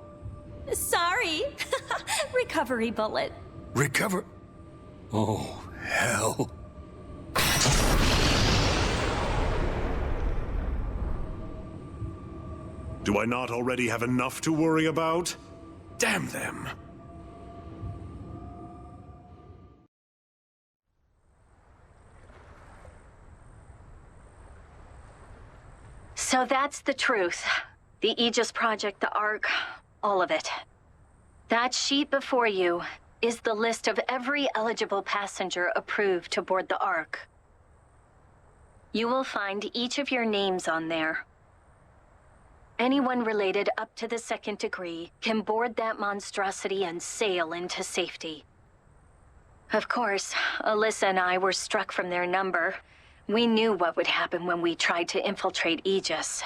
S3: Sorry. Recovery bullet.
S1: Recover? Oh, hell.
S7: Do I not already have enough to worry about? Damn them.
S20: So that's the truth. The Aegis Project, the Ark, all of it. That sheet before you is the list of every eligible passenger approved to board the Ark. You will find each of your names on there. Anyone related up to the 2nd degree can board that monstrosity and sail into safety. Of course, Alyssa and I were struck from their number. We knew what would happen when we tried to infiltrate Aegis.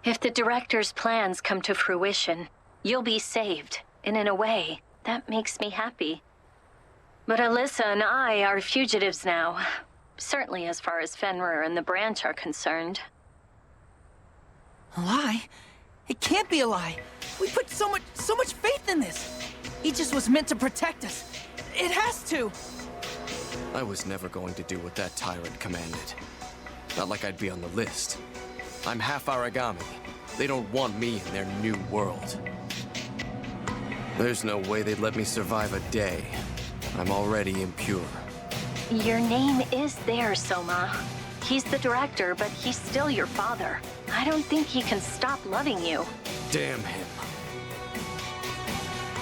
S20: If the director's plans come to fruition, you'll be saved, and in a way, that makes me happy. But Alyssa and I are fugitives now, certainly as far as Fenrir and the branch are concerned.
S4: A lie? It can't be a lie. We put so much faith in this. Aegis was meant to protect us. It has to.
S12: I was never going to do what that tyrant commanded. Not like I'd be on the list. I'm half origami. They don't want me in their new world. There's no way they'd let me survive a day. I'm already impure.
S20: Your name is there, Soma. He's the director, but he's still your father. I don't think he can stop loving you.
S12: Damn him.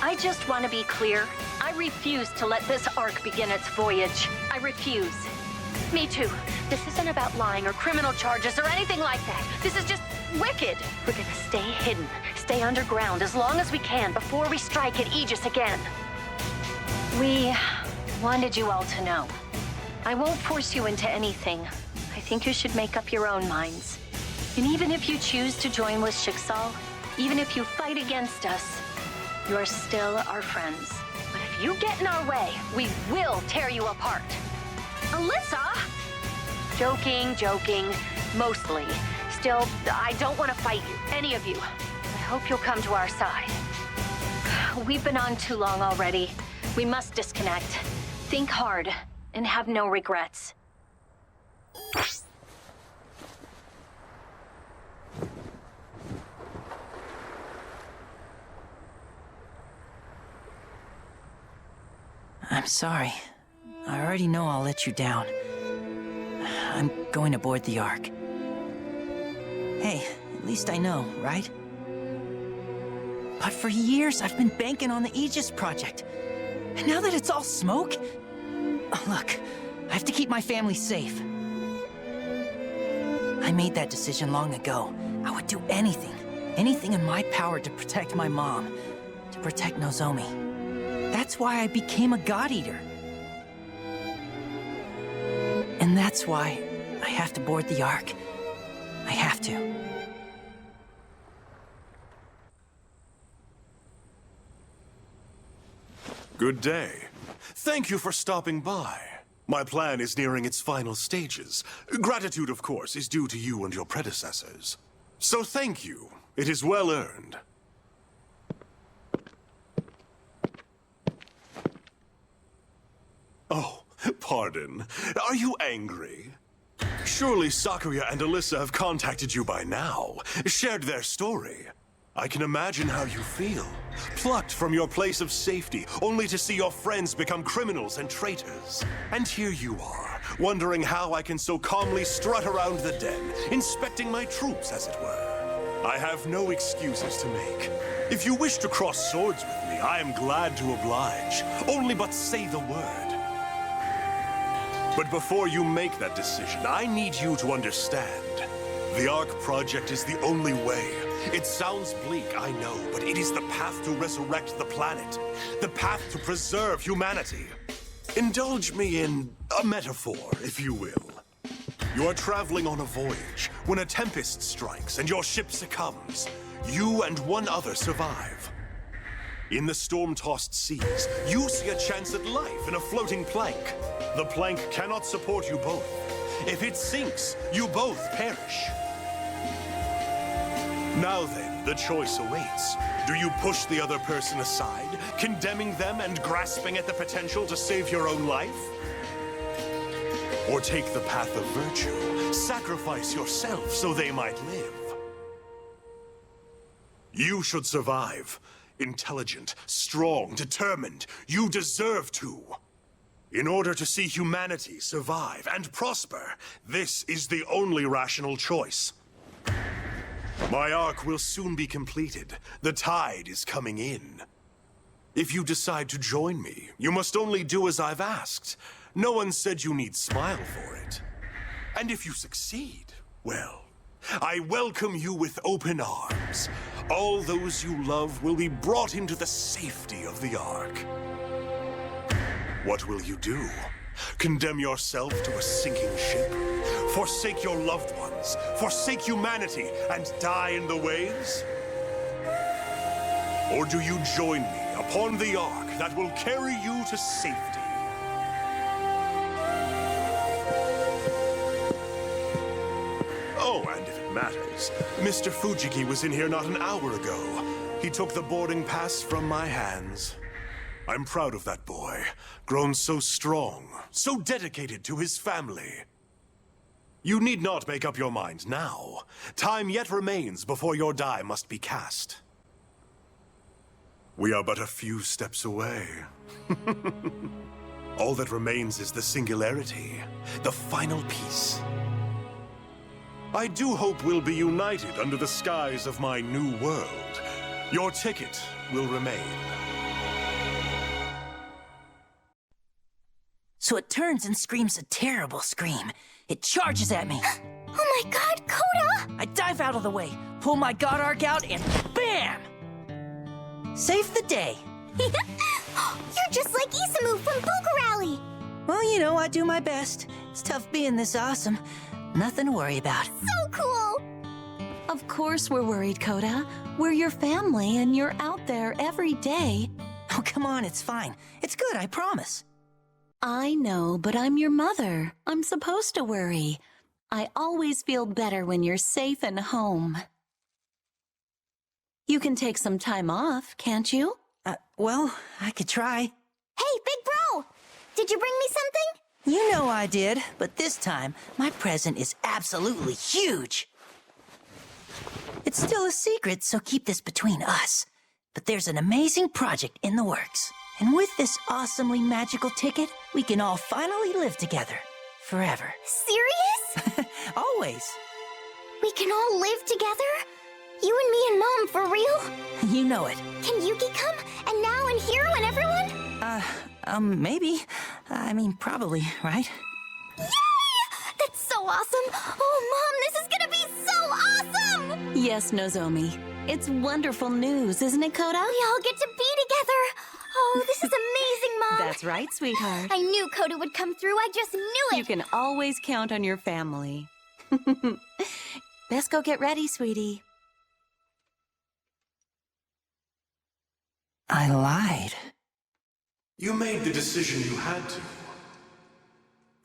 S20: I just want to be clear. I refuse to let this arc begin its voyage. I refuse. Me too. This isn't about lying or criminal charges or anything like that. This is just wicked. We're gonna stay hidden, stay underground as long as we can before we strike at Aegis again. We wanted you all to know. I won't force you into anything. I think you should make up your own minds. And even if you choose to join with Shiksal, even if you fight against us, you're still our friends. But if you get in our way, we will tear you apart. Alyssa! Joking, mostly. Still, I don't want to fight you, any of you. I hope you'll come to our side. We've been on too long already. We must disconnect. Think hard, and have no regrets.
S4: I'm sorry. I already know I'll let you down. I'm going aboard the Ark. Hey, at least I know, right? But for years, I've been banking on the Aegis project. And now that it's all smoke... Look, I have to keep my family safe. I made that decision long ago. I would do anything in my power to protect my mom, to protect Nozomi. That's why I became a God Eater. And that's why I have to board the Ark. I have to.
S7: Good day. Thank you for stopping by. My plan is nearing its final stages. Gratitude, of course, is due to you and your predecessors. So thank you. It is well earned. Oh, pardon. Are you angry? Surely Sakuya and Alyssa have contacted you by now, shared their story. I can imagine how you feel. Plucked from your place of safety, only to see your friends become criminals and traitors. And here you are, wondering how I can so calmly strut around the den, inspecting my troops, as it were. I have no excuses to make. If you wish to cross swords with me, I am glad to oblige. Only but say the word. But before you make that decision, I need you to understand. The Ark project is the only way. It sounds bleak, I know, but it is the path to resurrect the planet. The path to preserve humanity. Indulge me in a metaphor, if you will. You are traveling on a voyage when a tempest strikes and your ship succumbs. You and one other survive. In the storm-tossed seas, you see a chance at life in a floating plank. The plank cannot support you both. If it sinks, you both perish. Now then, the choice awaits. Do you push the other person aside, condemning them and grasping at the potential to save your own life? Or take the path of virtue, sacrifice yourself so they might live? You should survive. Intelligent, strong, determined. You deserve to. In order to see humanity survive and prosper, this is the only rational choice. My arc will soon be completed. The tide is coming in. If you decide to join me, you must only do as I've asked. No one said you need smile for it. And if you succeed, well, I welcome you with open arms. All those you love will be brought into the safety of the Ark. What will you do? Condemn yourself to a sinking ship? Forsake your loved ones? Forsake humanity and die in the waves? Or do you join me upon the Ark that will carry you to safety? Oh, and if it matters, Mr. Fujiki was in here not an hour ago. He took the boarding pass from my hands. I'm proud of that boy. Grown so strong, so dedicated to his family. You need not make up your mind now. Time yet remains before your die must be cast. We are but a few steps away. All that remains is the singularity, the final piece. I do hope we'll be united under the skies of my new world. Your ticket will remain.
S4: So it turns and screams a terrible scream. It charges at me.
S22: Oh my god, Coda!
S4: I dive out of the way, pull my god arc out, and BAM! Save the day.
S22: You're just like Isamu from Poker Rally!
S4: Well, you know, I do my best. It's tough being this awesome. Nothing to worry about.
S22: So cool!
S6: Of course we're worried, Coda. We're your family, and you're out there every day.
S4: Oh, come on, it's fine. It's good, I promise.
S6: I know, but I'm your mother. I'm supposed to worry. I always feel better when you're safe and home. You can take some time off, can't you?
S4: Well, I could try.
S22: Hey, big bro! Did you bring me something?
S4: You know I did, but this time, my present is absolutely huge. It's still a secret, so keep this between us. But there's an amazing project in the works. And with this awesomely magical ticket, we can all finally live together. Forever.
S22: Serious?
S4: Always.
S22: We can all live together? You and me and Mom, for real?
S4: You know it.
S22: Can Yuki come? And now and Hiro and everyone?
S4: Maybe. I mean, probably, right?
S22: Yay! That's so awesome! Oh, Mom, this is gonna be so awesome!
S6: Yes, Nozomi. It's wonderful news, isn't it, Coda?
S22: We all get to be together! Oh, this is amazing, Mom!
S6: That's right, sweetheart.
S22: I knew Coda would come through, I just knew it!
S6: You can always count on your family. Best go get ready, sweetie.
S4: I lied.
S7: You made the decision you had to.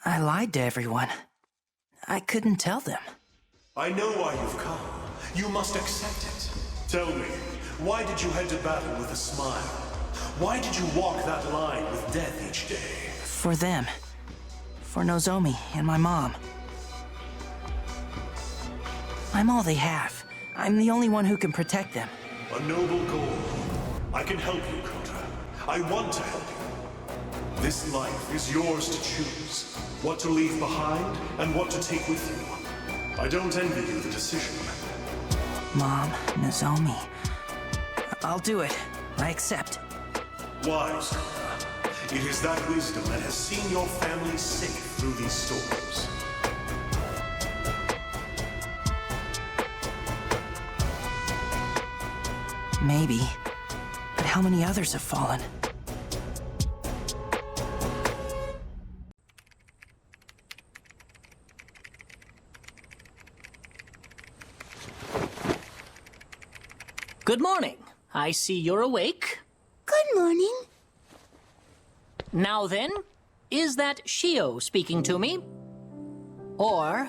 S4: I lied to everyone. I couldn't tell them.
S7: I know why you've come. You must accept it. Tell me, why did you head to battle with a smile? Why did you walk that line with death each day?
S4: For them. For Nozomi and my mom. I'm all they have. I'm the only one who can protect them.
S7: A noble goal. I can help you, Kota. I want to help you. This life is yours to choose. What to leave behind and what to take with you. I don't envy you the decision.
S4: Mom, Nozomi. I'll do it. I accept.
S7: Wise, Kota. It is that wisdom that has seen your family safe through these storms.
S4: Maybe. But how many others have fallen?
S9: Good morning. I see you're awake.
S22: Good morning.
S9: Now then, is that Shio speaking to me? Or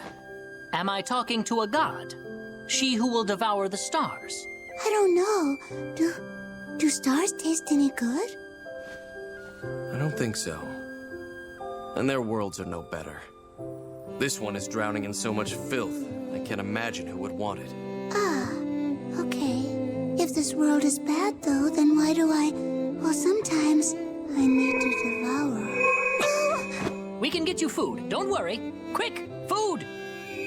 S9: am I talking to a god? She who will devour the stars?
S22: I don't know. Do stars taste any good?
S12: I don't think so. And their worlds are no better. This one is drowning in so much filth, I can't imagine who would want it.
S22: Ah, okay. If this world is bad, though, then why do I... Well, sometimes I need to devour.
S9: We can get you food. Don't worry. Quick, food!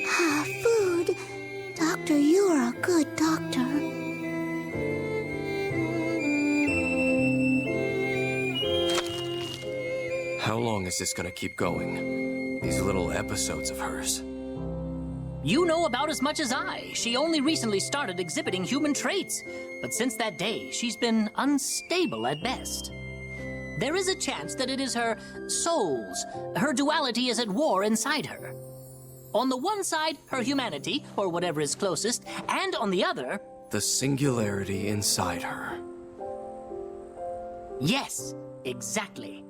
S22: Ah, food. Doctor, you are a good doctor.
S12: How long is this gonna keep going? These little episodes of hers.
S9: You know about as much as I. She only recently started exhibiting human traits. But since that day, she's been unstable at best. There is a chance that it is her souls. Her duality is at war inside her. On the one side, her humanity, or whatever is closest, and on the other...
S12: The singularity inside her.
S9: Yes, exactly.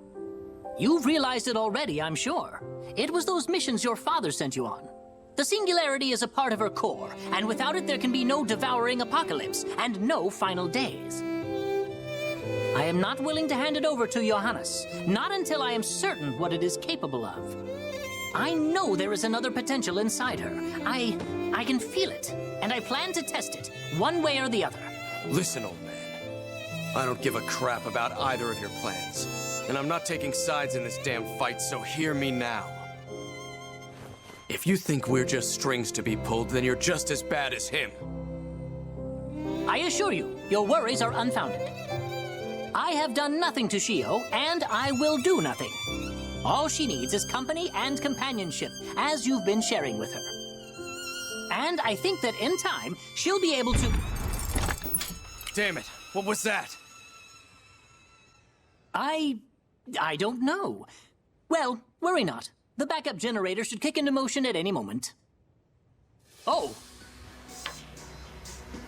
S9: You've realized it already, I'm sure. It was those missions your father sent you on. The singularity is a part of her core, and without it there can be no devouring apocalypse, and no final days.
S19: I am not willing to hand it over to Johannes, not until I am certain what it is capable of. I know there is another potential inside her. I can feel it, and I plan to test it, one way or the other.
S12: Listen, old man. I don't give a crap about either of your plans. And I'm not taking sides in this damn fight, so hear me now. If you think we're just strings to be pulled, then you're just as bad as him.
S19: I assure you, your worries are unfounded. I have done nothing to Shio, and I will do nothing. All she needs is company and companionship, as you've been sharing with her. And I think that in time, she'll be able to...
S12: Damn it, what was that?
S19: I don't know. Well, worry not. The backup generator should kick into motion at any moment. Oh!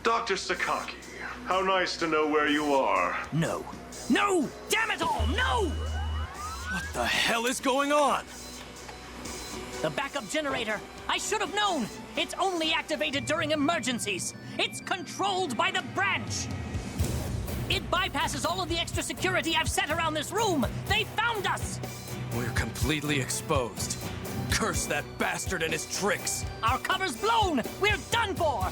S7: Dr. Sakaki, how nice to know where you are.
S19: No. No! Damn it all, no!
S12: What the hell is going on?
S19: The backup generator! I should have known! It's only activated during emergencies! It's controlled by the branch! It bypasses all of the extra security I've set around this room! They found us!
S12: We're completely exposed. Curse that bastard and his tricks!
S19: Our cover's blown! We're done for!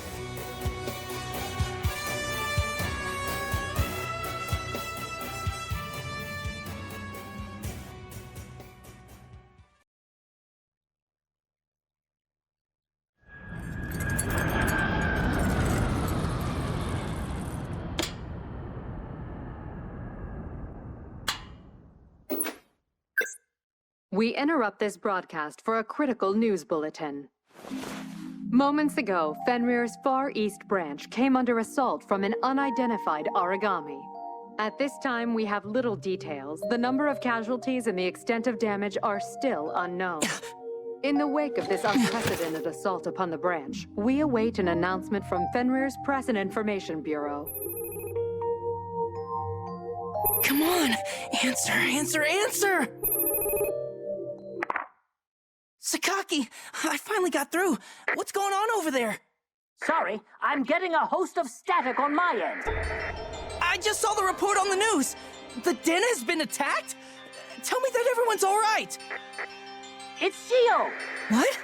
S11: We interrupt this broadcast for a critical news bulletin. Moments ago, Fenrir's Far East branch came under assault from an unidentified origami. At this time, we have little details. The number of casualties and the extent of damage are still unknown. In the wake of this unprecedented assault upon the branch, we await an announcement from Fenrir's Press and Information Bureau.
S18: Come on! Answer, answer, answer! Sakaki, I finally got through. What's going on over there?
S19: Sorry, I'm getting a host of static on my end.
S18: I just saw the report on the news. The den has been attacked? Tell me that everyone's all right.
S19: It's Shio!
S18: What?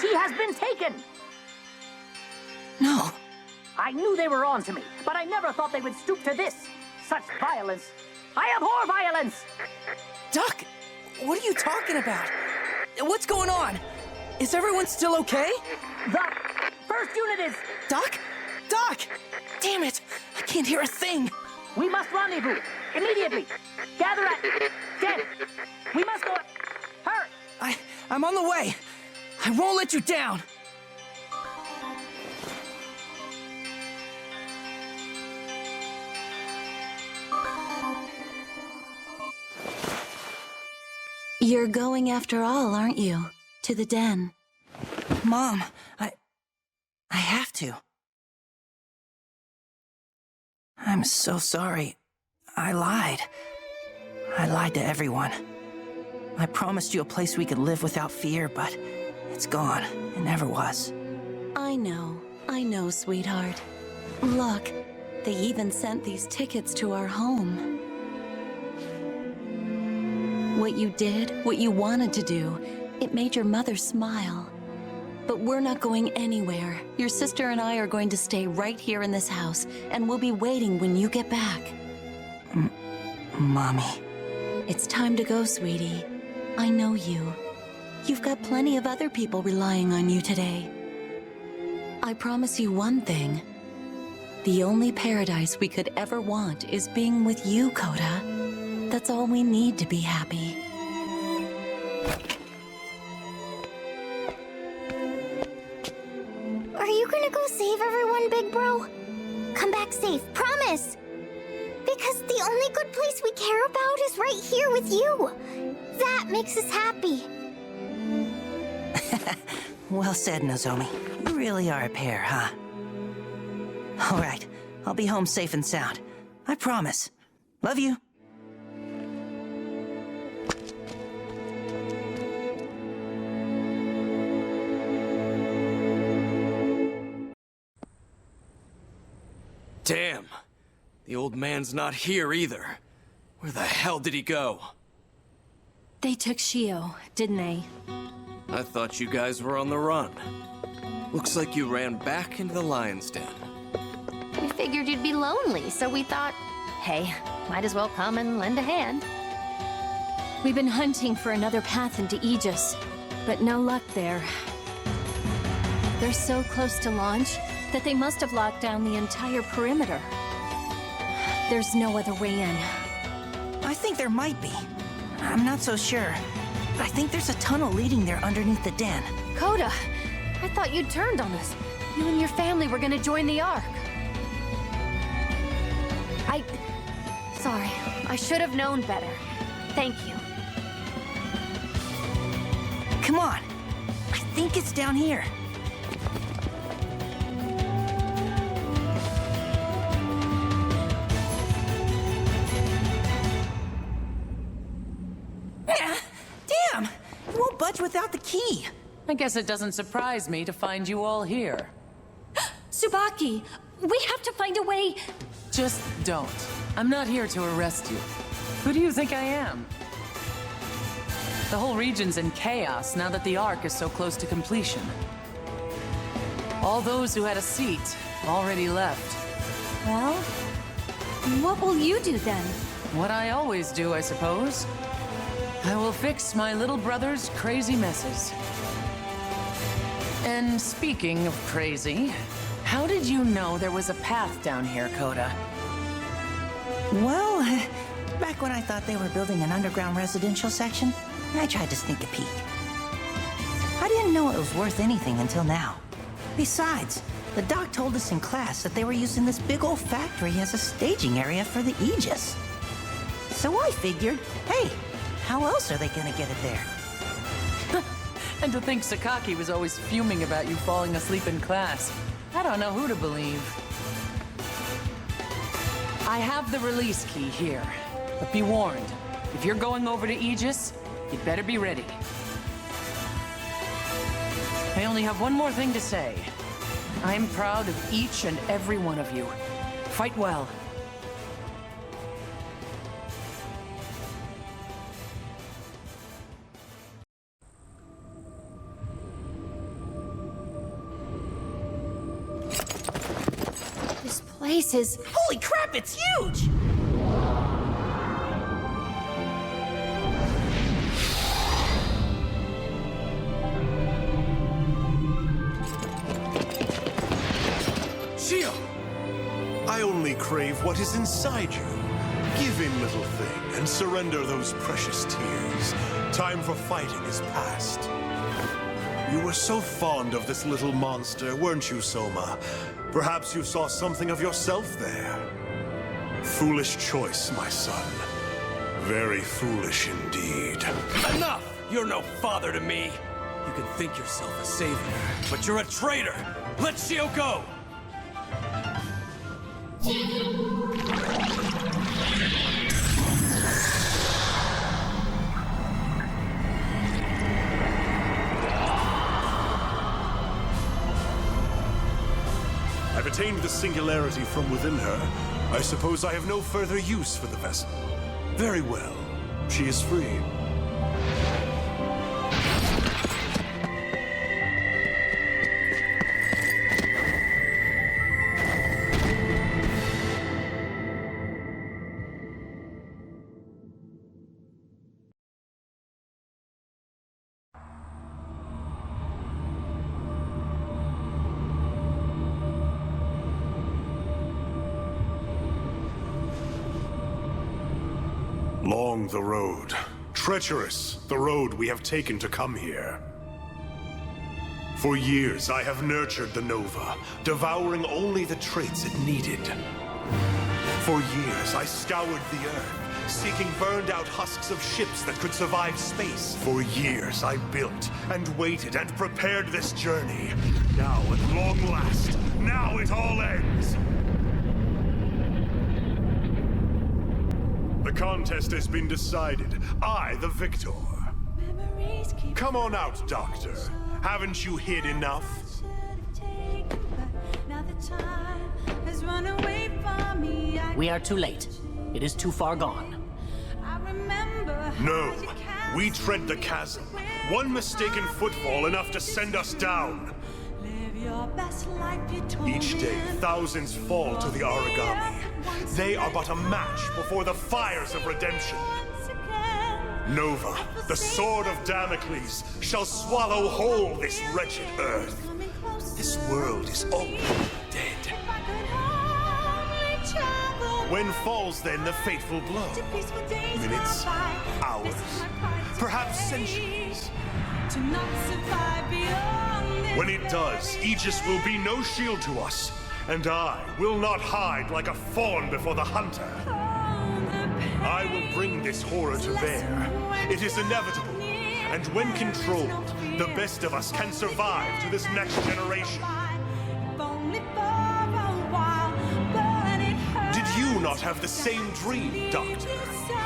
S19: She has been taken!
S18: No.
S19: I knew they were on to me, but I never thought they would stoop to this. Such violence. I abhor violence!
S18: Doc, what are you talking about? What's going on? Is everyone still okay?
S19: The first unit is...
S18: Doc? Doc! Damn it! I can't hear a thing!
S19: We must rendezvous. Immediately. Gather at... Den. We must go... Hurry!
S18: I'm on the way. I won't let you down.
S6: You're going after all, aren't you? To the den.
S18: Mom, I have to. I'm so sorry. I lied. I lied to everyone. I promised you a place we could live without fear, but it's gone. It never was.
S6: I know, sweetheart. Look, they even sent these tickets to our home. What you did, what you wanted to do, it made your mother smile. But we're not going anywhere. Your sister and I are going to stay right here in this house, and we'll be waiting when you get back.
S18: Mommy.
S6: It's time to go, sweetie. I know you. You've got plenty of other people relying on you today. I promise you one thing. The only paradise we could ever want is being with you, Coda. That's all we need to be happy.
S22: Are you gonna go save everyone, big bro? Come back safe, promise! Because the only good place we care about is right here with you. That makes us happy.
S18: Well said, Nozomi. You really are a pair, huh? All right, I'll be home safe and sound. I promise. Love you.
S12: Damn. The old man's not here either. Where the hell did he go?
S3: They took Shio, didn't they?
S12: I thought you guys were on the run. Looks like you ran back into the lion's den.
S5: We figured you'd be lonely, so we thought, hey, might as well come and lend a hand.
S3: We've been hunting for another path into Aegis, but no luck there. They're so close to launch that they must have locked down the entire perimeter. There's no other way in.
S4: I think there might be. I'm not so sure. But I think there's a tunnel leading there underneath the den.
S5: Coda, I thought you'd turned on us. You and your family were gonna join the Ark. Sorry, I should have known better. Thank you.
S4: Come on. I think it's down here. Damn! You won't budge without the key.
S8: I guess it doesn't surprise me to find you all here.
S3: Tsubaki, we have to find a way.
S8: Just don't. I'm not here to arrest you. Who do you think I am? The whole region's in chaos now that the Ark is so close to completion. All those who had a seat already left.
S3: Well, what will you do then?
S8: What I always do, I suppose. I will fix my little brother's crazy messes. And speaking of crazy, how did you know there was a path down here, Coda?
S4: Well, back when I thought they were building an underground residential section, I tried to sneak a peek. I didn't know it was worth anything until now. Besides, the doc told us in class that they were using this big old factory as a staging area for the Aegis. So I figured, hey, how else are they gonna get it there?
S8: And to think Sakaki was always fuming about you falling asleep in class. I don't know who to believe. I have the release key here, but be warned, if you're going over to Aegis, you'd better be ready. I only have one more thing to say. I'm proud of each and every one of you. Fight well.
S3: This place is...
S4: Holy crap, it's huge!
S7: I only crave what is inside you. Give in, little thing, and surrender those precious tears. Time for fighting is past. You were so fond of this little monster, weren't you, Soma? Perhaps you saw something of yourself there. Foolish choice, my son. Very foolish indeed.
S12: Enough! You're no father to me. You can think yourself a savior, but you're a traitor. Let Shio go!
S7: I've attained the singularity from within her. I suppose I have no further use for the vessel. Very well. She is free. Long the road. Treacherous the road we have taken to come here. For years I have nurtured the Nova, devouring only the traits it needed. For years I scoured the Earth, seeking burned-out husks of ships that could survive space. For years I built and waited and prepared this journey. Now, at long last, now it all ends! The contest has been decided. I, the victor. Come on out, Doctor. Haven't you hid enough?
S19: We are too late. It is too far gone.
S7: No, we tread the chasm. One mistaken footfall enough to send us down. Each day, thousands fall to the origami. They are but a match before the fires of redemption. Nova, the sword of Damocles, shall swallow whole this wretched earth. This world is already dead. When falls then the fateful blow? Minutes, hours, perhaps centuries. When it does, Aegis will be no shield to us, and I will not hide like a fawn before the hunter. I will bring this horror to bear. It is inevitable, and when controlled, the best of us can survive to this next generation. Did you not have the same dream, Doctor?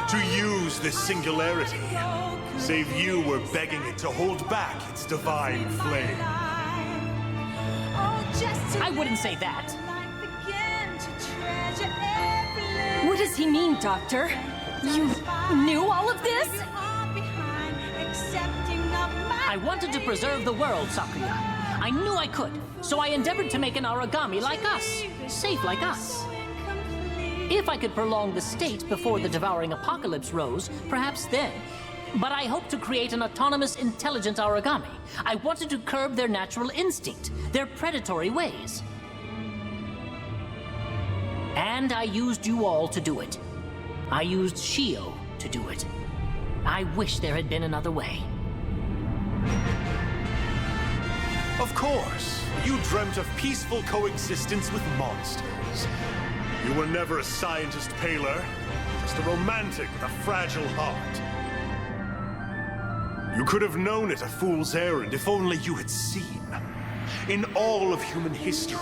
S7: To use this singularity, save you were begging it to hold back its divine flame.
S19: I wouldn't say that.
S3: What does he mean, Doctor? You knew all of this?
S19: I wanted to preserve the world, Sakuya. I knew I could, so I endeavored to make an origami like us, safe like us. If I could prolong the state before the devouring apocalypse rose, perhaps then. But I hoped to create an autonomous, intelligent origami. I wanted to curb their natural instinct, their predatory ways. And I used you all to do it. I used Shio to do it. I wish there had been another way.
S7: Of course, you dreamt of peaceful coexistence with monsters. You were never a scientist, Paler. Just a romantic with a fragile heart. You could have known it a fool's errand if only you had seen. In all of human history,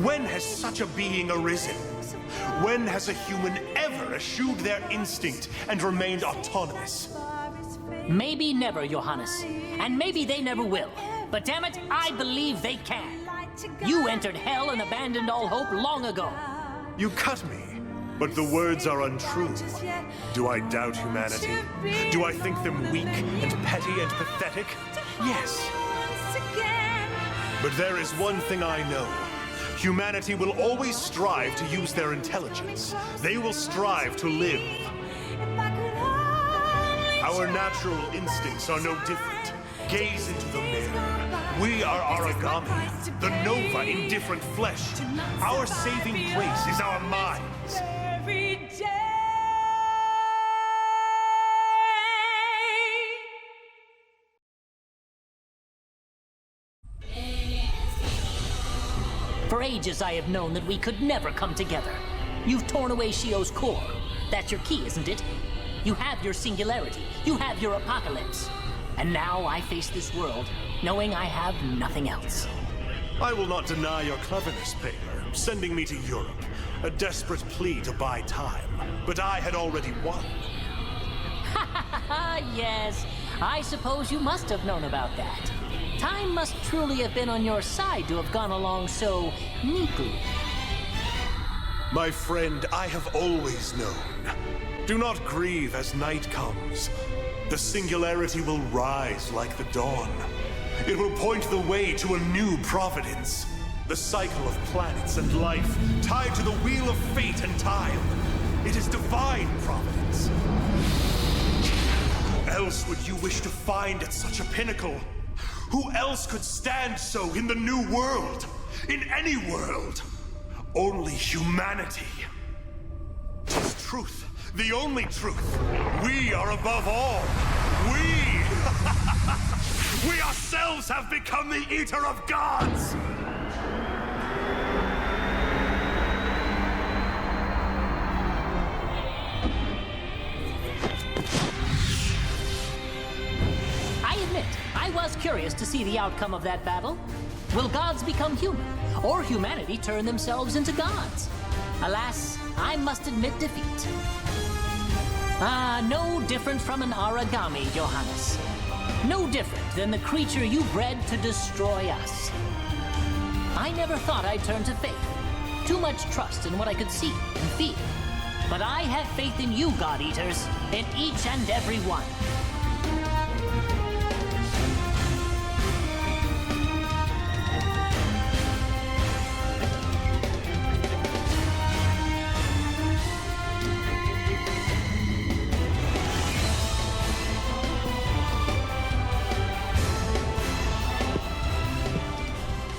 S7: when has such a being arisen? When has a human ever eschewed their instinct and remained autonomous?
S19: Maybe never, Johannes. And maybe they never will. But damn it, I believe they can. You entered hell and abandoned all hope long ago.
S7: You cut me, but the words are untrue. Do I doubt humanity? Do I think them weak and petty and pathetic? Yes. But there is one thing I know. Humanity will always strive to use their intelligence. They will strive to live. Our natural instincts are no different. Gaze into the mirror. We are origami, the Nova in different flesh. Our saving place is our minds.
S19: For ages I have known that we could never come together. You've torn away Shio's core. That's your key, isn't it? You have your singularity. You have your apocalypse. And now I face this world, knowing I have nothing else.
S7: I will not deny your cleverness, Paler, sending me to Europe. A desperate plea to buy time. But I had already won.
S19: Yes, I suppose you must have known about that. Time must truly have been on your side to have gone along so neatly.
S7: My friend, I have always known. Do not grieve as night comes. The singularity will rise like the dawn. It will point the way to a new providence. The cycle of planets and life, tied to the wheel of fate and time. It is divine providence. Who else would you wish to find at such a pinnacle? Who else could stand so in the new world? In any world? Only humanity. 'Tis truth. The only truth. We are above all. We ourselves have become the eater of gods!
S19: I admit, I was curious to see the outcome of that battle. Will gods become human, or humanity turn themselves into gods? Alas, I must admit defeat. No different from an origami, Johannes. No different than the creature you bred to destroy us. I never thought I'd turn to faith. Too much trust in what I could see and feel. But I have faith in you, God Eaters, in each and every one.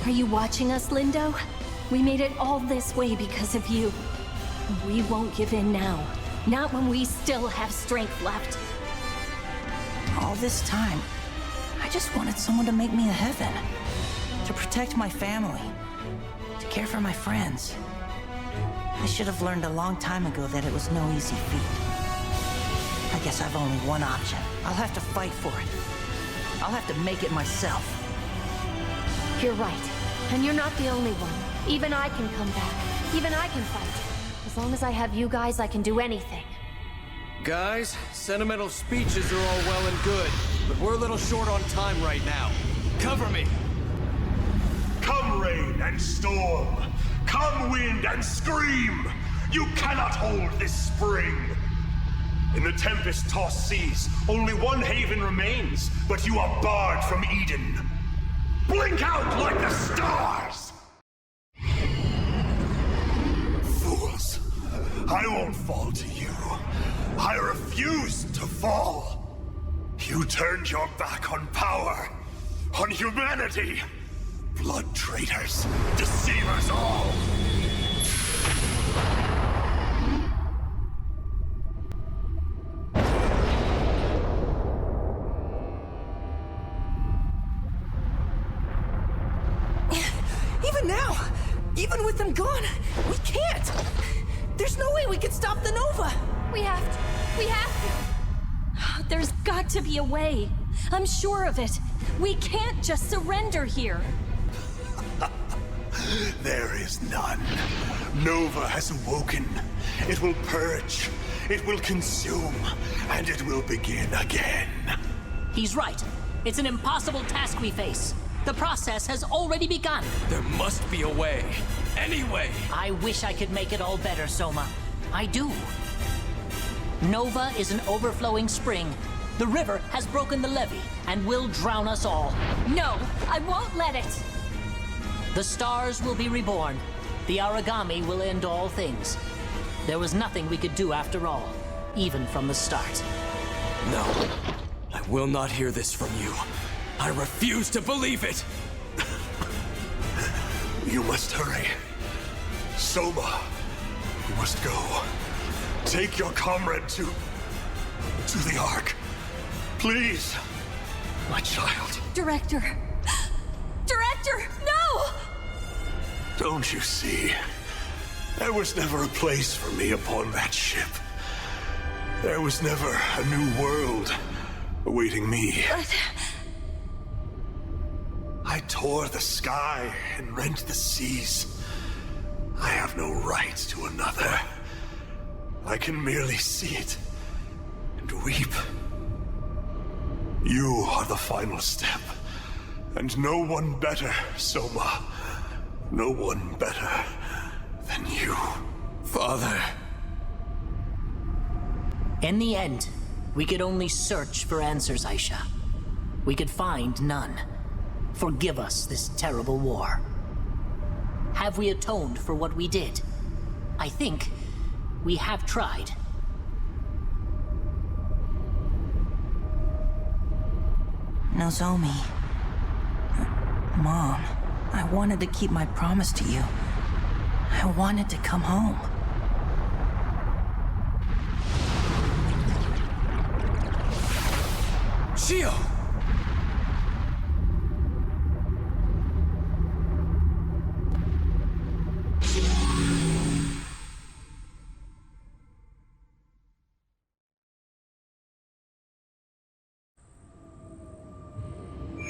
S3: Are you watching us, Lindo? We made it all this way because of you. We won't give in now. Not when we still have strength left.
S4: All this time, I just wanted someone to make me a heaven. To protect my family. To care for my friends. I should have learned a long time ago that it was no easy feat. I guess I've only one option. I'll have to fight for it. I'll have to make it myself.
S3: You're right. And you're not the only one. Even I can come back. Even I can fight. As long as I have you guys, I can do anything.
S12: Guys, sentimental speeches are all well and good, but we're a little short on time right now. Cover me!
S2: Come rain and storm! Come wind and scream! You cannot hold this spring! In the tempest-tossed seas, only one haven remains, but you are barred from Eden. Blink out like the stars! Fools! I won't fall to you. I refuse to fall. You turned your back on power, on humanity. Blood traitors, deceivers all.
S4: Even now, even with them gone, we can't. There's no way we can stop the Nova.
S3: We have to. We have to. There's got to be a way. I'm sure of it. We can't just surrender here.
S2: There is none. Nova has awoken. It will purge. It will consume. And it will begin again.
S19: He's right. It's an impossible task we face. The process has already begun.
S12: There must be a way. Any way.
S19: I wish I could make it all better, Soma. I do. Nova is an overflowing spring. The river has broken the levee and will drown us all.
S3: No, I won't let it.
S19: The stars will be reborn. The origami will end all things. There was nothing we could do after all, even from the start.
S12: No, I will not hear this from you. I refuse to believe it!
S2: You must hurry. Soma, you must go. Take your comrade to the Ark. Please, my child.
S3: Director! Director, no!
S2: Don't you see? There was never a place for me upon that ship. There was never a new world awaiting me. I tore the sky and rent the seas. I have no right to another. I can merely see it and weep. You are the final step, and no one better, Soma. No one better than you.
S12: Father.
S19: In the end, we could only search for answers, Aisha. We could find none. Forgive us this terrible war. Have we atoned for what we did? I think we have tried.
S4: Nozomi. Mom, I wanted to keep my promise to you. I wanted to come home.
S12: Shio!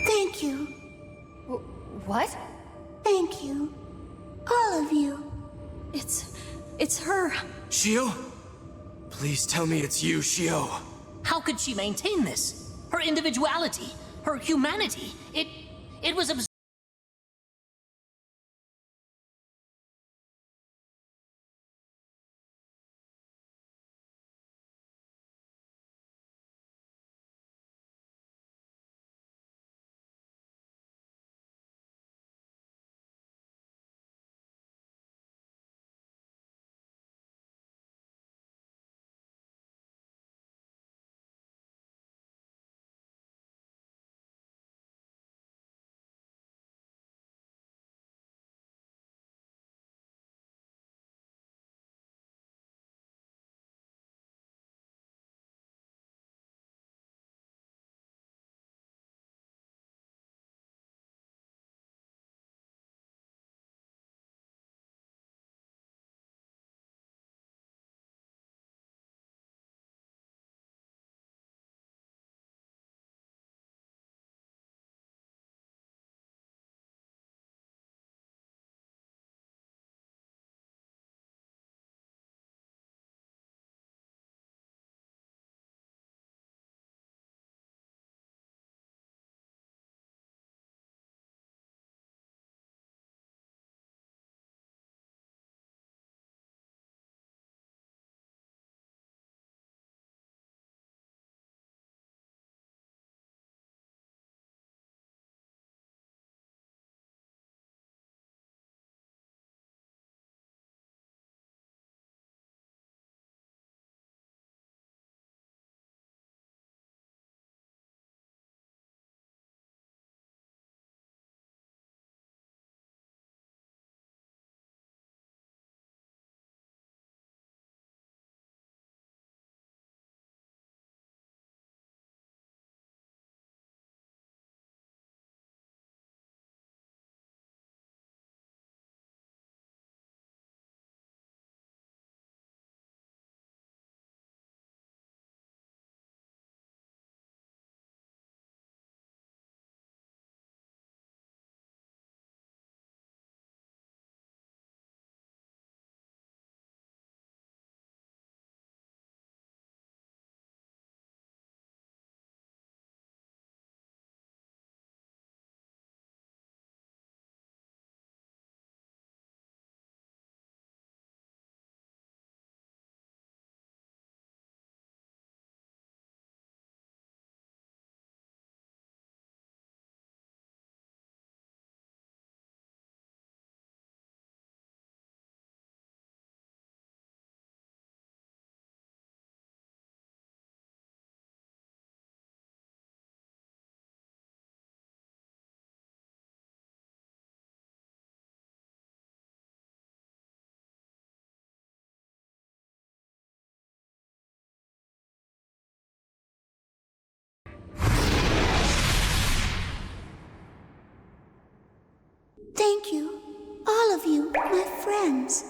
S22: Thank you.
S3: What?
S22: Thank you. All of you.
S3: It's her.
S12: Shio? Please tell me it's you, Shio.
S19: How could she maintain this? Her individuality, her humanity, it was absurd.
S22: Thank you, all of you, my friends.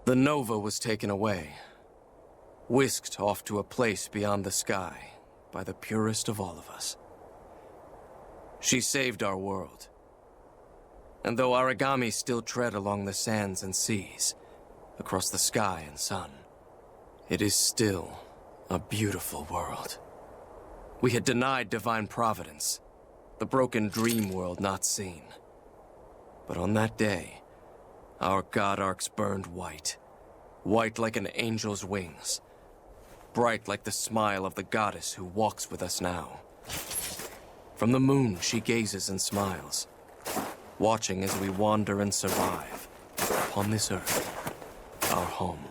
S12: The Nova was taken away, whisked off to a place beyond the sky by the purest of all of us. She saved our world. And though origami still tread along the sands and seas, across the sky and sun, it is still a beautiful world. We had denied divine providence, the broken dream world not seen. But on that day, our god arcs burned white, white like an angel's wings, bright like the smile of the goddess who walks with us now. From the moon she gazes and smiles, watching as we wander and survive upon this earth, our home.